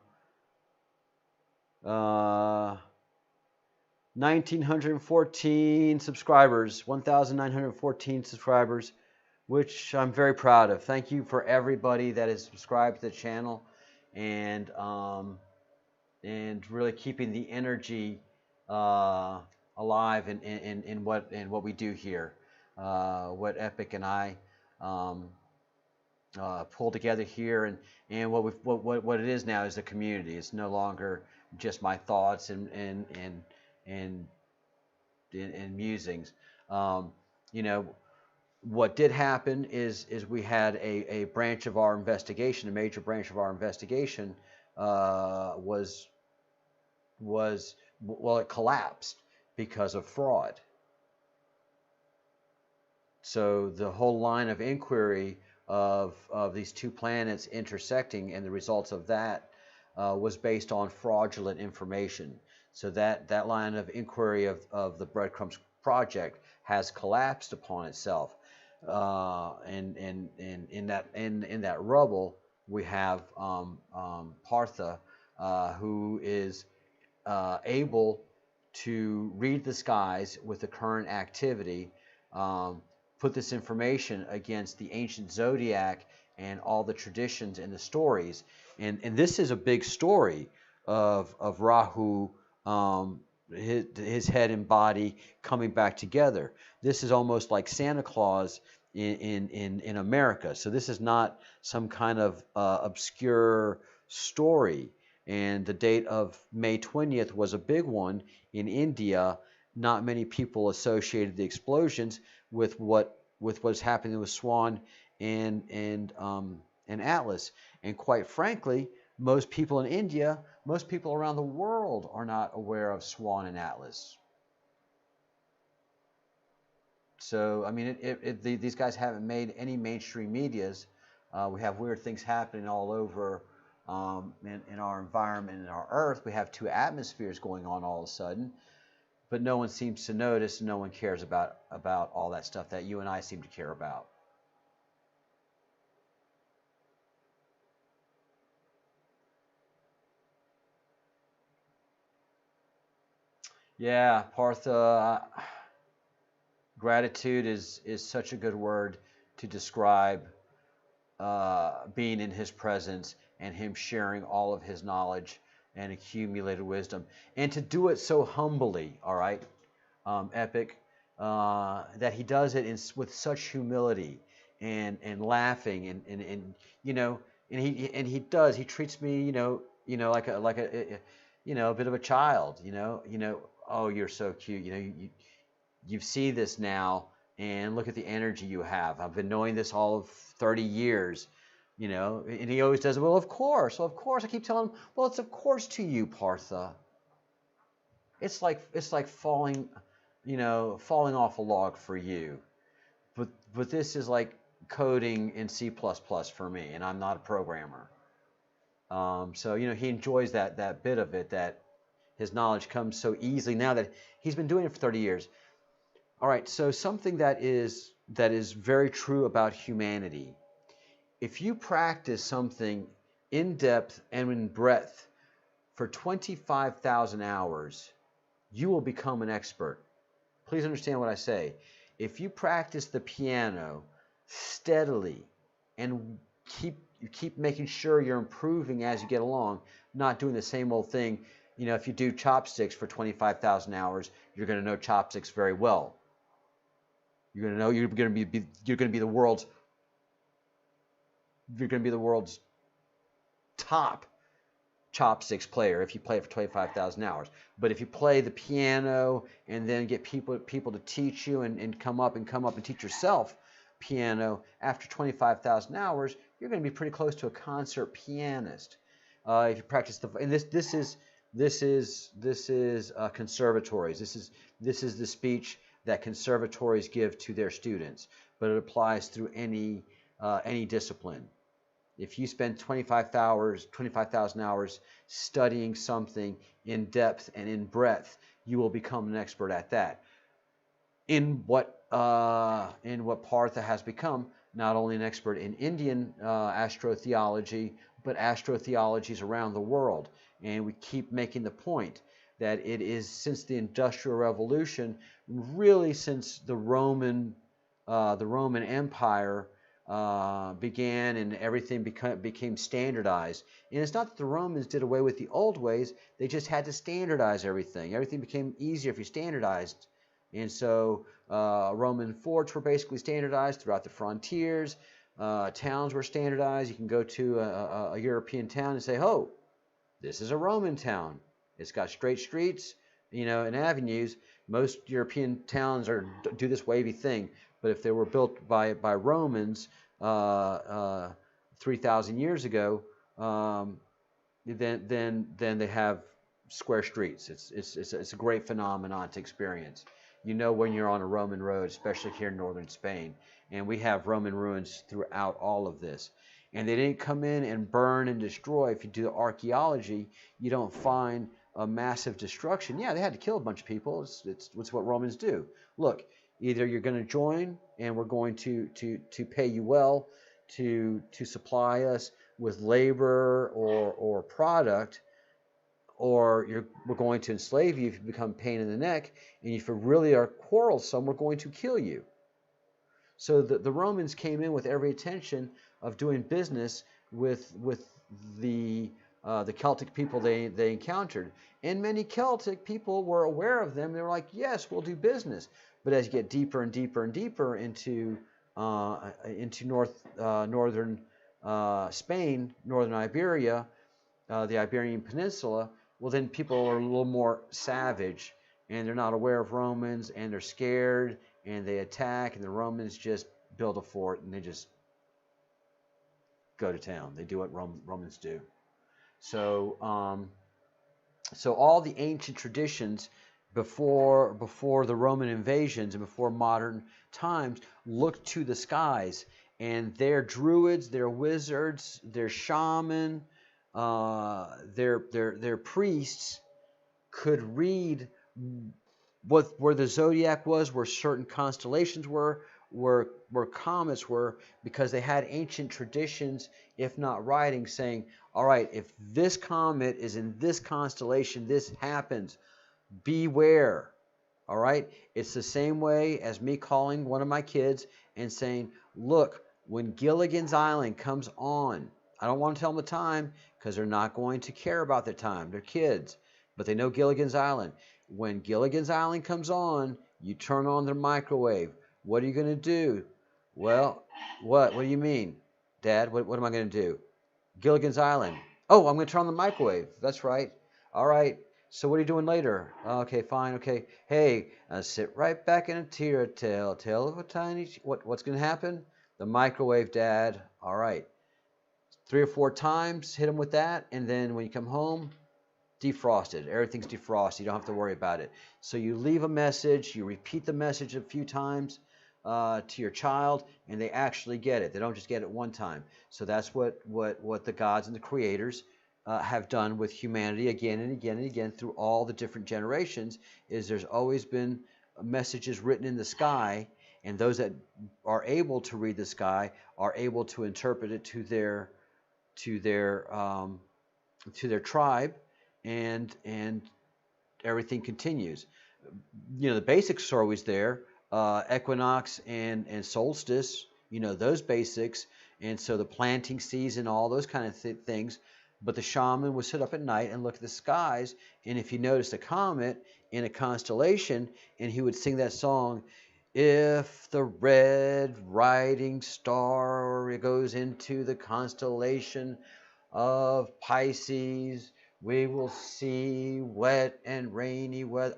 1,914 subscribers, 1,914 subscribers, which I'm very proud of. Thank you for everybody that is subscribed to the channel, and really keeping the energy alive in what we do here. What Epic and I pull together here, and what it is now is a community. It's no longer just my thoughts and, and musings. You know, what did happen is we had a branch of our investigation, a major branch of our investigation, was well, it collapsed because of fraud. So the whole line of inquiry of these two planets intersecting and the results of that was based on fraudulent information. So that line of inquiry of the Breadcrumbs Project has collapsed upon itself. And in that rubble, we have Partha, who is able to read the skies with the current activity, um, put this information against the ancient zodiac and all the traditions and the stories. And this is a big story of Rahu, his head and body coming back together. This is almost like Santa Claus in America. So this is not some kind of obscure story. And the date of May 20th was a big one in India. Not many people associated the explosions with what's happening with Swan and Atlas. And quite frankly, most people in India, most people around the world are not aware of Swan and Atlas. So, I mean, these guys haven't made any mainstream medias. We have weird things happening all over in our environment, in our Earth. We have two atmospheres going on all of a sudden, but no one seems to notice. No one cares about all that stuff that you and I seem to care about. Yeah, Partha, gratitude is such a good word to describe being in his presence and him sharing all of his knowledge and accumulated wisdom, and to do it so humbly, all right, Epic, that he does it with such humility and laughing and you know, and he treats me, like a a bit of a child, oh, you're so cute, you've seen this now, and look at the energy you have. I've been knowing this all of 30 years, and he always does it. Well, of course. Well, of course. I keep telling him, well, it's of course to you, Partha. It's like falling off a log for you. But this is like coding in C++ for me, and I'm not a programmer. So he enjoys that bit of it, that his knowledge comes so easily now that he's been doing it for 30 years. All right, so something that is very true about humanity. If you practice something in depth and in breadth for 25,000 hours, you will become an expert. Please understand what I say. If you practice the piano steadily and keep making sure you're improving as you get along, not doing the same old thing. If you do chopsticks for 25,000 hours, you're going to know chopsticks very well. You're going to know you're going to be the world's top chopsticks player if you play it for 25,000 hours. But if you play the piano and then get people to teach you and come up and teach yourself piano after 25,000 hours, you're going to be pretty close to a concert pianist. If you practice and this is conservatories. This is the speech that conservatories give to their students, but it applies through any discipline. If you spend 25,000 hours studying something in depth and in breadth, you will become an expert at that. In what Partha has become, not only an expert in Indian astrotheology, but astrotheologies around the world. And we keep making the point that it is since the Industrial Revolution, really since the Roman Empire began and everything became standardized. And it's not that the Romans did away with the old ways; they just had to standardize everything. Everything became easier if you standardized. And so Roman forts were basically standardized throughout the frontiers. Towns were standardized. You can go to a European town and say, "Oh, this is a Roman town. It's got straight streets, and avenues." Most European towns do this wavy thing, but if they were built by Romans 3,000 years ago, then they have square streets. It's a great phenomenon to experience. When you're on a Roman road, especially here in northern Spain, and we have Roman ruins throughout all of this. And they didn't come in and burn and destroy. If you do archaeology, you don't find a massive destruction. Yeah, they had to kill a bunch of people. It's what Romans do. Look, either you're going to join, and we're going to pay you well to supply us with labor or product, or we're going to enslave you if you become a pain in the neck, and if you really are quarrelsome, we're going to kill you. So the Romans came in with every intention of doing business with the Celtic people they encountered. And many Celtic people were aware of them. They were like, yes, we'll do business. But as you get deeper and deeper and deeper into northern Spain, northern Iberia, the Iberian Peninsula, well, then people are a little more savage, and they're not aware of Romans, and they're scared, and they attack, and the Romans just build a fort, and they just go to town. They do what Romans do. So, so all the ancient traditions before the Roman invasions and before modern times looked to the skies, and their druids, their wizards, their shaman, their priests could read where the zodiac was, where certain constellations were, where comets were, because they had ancient traditions, if not writings, saying, all right, if this comet is in this constellation, this happens. Beware. All right? It's the same way as me calling one of my kids and saying, look, when Gilligan's Island comes on, I don't want to tell them the time because they're not going to care about the time. They're kids, but they know Gilligan's Island. When Gilligan's Island comes on, you turn on the microwave. What are you going to do? Well, what? What do you mean? Dad, what am I going to do? Gilligan's Island. Oh, I'm going to turn on the microwave. That's right. All right. So what are you doing later? Okay, fine. Okay. Hey, sit right back in a tear tale. Tale of a tiny... What's going to happen? The microwave, Dad. All right. 3 or 4 times, hit them with that, and then when you come home, defrosted. Everything's defrosted. You don't have to worry about it. So you leave a message, you repeat the message a few times to your child, and they actually get it. They don't just get it one time. So that's what the gods and the creators have done with humanity again and again and again through all the different generations. Is there's always been messages written in the sky, and those that are able to read the sky are able to interpret it to their tribe, and everything continues. The basics are always there. Equinox and solstice, those basics, and so the planting season, all those kind of things. But the shaman would sit up at night and look at the skies, and if he noticed a comet in a constellation, and he would sing that song, if the red riding star goes into the constellation of Pisces, we will see wet and rainy weather.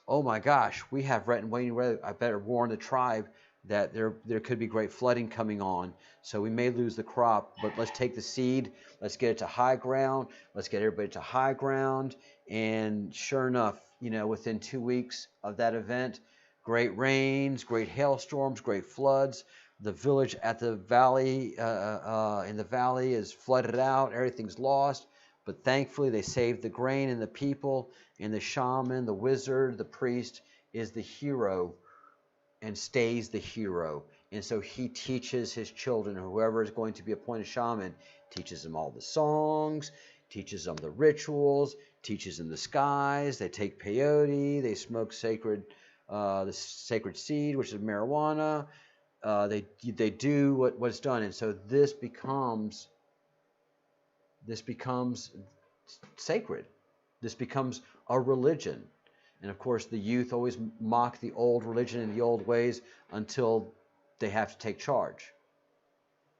Oh my gosh, we have wet and rainy weather. I better warn the tribe that there could be great flooding coming on. So we may lose the crop, but let's take the seed, let's get it to high ground, let's get everybody to high ground. And sure enough, within 2 weeks of that event, great rains, great hailstorms, great floods. The village at the valley, in the valley, is flooded out. Everything's lost. But thankfully, they saved the grain and the people. And the shaman, the wizard, the priest is the hero and stays the hero. And so he teaches his children, whoever is going to be appointed shaman, teaches them all the songs, teaches them the rituals, teaches them the skies. They take peyote. They smoke the sacred seed, which is marijuana. They do what's done, and so this becomes sacred. This becomes a religion, and of course the youth always mock the old religion and the old ways until they have to take charge.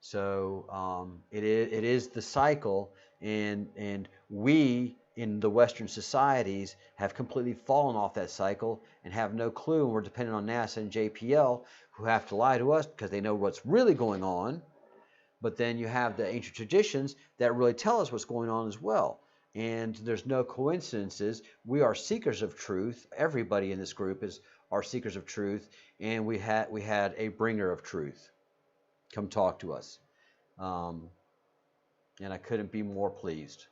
So it is the cycle, and we in the Western societies have completely fallen off that cycle and have no clue, and we're dependent on NASA and JPL, who have to lie to us because they know what's really going on. But then you have the ancient traditions that really tell us what's going on as well. And there's no coincidences. We are seekers of truth. Everybody in this group are seekers of truth, and we had a bringer of truth come talk to us. And I couldn't be more pleased.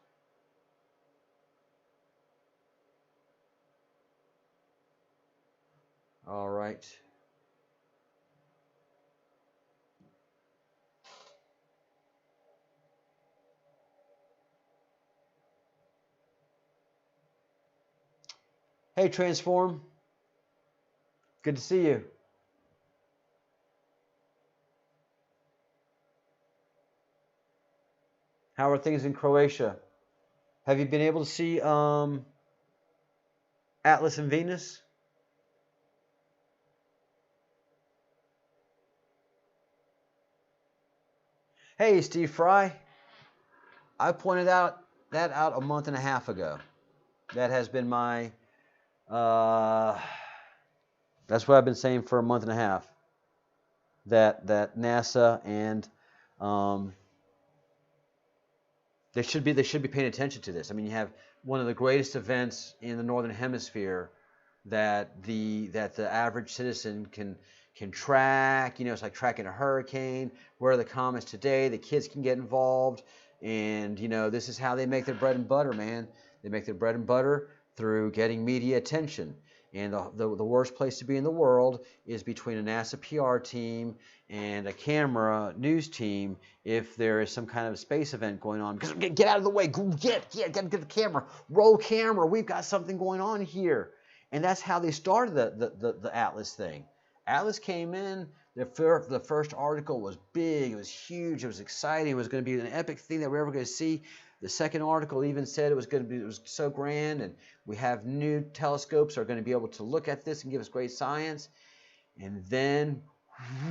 All right. Hey, Transform. Good to see you. How are things in Croatia? Have you been able to see Atlas and Venus? Hey, Steve Fry. I pointed that out a month and a half ago. That has been my that's what I've been saying for a month and a half. That NASA and they should be paying attention to this. I mean, you have one of the greatest events in the Northern Hemisphere that the average citizen can track. You know, it's like tracking a hurricane. Where are the comets today? The kids can get involved, and you know, this is how they make their bread and butter, man. They make their bread and butter through getting media attention. And the worst place to be in the world is between a NASA PR team and a camera news team if there is some kind of space event going on. Because get out of the way, get the camera, roll camera. We've got something going on here. And that's how they started the Atlas thing. Atlas came in. The first article was big. It was huge. It was exciting. It was going to be an epic thing that we're ever going to see. The second article even said it was so grand, and we have new telescopes that are going to be able to look at this and give us great science. And then,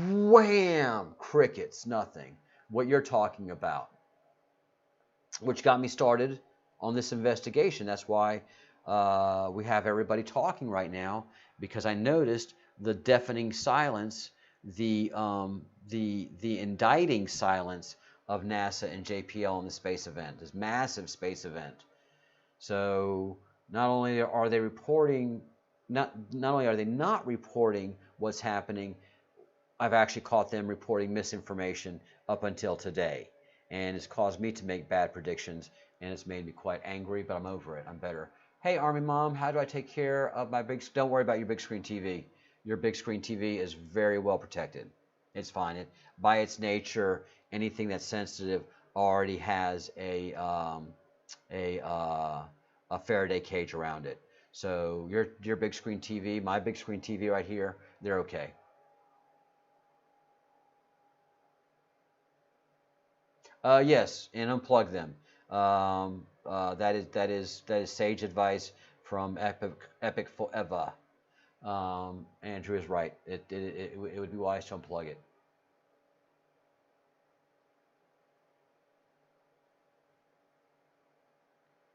wham, crickets, nothing. What you're talking about, which got me started on this investigation. That's why we have everybody talking right now, because I noticed the deafening silence, the indicting silence of NASA and JPL in the space event, this massive space event. So not only are they reporting, not only are they not reporting what's happening, I've actually caught them reporting misinformation up until today, and it's caused me to make bad predictions, and it's made me quite angry. But I'm over it. I'm better. Hey, Army Mom, how do I take care of my big? Don't worry about your big screen TV. Your big screen TV is very well protected. It's fine. By its nature, anything that's sensitive already has a Faraday cage around it. So your big screen TV, my big screen TV right here, they're okay. Yes, and unplug them. That is sage advice from Epic Forever. Andrew is right. It would be wise to unplug it.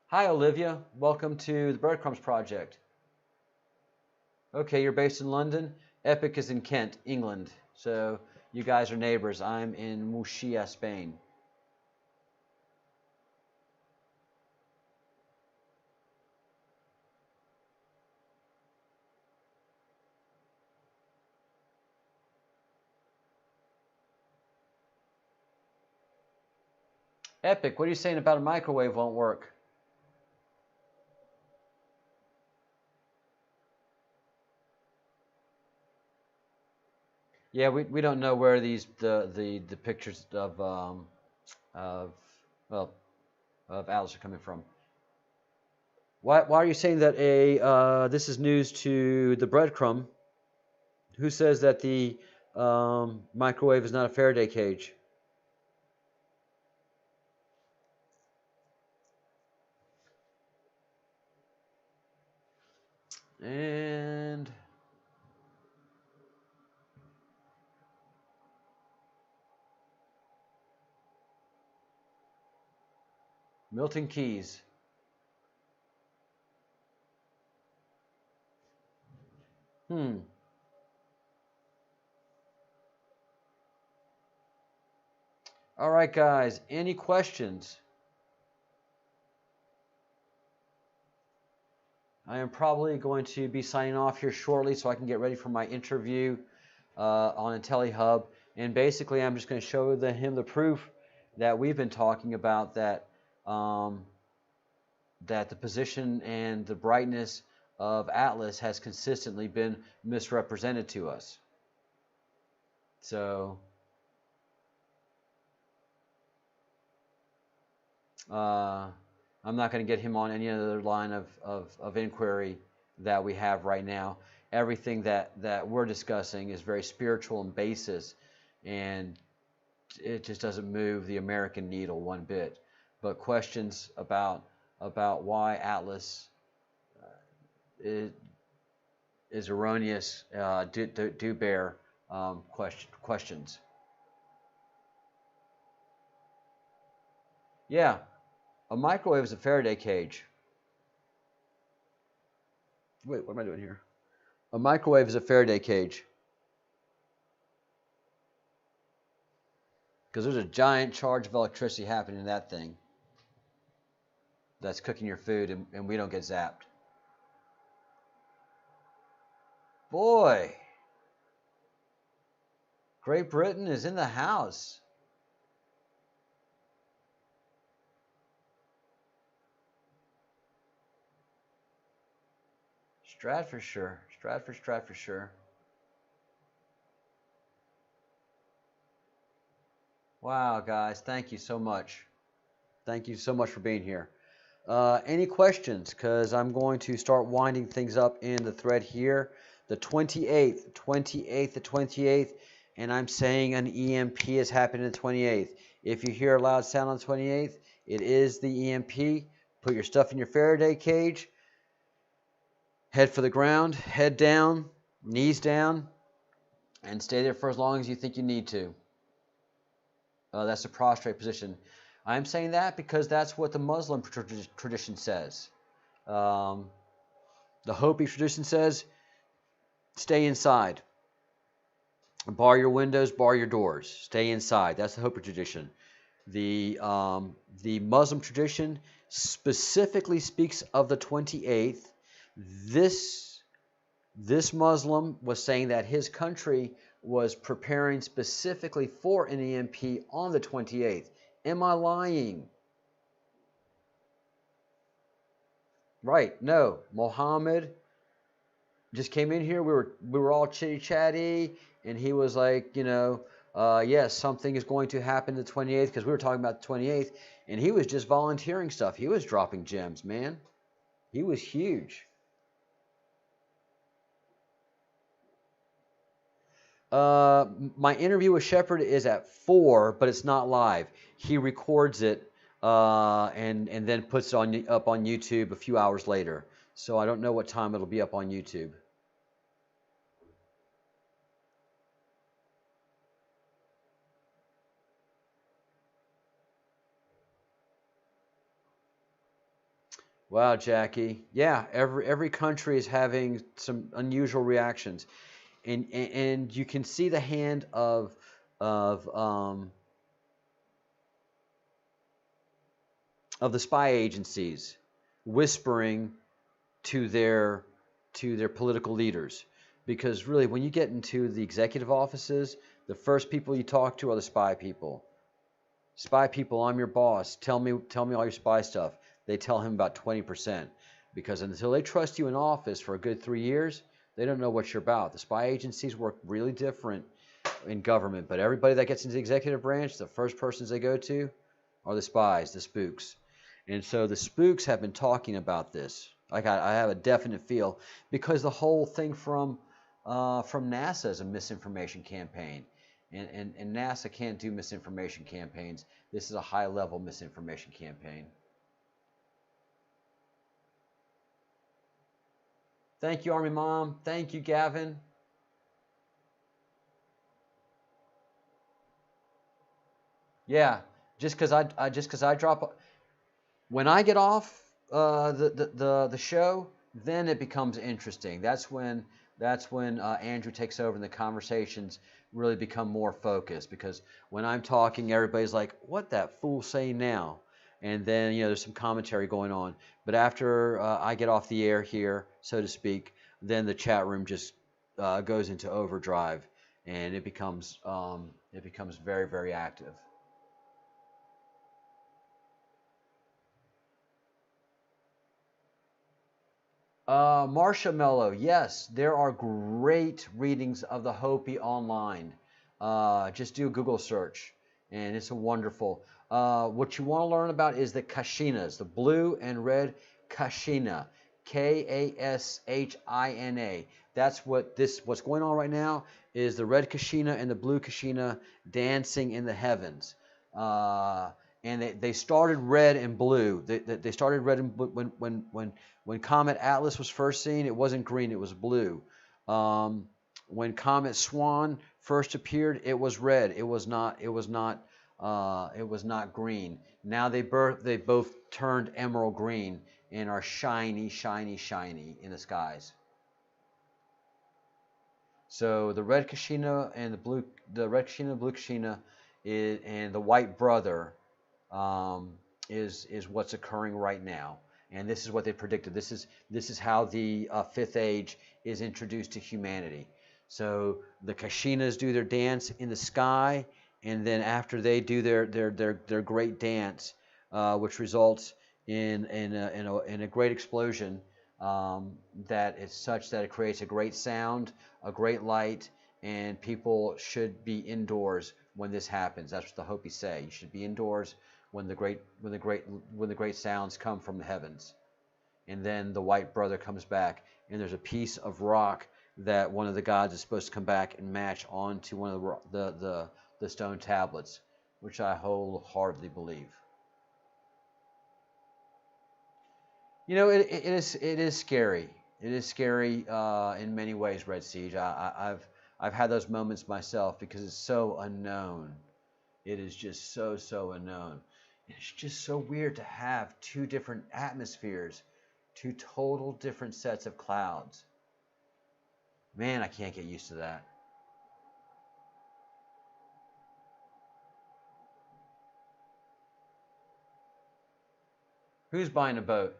Hi, Olivia. Welcome to the Breadcrumbs Project. Okay, you're based in London. Epic is in Kent, England. So you guys are neighbors. I'm in Murcia, Spain. Epic, what are you saying about a microwave won't work? Yeah, we don't know where the pictures of well of Atlas are coming from. Why are you saying that this is news to the breadcrumb? Who says that the microwave is not a Faraday cage? And Milton Keyes. All right, guys. Any questions? I am probably going to be signing off here shortly so I can get ready for my interview on IntelliHub. And basically, I'm just going to show him the proof that we've been talking about, that that the position and the brightness of Atlas has consistently been misrepresented to us. So I'm not going to get him on any other line of inquiry that we have right now. Everything that we're discussing is very spiritual in basis, and it just doesn't move the American needle one bit. But questions about why Atlas is erroneous do bear questions. Yeah, a microwave is a Faraday cage. Wait, what am I doing here? A microwave is a Faraday cage. Because there's a giant charge of electricity happening in that thing that's cooking your food, and we don't get zapped. Boy, Great Britain is in the house. Stratfordshire. Stratfordshire. Wow, guys, thank you so much. Thank you so much for being here. Any questions? Because I'm going to start winding things up in the thread here. The 28th, and I'm saying an EMP is happening the 28th. If you hear a loud sound on the 28th, it is the EMP. Put your stuff in your Faraday cage. Head for the ground, head down, knees down, and stay there for as long as you think you need to. That's the prostrate position. I'm saying that because that's what the Muslim tradition says. The Hopi tradition says, stay inside. Bar your windows, bar your doors. Stay inside. That's the Hopi tradition. The Muslim tradition specifically speaks of the 28th. This Muslim was saying that his country was preparing specifically for an EMP on the 28th. Am I lying? Right. No. Muhammad just came in here. We were all chitty chatty, and he was like, yes, something is going to happen the 28th, because we were talking about the 28th, and he was just volunteering stuff. He was dropping gems, man. He was huge. My interview with Shepard is at 4, but it's not live. He records it and then puts it up on YouTube a few hours later. So I don't know what time it'll be up on YouTube. Wow, Jackie. Yeah, every country is having some unusual reactions. And you can see the hand of the spy agencies whispering to their political leaders, because really, when you get into the executive offices, the first people you talk to are the spy people. Spy people, I'm your boss. Tell me all your spy stuff. They tell him about 20%, because until they trust you in office for a good 3 years, they don't know what you're about. The spy agencies work really different in government, but everybody that gets into the executive branch, the first persons they go to are the spies, the spooks. And so the spooks have been talking about this. I have a definite feel, because the whole thing from NASA is a misinformation campaign. And NASA can't do misinformation campaigns. This is a high-level misinformation campaign. Thank you, Army Mom. Thank you, Gavin. Yeah, just because I drop, when I get off the show, then it becomes interesting. That's when Andrew takes over and the conversations really become more focused, because when I'm talking, everybody's like, "What that fool saying now?" And then there's some commentary going on. But after I get off the air here, so to speak, then the chat room just goes into overdrive, and it becomes very, very active. Marshmallow, yes, there are great readings of the Hopi online. Just do a Google search, and it's a wonderful. What you want to learn about is the Kashinas, the blue and red Kashina, Kashina. That's what's going on right now is the red Kashina and the blue Kashina dancing in the heavens. And they started red and blue. They started red and blue when Comet Atlas was first seen. It wasn't green; it was blue. When Comet Swan first appeared, it was red. It was not. It was not. It was not green. Now they both turned emerald green and are shiny, shiny, shiny in the skies. So the red Kashina and the red Kashina, blue Kashina, and the white brother is what's occurring right now, and this is what they predicted. This is how the fifth age is introduced to humanity. So the Kashinas do their dance in the sky, and then after they do their great dance, which results in a great explosion that is such that it creates a great sound, a great light, and people should be indoors when this happens. That's what the Hopi say. You should be indoors when the great sounds come from the heavens. And then the white brother comes back, and there's a piece of rock that one of the gods is supposed to come back and match onto one of the stone tablets, which I wholeheartedly believe. You know, it is scary. It is scary in many ways, Red Siege. I've had those moments myself because it's so unknown. It is just so unknown. It's just so weird to have two different atmospheres, two total different sets of clouds. Man, I can't get used to that. Who's buying a boat?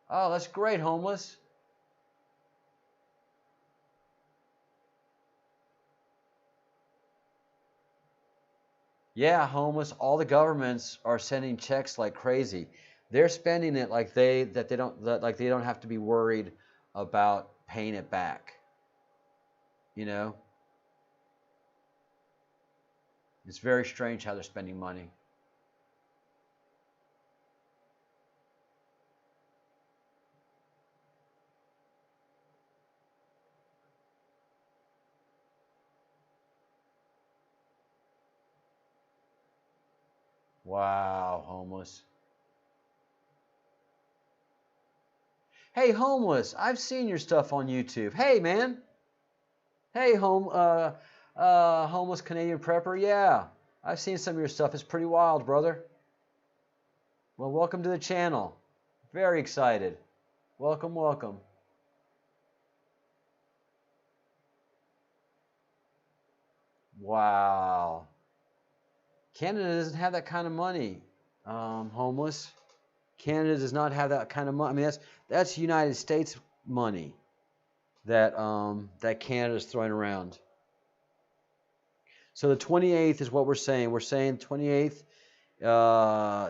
Oh, that's great, homeless. Yeah, homeless. All the governments are sending checks like crazy. They're spending it like they don't have to be worried about paying it back. You know, it's very strange how they're spending money. Wow, homeless. Hey, homeless. I've seen your stuff on YouTube. Hey, man. Hey, homeless Canadian prepper. Yeah, I've seen some of your stuff. It's pretty wild, brother. Well, welcome to the channel. Very excited. Welcome, welcome. Wow. Canada doesn't have that kind of money, homeless. Canada does not have that kind of money. I mean, that's United States money that Canada's throwing around. So the 28th is what we're saying. We're saying 28th,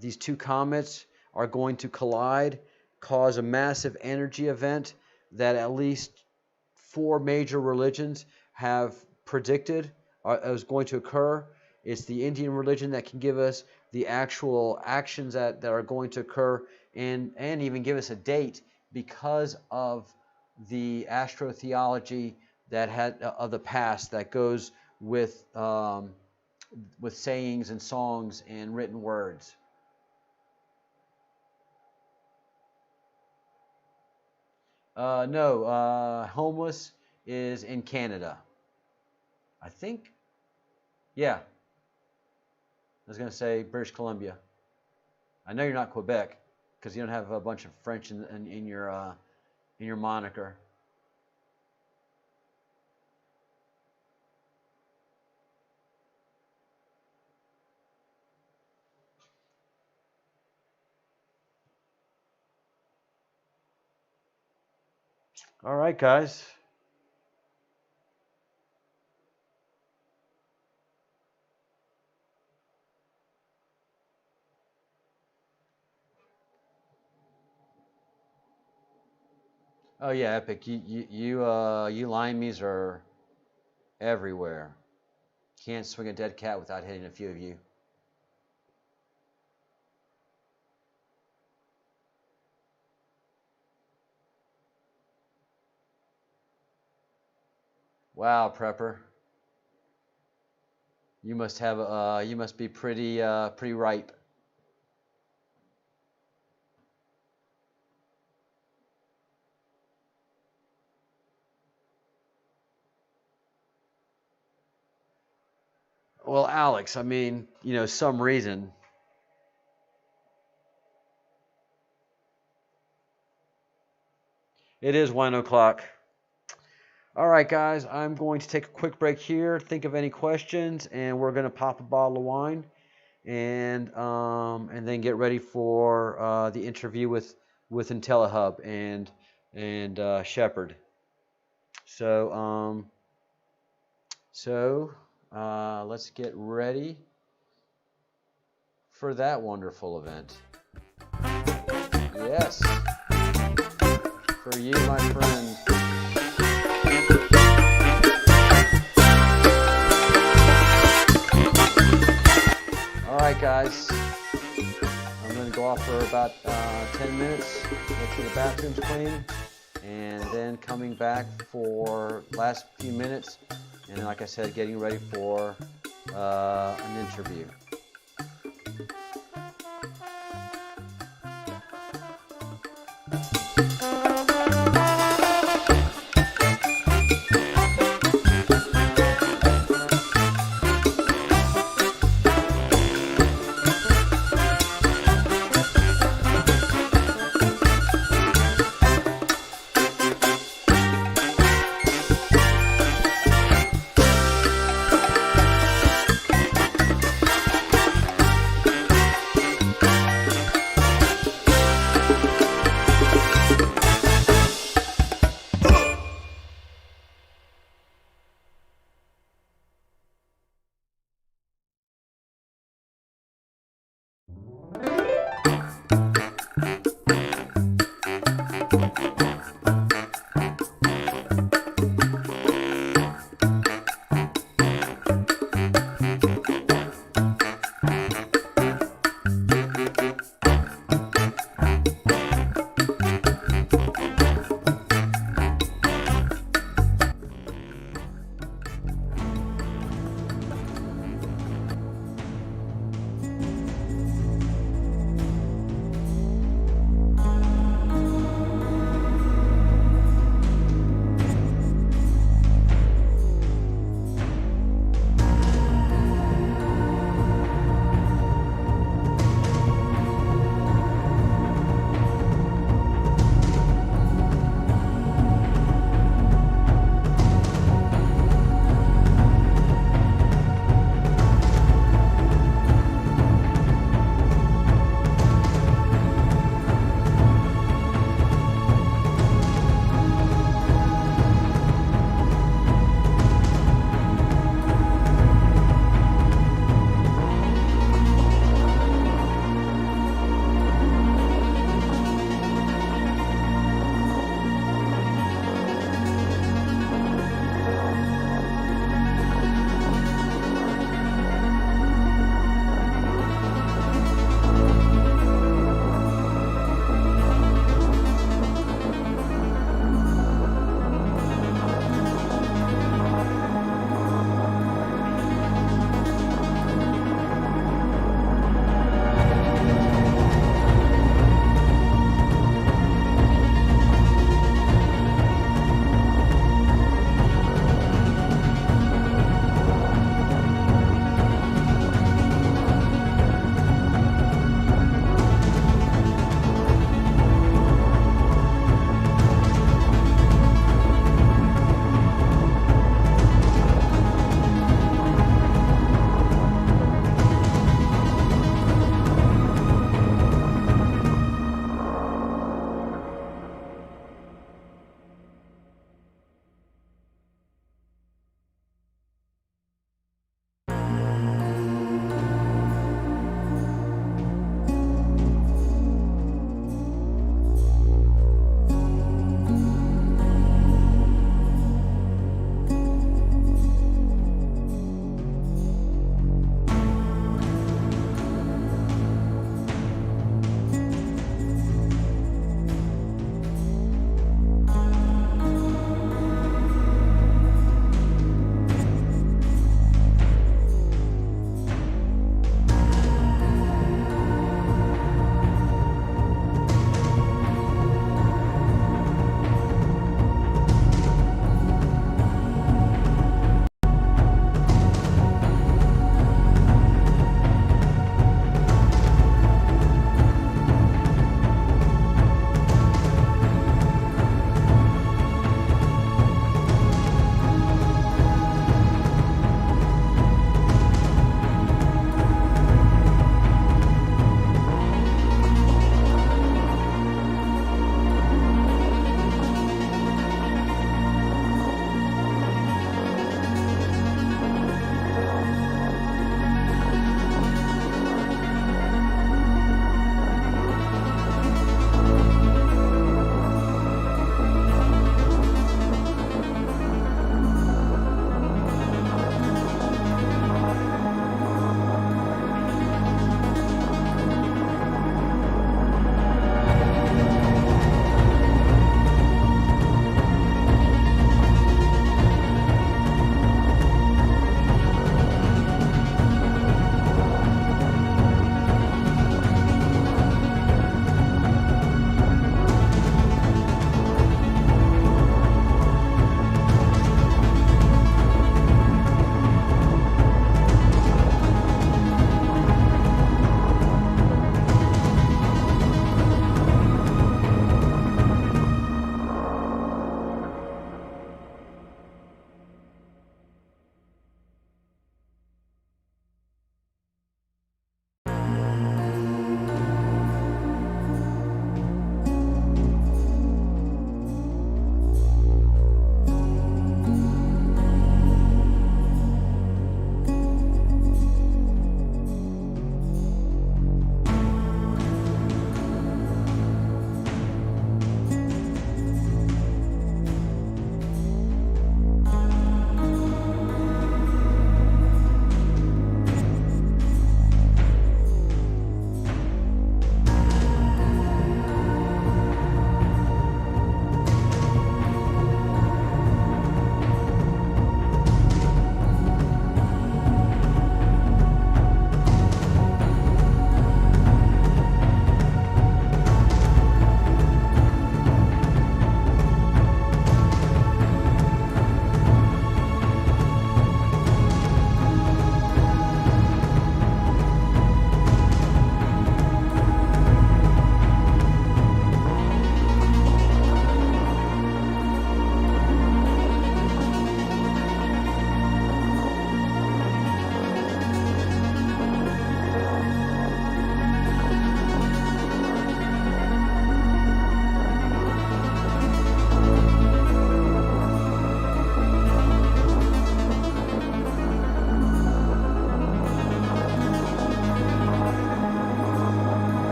these two comets are going to collide, cause a massive energy event that at least 4 major religions have predicted is going to occur. It's the Indian religion that can give us the actual actions that are going to occur and even give us a date because of the astrotheology that had of the past that goes with sayings and songs and written words. No, homeless is in Canada. I think, yeah. I was going to say British Columbia. I know you're not Quebec because you don't have a bunch of French in your moniker. All right, guys. Oh yeah, Epic. You limeys are everywhere. Can't swing a dead cat without hitting a few of you. Wow, Prepper. You must have you must be pretty pretty ripe. Well, Alex, I mean, some reason. It is 1 o'clock. All right, guys, I'm going to take a quick break here. Think of any questions, and we're going to pop a bottle of wine, and then get ready for the interview with IntelliHub and Shepard. So let's get ready for that wonderful event. Yes, for you, my friend. All right, guys. I'm going to go off for about 10 minutes, make sure the bathroom's clean, and then coming back for last few minutes, and like I said, getting ready for an interview.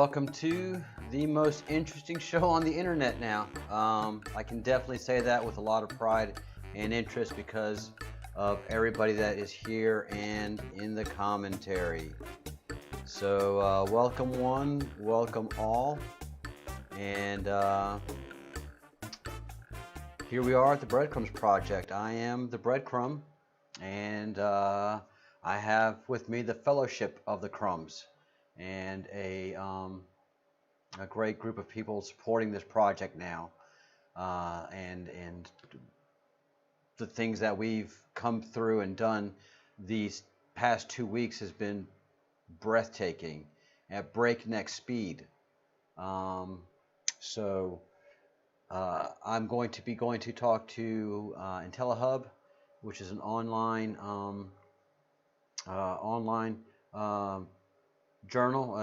welcome to the most interesting show on the internet now. I can definitely say that with a lot of pride and interest because of everybody that is here and in the commentary. So welcome one, welcome all, and here we are at the Breadcrumbs Project. I am the Breadcrumb, and I have with me the Fellowship of the Crumbs, and a great group of people supporting this project now, and the things that we've come through and done these past 2 weeks has been breathtaking at breakneck speed. So I'm going to talk to IntelliHub, which is an online journal,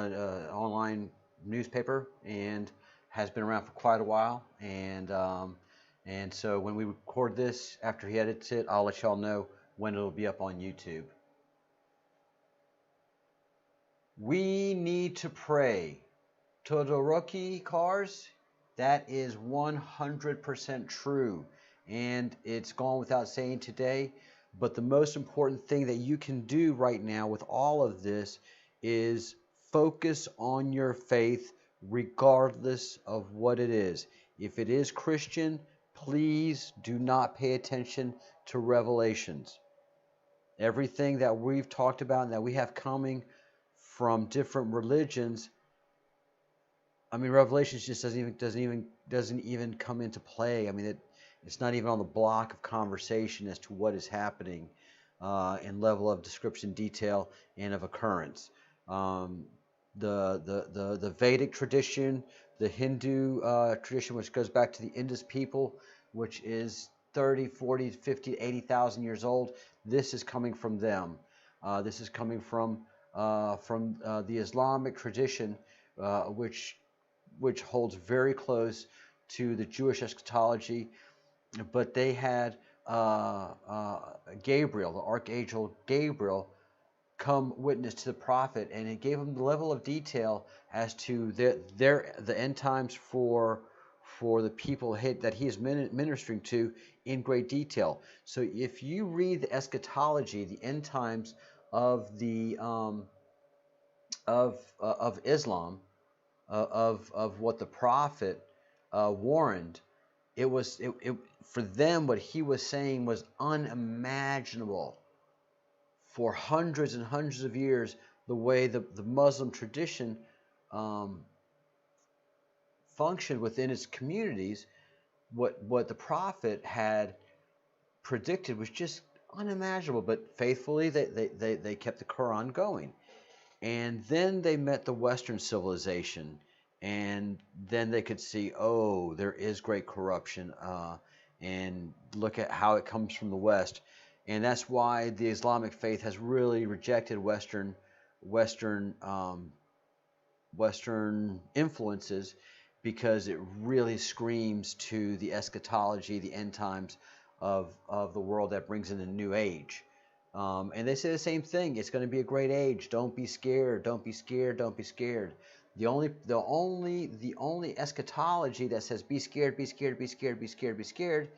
online newspaper, and has been around for quite a while. And so when we record this, after he edits it, I'll let y'all know when it'll be up on YouTube. We need to pray. Todoroki cars, that is 100% true, and it's gone without saying today. But the most important thing that you can do right now with all of this is focus on your faith regardless of what it is. If it is Christian, please do not pay attention to Revelations. Everything that we've talked about and that we have coming from different religions, I mean, Revelations just doesn't even come into play. I mean, it's not even on the block of conversation as to what is happening in level of description, detail, and of occurrence. The Vedic tradition, the Hindu tradition, which goes back to the Indus people, which is 30, 40, 50, 80,000 years old. This is coming from them. This is coming from the Islamic tradition, which holds very close to the Jewish eschatology. But they had Gabriel, the archangel Gabriel, come witness to the prophet, and it gave him the level of detail as to the end times for the people that he is ministering to in great detail. So if you read the eschatology, the end times of the of Islam, of what the prophet warned, it for them, what he was saying was unimaginable. For hundreds and hundreds of years, the way the Muslim tradition functioned within its communities, what the prophet had predicted was just unimaginable. But faithfully, they kept the Quran going. And then they met the Western civilization, and then they could see, oh, there is great corruption, and look at how it comes from the West. And that's why the Islamic faith has really rejected Western influences, because it really screams to the eschatology, the end times of the world that brings in the new age. And they say the same thing. It's going to be a great age. Don't be scared. Don't be scared. Don't be scared. The only eschatology that says be scared, be scared, be scared, be scared, be scared,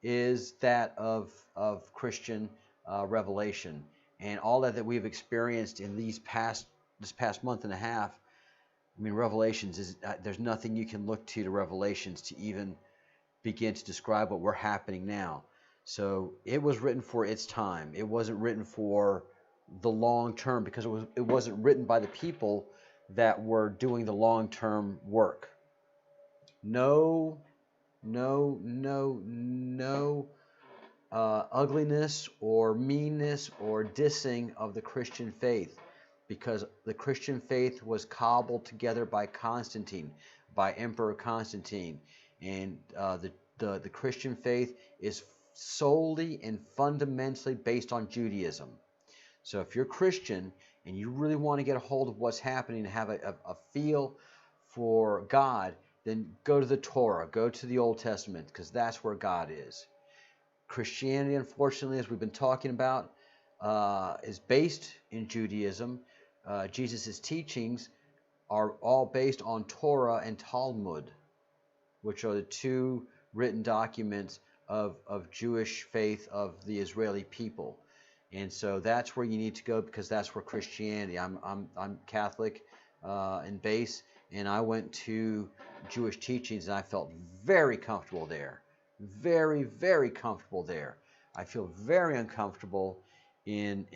is that of Christian revelation. And all that we've experienced in this past month and a half. I mean, Revelations is there's nothing you can look to Revelations to even begin to describe what we're happening now. So it was written for its time. It wasn't written for the long term, because it wasn't written by the people that were doing the long term work. No ugliness or meanness or dissing of the Christian faith, because the Christian faith was cobbled together by Constantine, by Emperor Constantine, and the Christian faith is solely and fundamentally based on Judaism. So if you're Christian and you really want to get a hold of what's happening and have a feel for God, then go to the Torah, go to the Old Testament, because that's where God is. Christianity, unfortunately, as we've been talking about, is based in Judaism. Jesus' teachings are all based on Torah and Talmud, which are the two written documents of Jewish faith of the Israeli people. And so that's where you need to go, because that's where Christianity. I'm Catholic in base, and I went to Jewish teachings, and I felt very comfortable there. Very, very comfortable there. I feel very uncomfortable in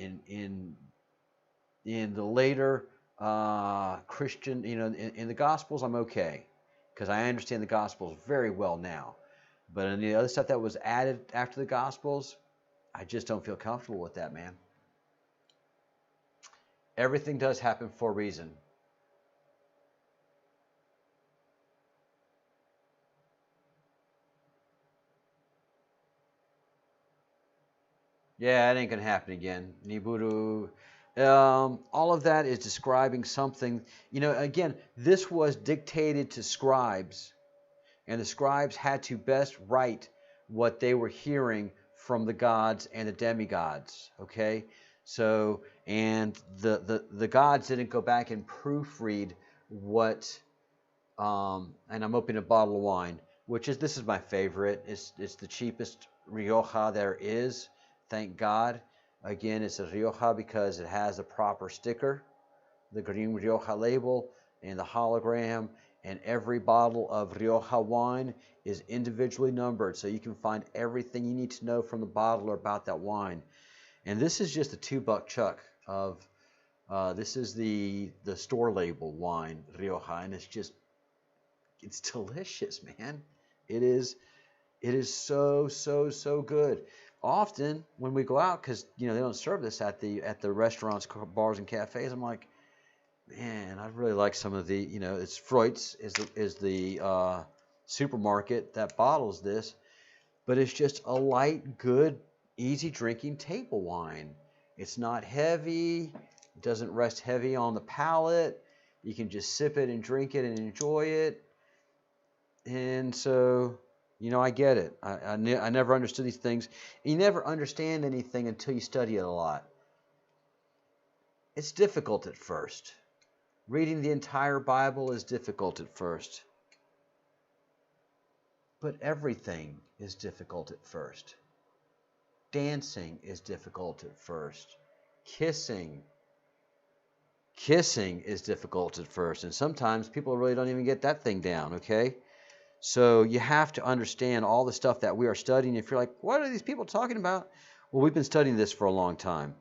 the later Christian, in the Gospels. I'm okay, because I understand the Gospels very well now. But in the other stuff that was added after the Gospels, I just don't feel comfortable with that, man. Everything does happen for a reason. Yeah, it ain't gonna happen again. Nibiru. All of that is describing something. Again, this was dictated to scribes, and the scribes had to best write what they were hearing from the gods and the demigods. Okay, so and the gods didn't go back and proofread what. And I'm opening a bottle of wine, this is my favorite. It's the cheapest Rioja there is. Thank God. Again, it's a Rioja because it has a proper sticker, the green Rioja label, and the hologram. And every bottle of Rioja wine is individually numbered, so you can find everything you need to know from the bottler about that wine. And this is just a $2 chuck of. This is the store label wine Rioja, and it's delicious, man. It is so good. Often when we go out, because they don't serve this at the restaurants, bars, and cafes, I'm like, man, I'd really like some of the, it's Freud's is the supermarket that bottles this, but it's just a light, good, easy drinking table wine. It's not heavy. It doesn't rest heavy on the palate. You can just sip it and drink it and enjoy it. And so, I get it. I never understood these things. You never understand anything until you study it a lot. It's difficult at first. Reading the entire Bible is difficult at first. But everything is difficult at first. Dancing is difficult at first. Kissing is difficult at first. And sometimes people really don't even get that thing down, okay? So you have to understand all the stuff that we are studying. If you're like, what are these people talking about? Well, we've been studying this for a long time.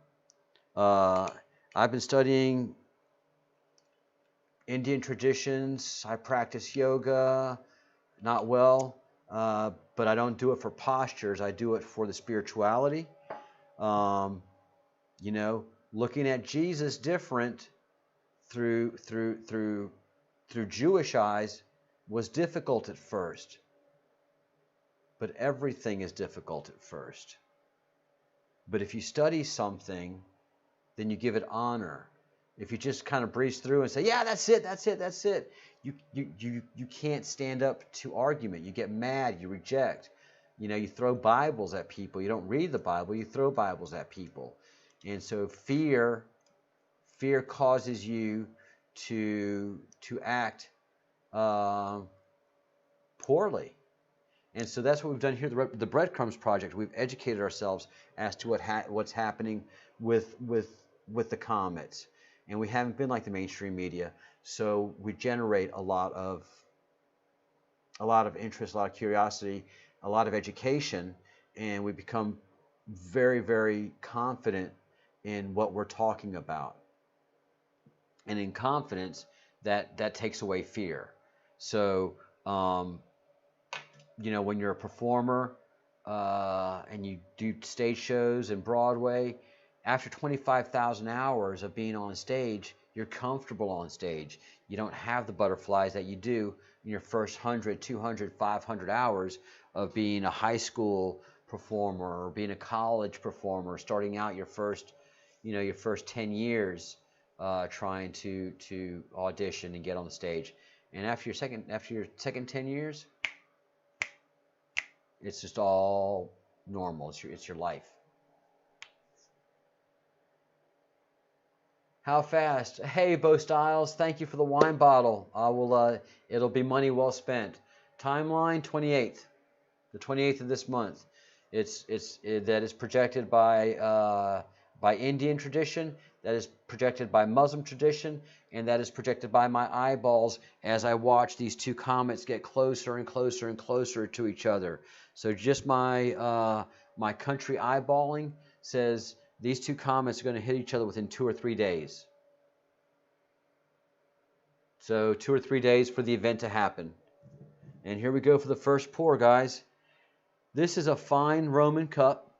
I've been studying Indian traditions. I practice yoga, not well, but I don't do it for postures. I do it for the spirituality. Looking at Jesus different through Jewish eyes was difficult at first, but everything is difficult at first. But if you study something, then you give it honor. If you just kind of breeze through and say, yeah, that's it, you can't stand up to argument. You get mad, you reject. You throw Bibles at people. You don't read the Bible, you throw Bibles at people. And so fear causes you to act poorly. And so that's what we've done here, the Breadcrumbs Project. We've educated ourselves as to what's happening with the comets. And we haven't been like the mainstream media. So we generate a lot of interest, a lot of curiosity, a lot of education, and we become very, very confident in what we're talking about. And in confidence, that takes away fear. So, when you're a performer and you do stage shows in Broadway, after 25,000 hours of being on stage, you're comfortable on stage. You don't have the butterflies that you do in your first 100, 200, 500 hours of being a high school performer or being a college performer, starting out your first 10 years trying to audition and get on the stage. And after your second 10 years, it's just all normal. It's your life. How fast? Hey, Bo Styles, thank you for the wine bottle. I will. It'll be money well spent. Timeline 28th, the 28th of this month. That is projected by Indian tradition. That is projected by Muslim tradition, and that is projected by my eyeballs as I watch these two comets get closer and closer and closer to each other. So just my country eyeballing says these two comets are going to hit each other within 2 or 3 days. So 2 or 3 days for the event to happen. And here we go for the first pour, guys. This is a fine Roman cup.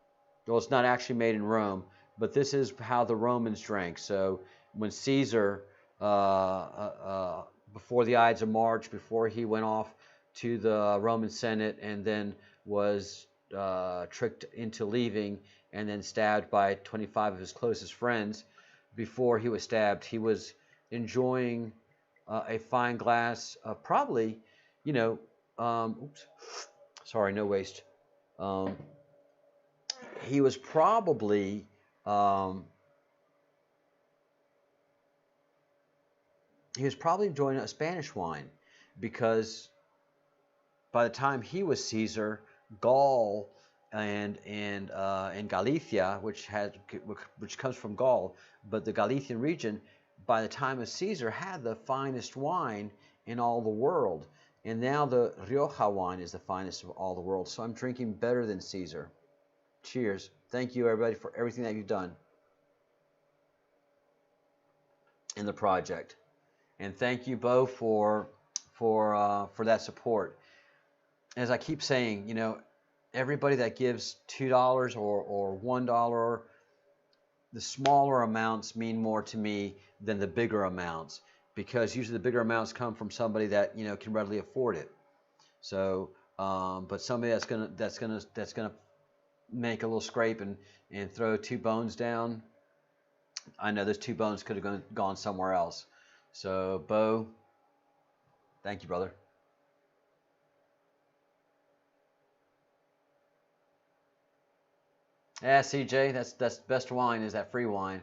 Well, it's not actually made in Rome, but this is how the Romans drank. So when Caesar, before the Ides of March, before he went off to the Roman Senate and then was tricked into leaving and then stabbed by 25 of his closest friends, before he was stabbed, he was enjoying a fine glass of probably, oops, sorry, no waste. He was probably enjoying a Spanish wine, because by the time he was Caesar, Gaul and Galicia, which comes from Gaul, but the Galician region, by the time of Caesar, had the finest wine in all the world. And now the Rioja wine is the finest of all the world. So I'm drinking better than Caesar. Cheers. Thank you, everybody, for everything that you've done in the project. And thank you, Bo, for that support. As I keep saying, everybody that gives $2 or $1, the smaller amounts mean more to me than the bigger amounts, because usually the bigger amounts come from somebody that can readily afford it. So, but somebody that's gonna make a little scrape and throw 2 bones down, I know those 2 bones could have gone somewhere else. So, Bo, thank you, brother. Yeah, CJ, that's best wine is that free wine.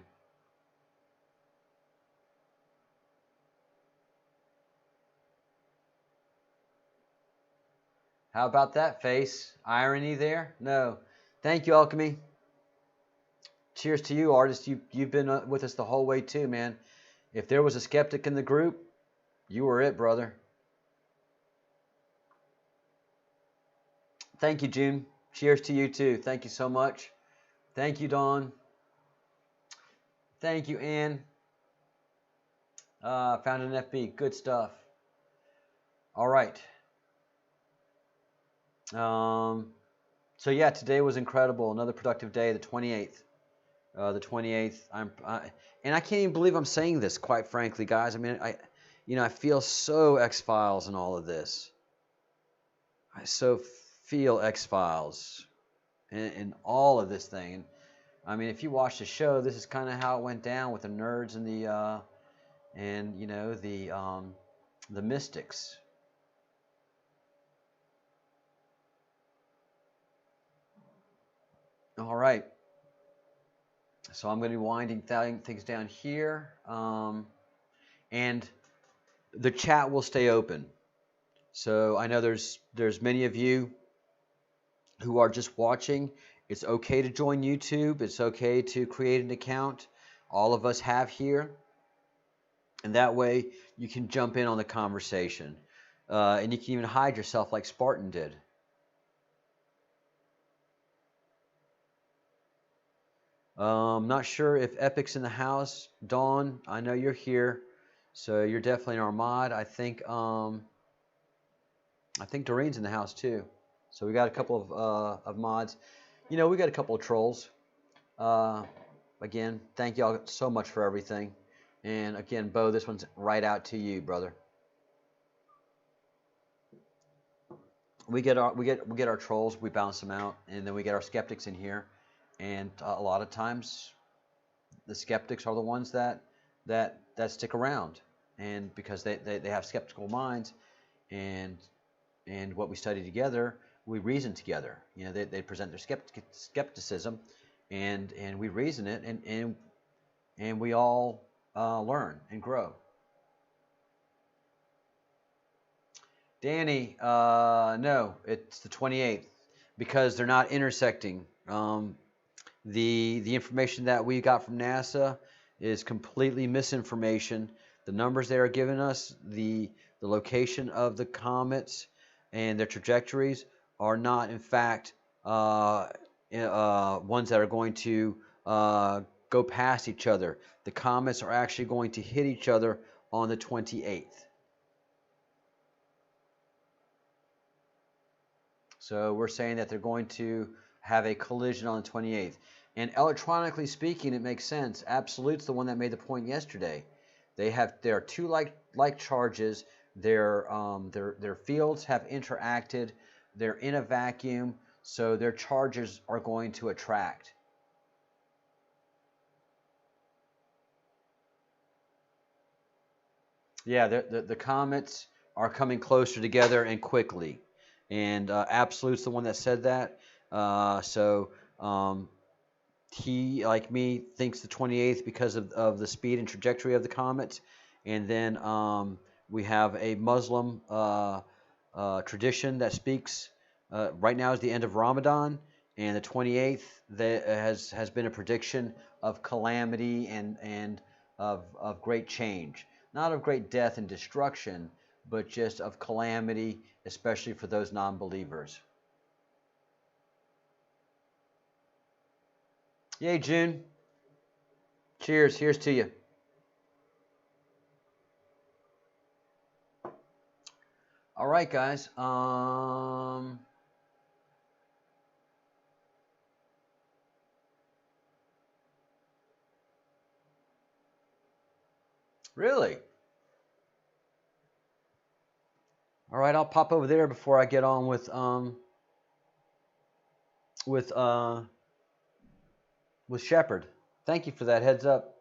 How about that face? Irony there? No. Thank you, Alchemy. Cheers to you, artist. You've been with us the whole way too, man. If there was a skeptic in the group, you were it, brother. Thank you, June. Cheers to you too. Thank you so much. Thank you, Dawn. Thank you, Ann. Found an FB. Good stuff. All right. So yeah, today was incredible. Another productive day, the 28th. The 28th. And I can't even believe I'm saying this, quite frankly, guys. I mean, I feel so X-Files in all of this. I so feel X-Files in all of this thing. And I mean, if you watch the show, this is kind of how it went down with the nerds and the mystics. All right. So I'm going to be winding things down here. And the chat will stay open. So I know there's many of you who are just watching. It's okay to join YouTube. It's okay to create an account. All of us have here. And that way you can jump in on the conversation. And you can even hide yourself like Spartan did. Not sure if Epic's in the house. Dawn, I know you're here, so you're definitely in our mod. I think Doreen's in the house too. So we got a couple of mods. We got a couple of trolls. Again, thank y'all so much for everything. And again, Bo, this one's right out to you, brother. We get our trolls, we bounce them out, and then we get our skeptics in here. And a lot of times, the skeptics are the ones that stick around, and because they have skeptical minds, and what we study together, we reason together. They present their skepticism, and we reason it, and we all learn and grow. Danny, no, it's the 28th because they're not intersecting. The information that we got from NASA is completely misinformation. The numbers they are giving us, the location of the comets and their trajectories are not, in fact, ones that are going to go past each other. The comets are actually going to hit each other on the 28th. So we're saying that they're going to have a collision on the 28th. And electronically speaking, it makes sense. Absolute's the one that made the point yesterday. There are two like charges. Their fields have interacted. They're in a vacuum, so their charges are going to attract. Yeah, the comets are coming closer together and quickly. And Absolute's the one that said that. So he, like me, thinks the 28th because of the speed and trajectory of the comets. And then we have a Muslim tradition that speaks. Right now is the end of Ramadan, and the 28th that has been a prediction of calamity and of great change. Not of great death and destruction, but just of calamity, especially for those non-believers. Yay, June. Cheers. Here's to you. All right, guys. Really? All right, I'll pop over there before I get on with Shepard. Thank you for that heads up,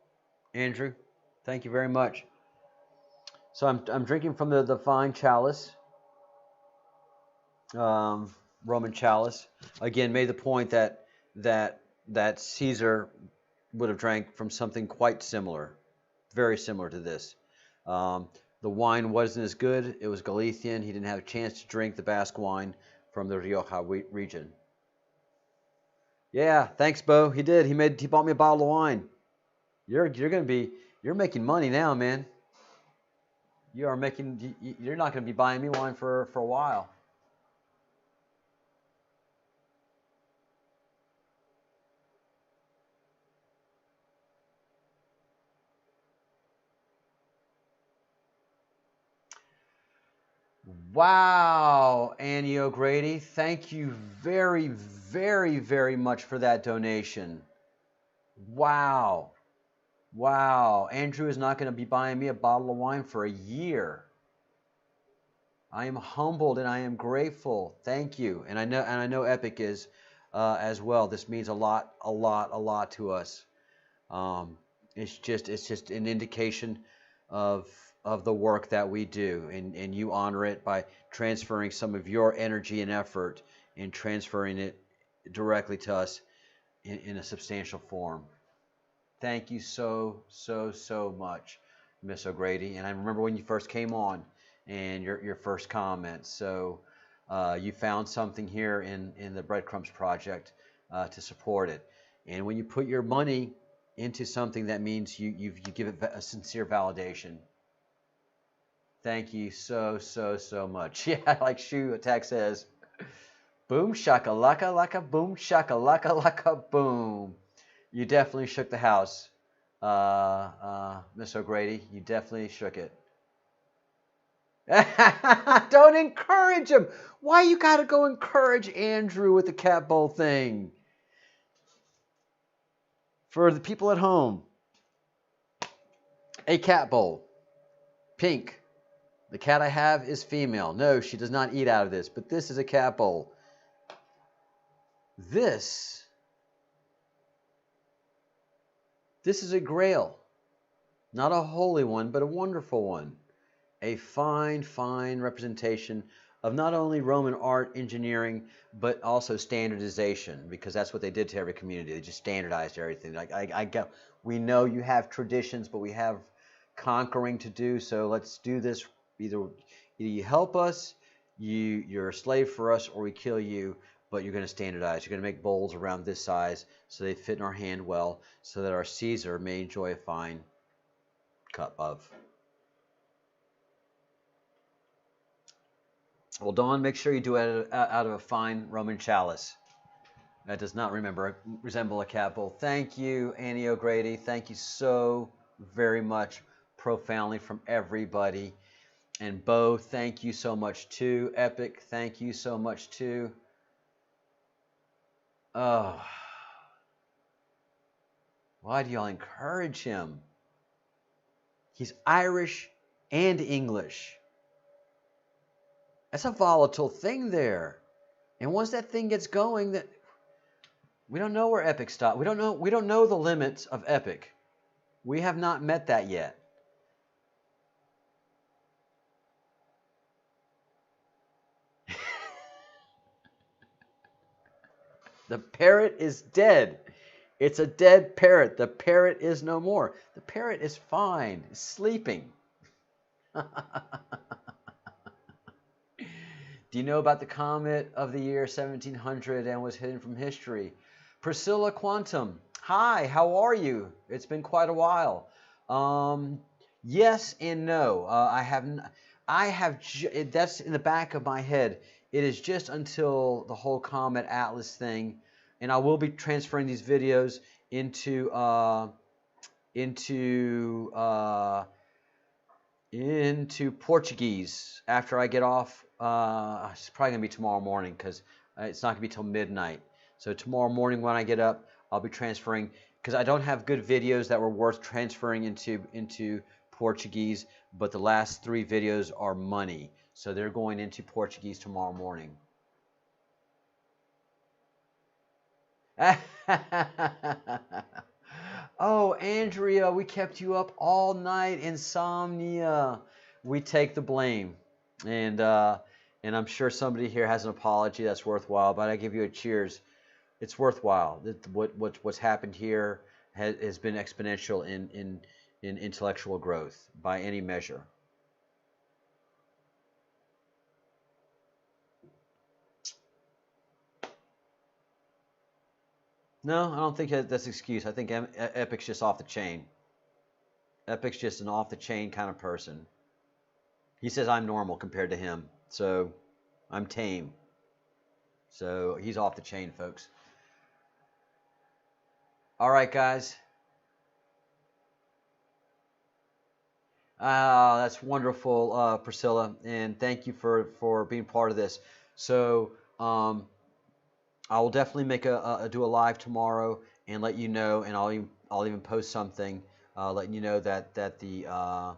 Andrew. Thank you very much. So I'm drinking from the fine chalice, Roman chalice. Again, made the point that Caesar would have drank from something quite similar, very similar to this. The wine wasn't as good. It was Galician. He didn't have a chance to drink the Basque wine from the Rioja region. Yeah, thanks, Bo. He did. He bought me a bottle of wine. You're making money now, man. You're not going to be buying me wine for a while. Wow, Annie O'Grady, thank you very, very, very much for that donation. Wow. Wow. Andrew is not going to be buying me a bottle of wine for a year. I am humbled and I am grateful. Thank you. And I know Epic is as well. This means a lot, a lot, a lot to us. It's just an indication of the work that we do, and you honor it by transferring some of your energy and effort and transferring it directly to us in a substantial form. Thank you so, so, so much, Miss O'Grady. And I remember when you first came on and your first comments. So you found something here in the Breadcrumbs Project to support it. And when you put your money into something, that means you give it a sincere validation. Thank you so, so, so much. Yeah, like Shoe Attack says, boom shakalaka laka boom shakalaka laka boom. You definitely shook the house, Miss O'Grady. You definitely shook it. Don't encourage him. Why you gotta go encourage Andrew with the cat bowl thing? For the people at home, a cat bowl, pink. The cat I have is female. No, she does not eat out of this, but this is a cat bowl. This is a grail. Not a holy one, but a wonderful one. A fine, fine representation of not only Roman art, engineering, but also standardization, because that's what they did to every community. They just standardized everything. We know you have traditions, but we have conquering to do. So let's do this. Either you help us, you're a slave for us, or we kill you. But you're going to standardize. You're going to make bowls around this size so they fit in our hand well, so that our Caesar may enjoy a fine cup of. Well, Dawn, make sure you do it out of a fine Roman chalice. That does not resemble a cat bowl. Thank you, Annie O'Grady. Thank you so very much, profoundly, from everybody. And Bo, thank you so much too. Epic, thank you so much too. Oh, why do y'all encourage him? He's Irish and English. That's a volatile thing there. And once that thing gets going, that we don't know where Epic stopped. We don't know the limits of Epic. We have not met that yet. The parrot is dead. It's a dead parrot. The parrot is no more. The parrot is fine. It's sleeping. Do you know about the comet of the year 1700 and was hidden from history? Priscilla Quantum. Hi, how are you? It's been quite a while. Yes and no. That's in the back of my head. It is just until the whole Comet Atlas thing, and I will be transferring these videos into Portuguese after I get off. It's probably gonna be tomorrow morning because it's not gonna be till midnight. So tomorrow morning when I get up, I'll be transferring because I don't have good videos that were worth transferring into Portuguese, but the last 3 videos are money. So they're going into Portuguese tomorrow morning. Oh, Andrea, we kept you up all night. Insomnia. We take the blame. And I'm sure somebody here has an apology that's worthwhile, but I give you a cheers. It's worthwhile. What's happened here has been exponential in intellectual growth by any measure. No, I don't think that's an excuse. I think Epic's just off the chain. Epic's just an off-the-chain kind of person. He says I'm normal compared to him, so I'm tame. So he's off the chain, folks. All right, guys. That's wonderful, Priscilla, and thank you for being part of this. So I will definitely make do a live tomorrow and let you know, and I'll even post something letting you know that the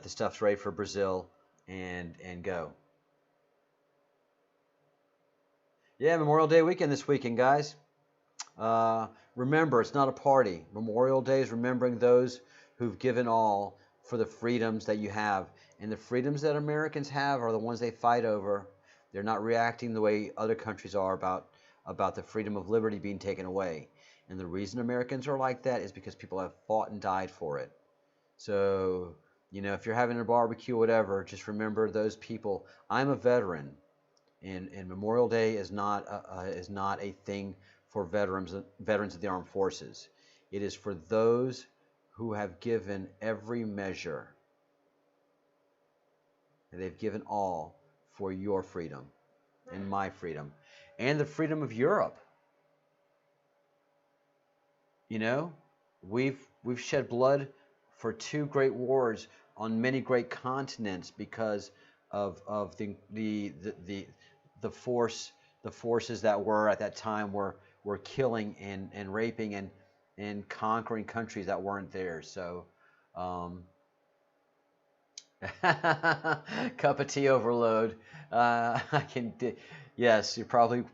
stuff's ready for Brazil and go. Yeah, Memorial Day weekend this weekend, guys. Remember, it's not a party. Memorial Day is remembering those who've given all for the freedoms that you have, and the freedoms that Americans have are the ones they fight over. They're not reacting the way other countries are about the freedom of liberty being taken away. And the reason Americans are like that is because people have fought and died for it. So, if you're having a barbecue or whatever, just remember those people. I'm a veteran, and Memorial Day is not a thing for veterans of the armed forces. It is for those who have given every measure. And they've given all for your freedom and my freedom and the freedom of Europe. We've shed blood for 2 great wars on many great continents because of the forces that were at that time were killing and raping and conquering countries that weren't theirs. So cup of tea overload. Yes, you're probably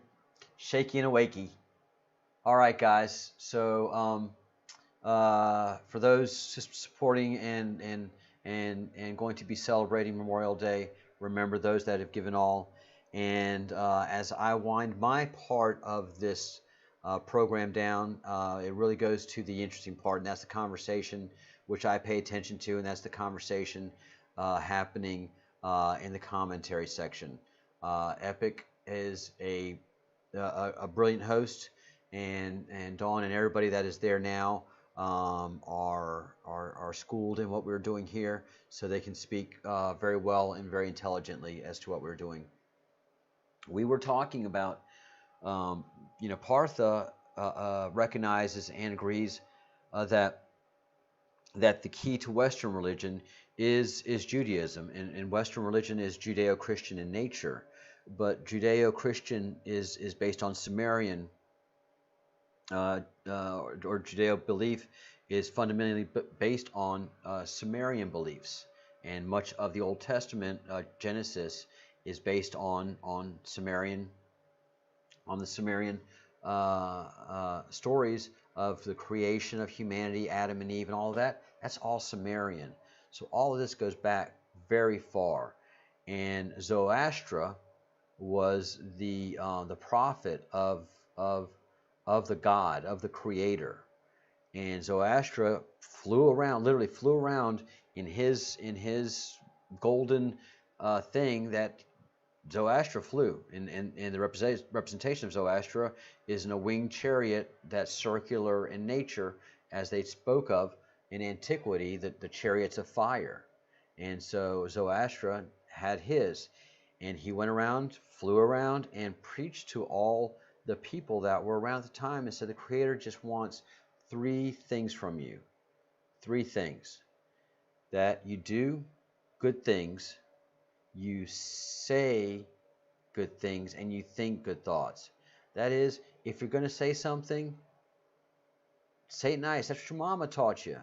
shaky and awakey. All right, guys. So for those supporting and going to be celebrating Memorial Day, remember those that have given all. And as I wind my part of this program down. It really goes to the interesting part, and that's the conversation which I pay attention to, and that's the conversation happening in the commentary section. Epic is a brilliant host, and Dawn and everybody that is there now are schooled in what we're doing here, so they can speak very well and very intelligently as to what we're doing. We were talking about, Partha recognizes and agrees that the key to Western religion is Judaism, and Western religion is Judeo-Christian in nature, but Judeo-Christian is based on Sumerian or Judeo belief is fundamentally based on Sumerian beliefs, and much of the Old Testament, Genesis, is based on the Sumerian stories of the creation of humanity, Adam and Eve, and all of that. That's all Sumerian. So all of this goes back very far, and Zoroaster was the prophet of the God, of the Creator. And Zoroaster literally flew around in his golden thing that Zoroaster flew. And the representation of Zoroaster is in a winged chariot that's circular in nature, as they spoke of in antiquity, the chariots of fire. And so Zoroaster had his, and he went around, flew around, and preached to all the people that were around at the time, and said the Creator just wants 3 things from you. 3 things: that you do good things, you say good things, and you think good thoughts. That is, if you're going to say something, say it nice. That's what your mama taught you.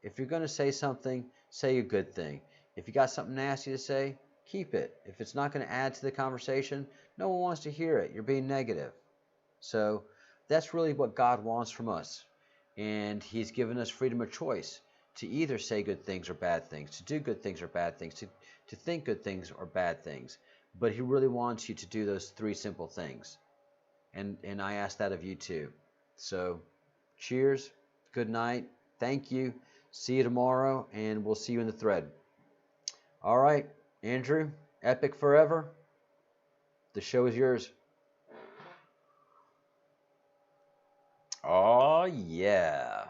If you're going to say something, say a good thing. If you got something nasty to say, keep it. If it's not going to add to the conversation, no one wants to hear it. You're being negative. So that's really what God wants from us. And He's given us freedom of choice to either say good things or bad things, to do good things or bad things, to think good things or bad things. But He really wants you to do those 3 simple things. And I ask that of you too. So cheers, good night, thank you, see you tomorrow, and we'll see you in the thread. All right, Andrew, Epic forever. The show is yours. Oh, yeah.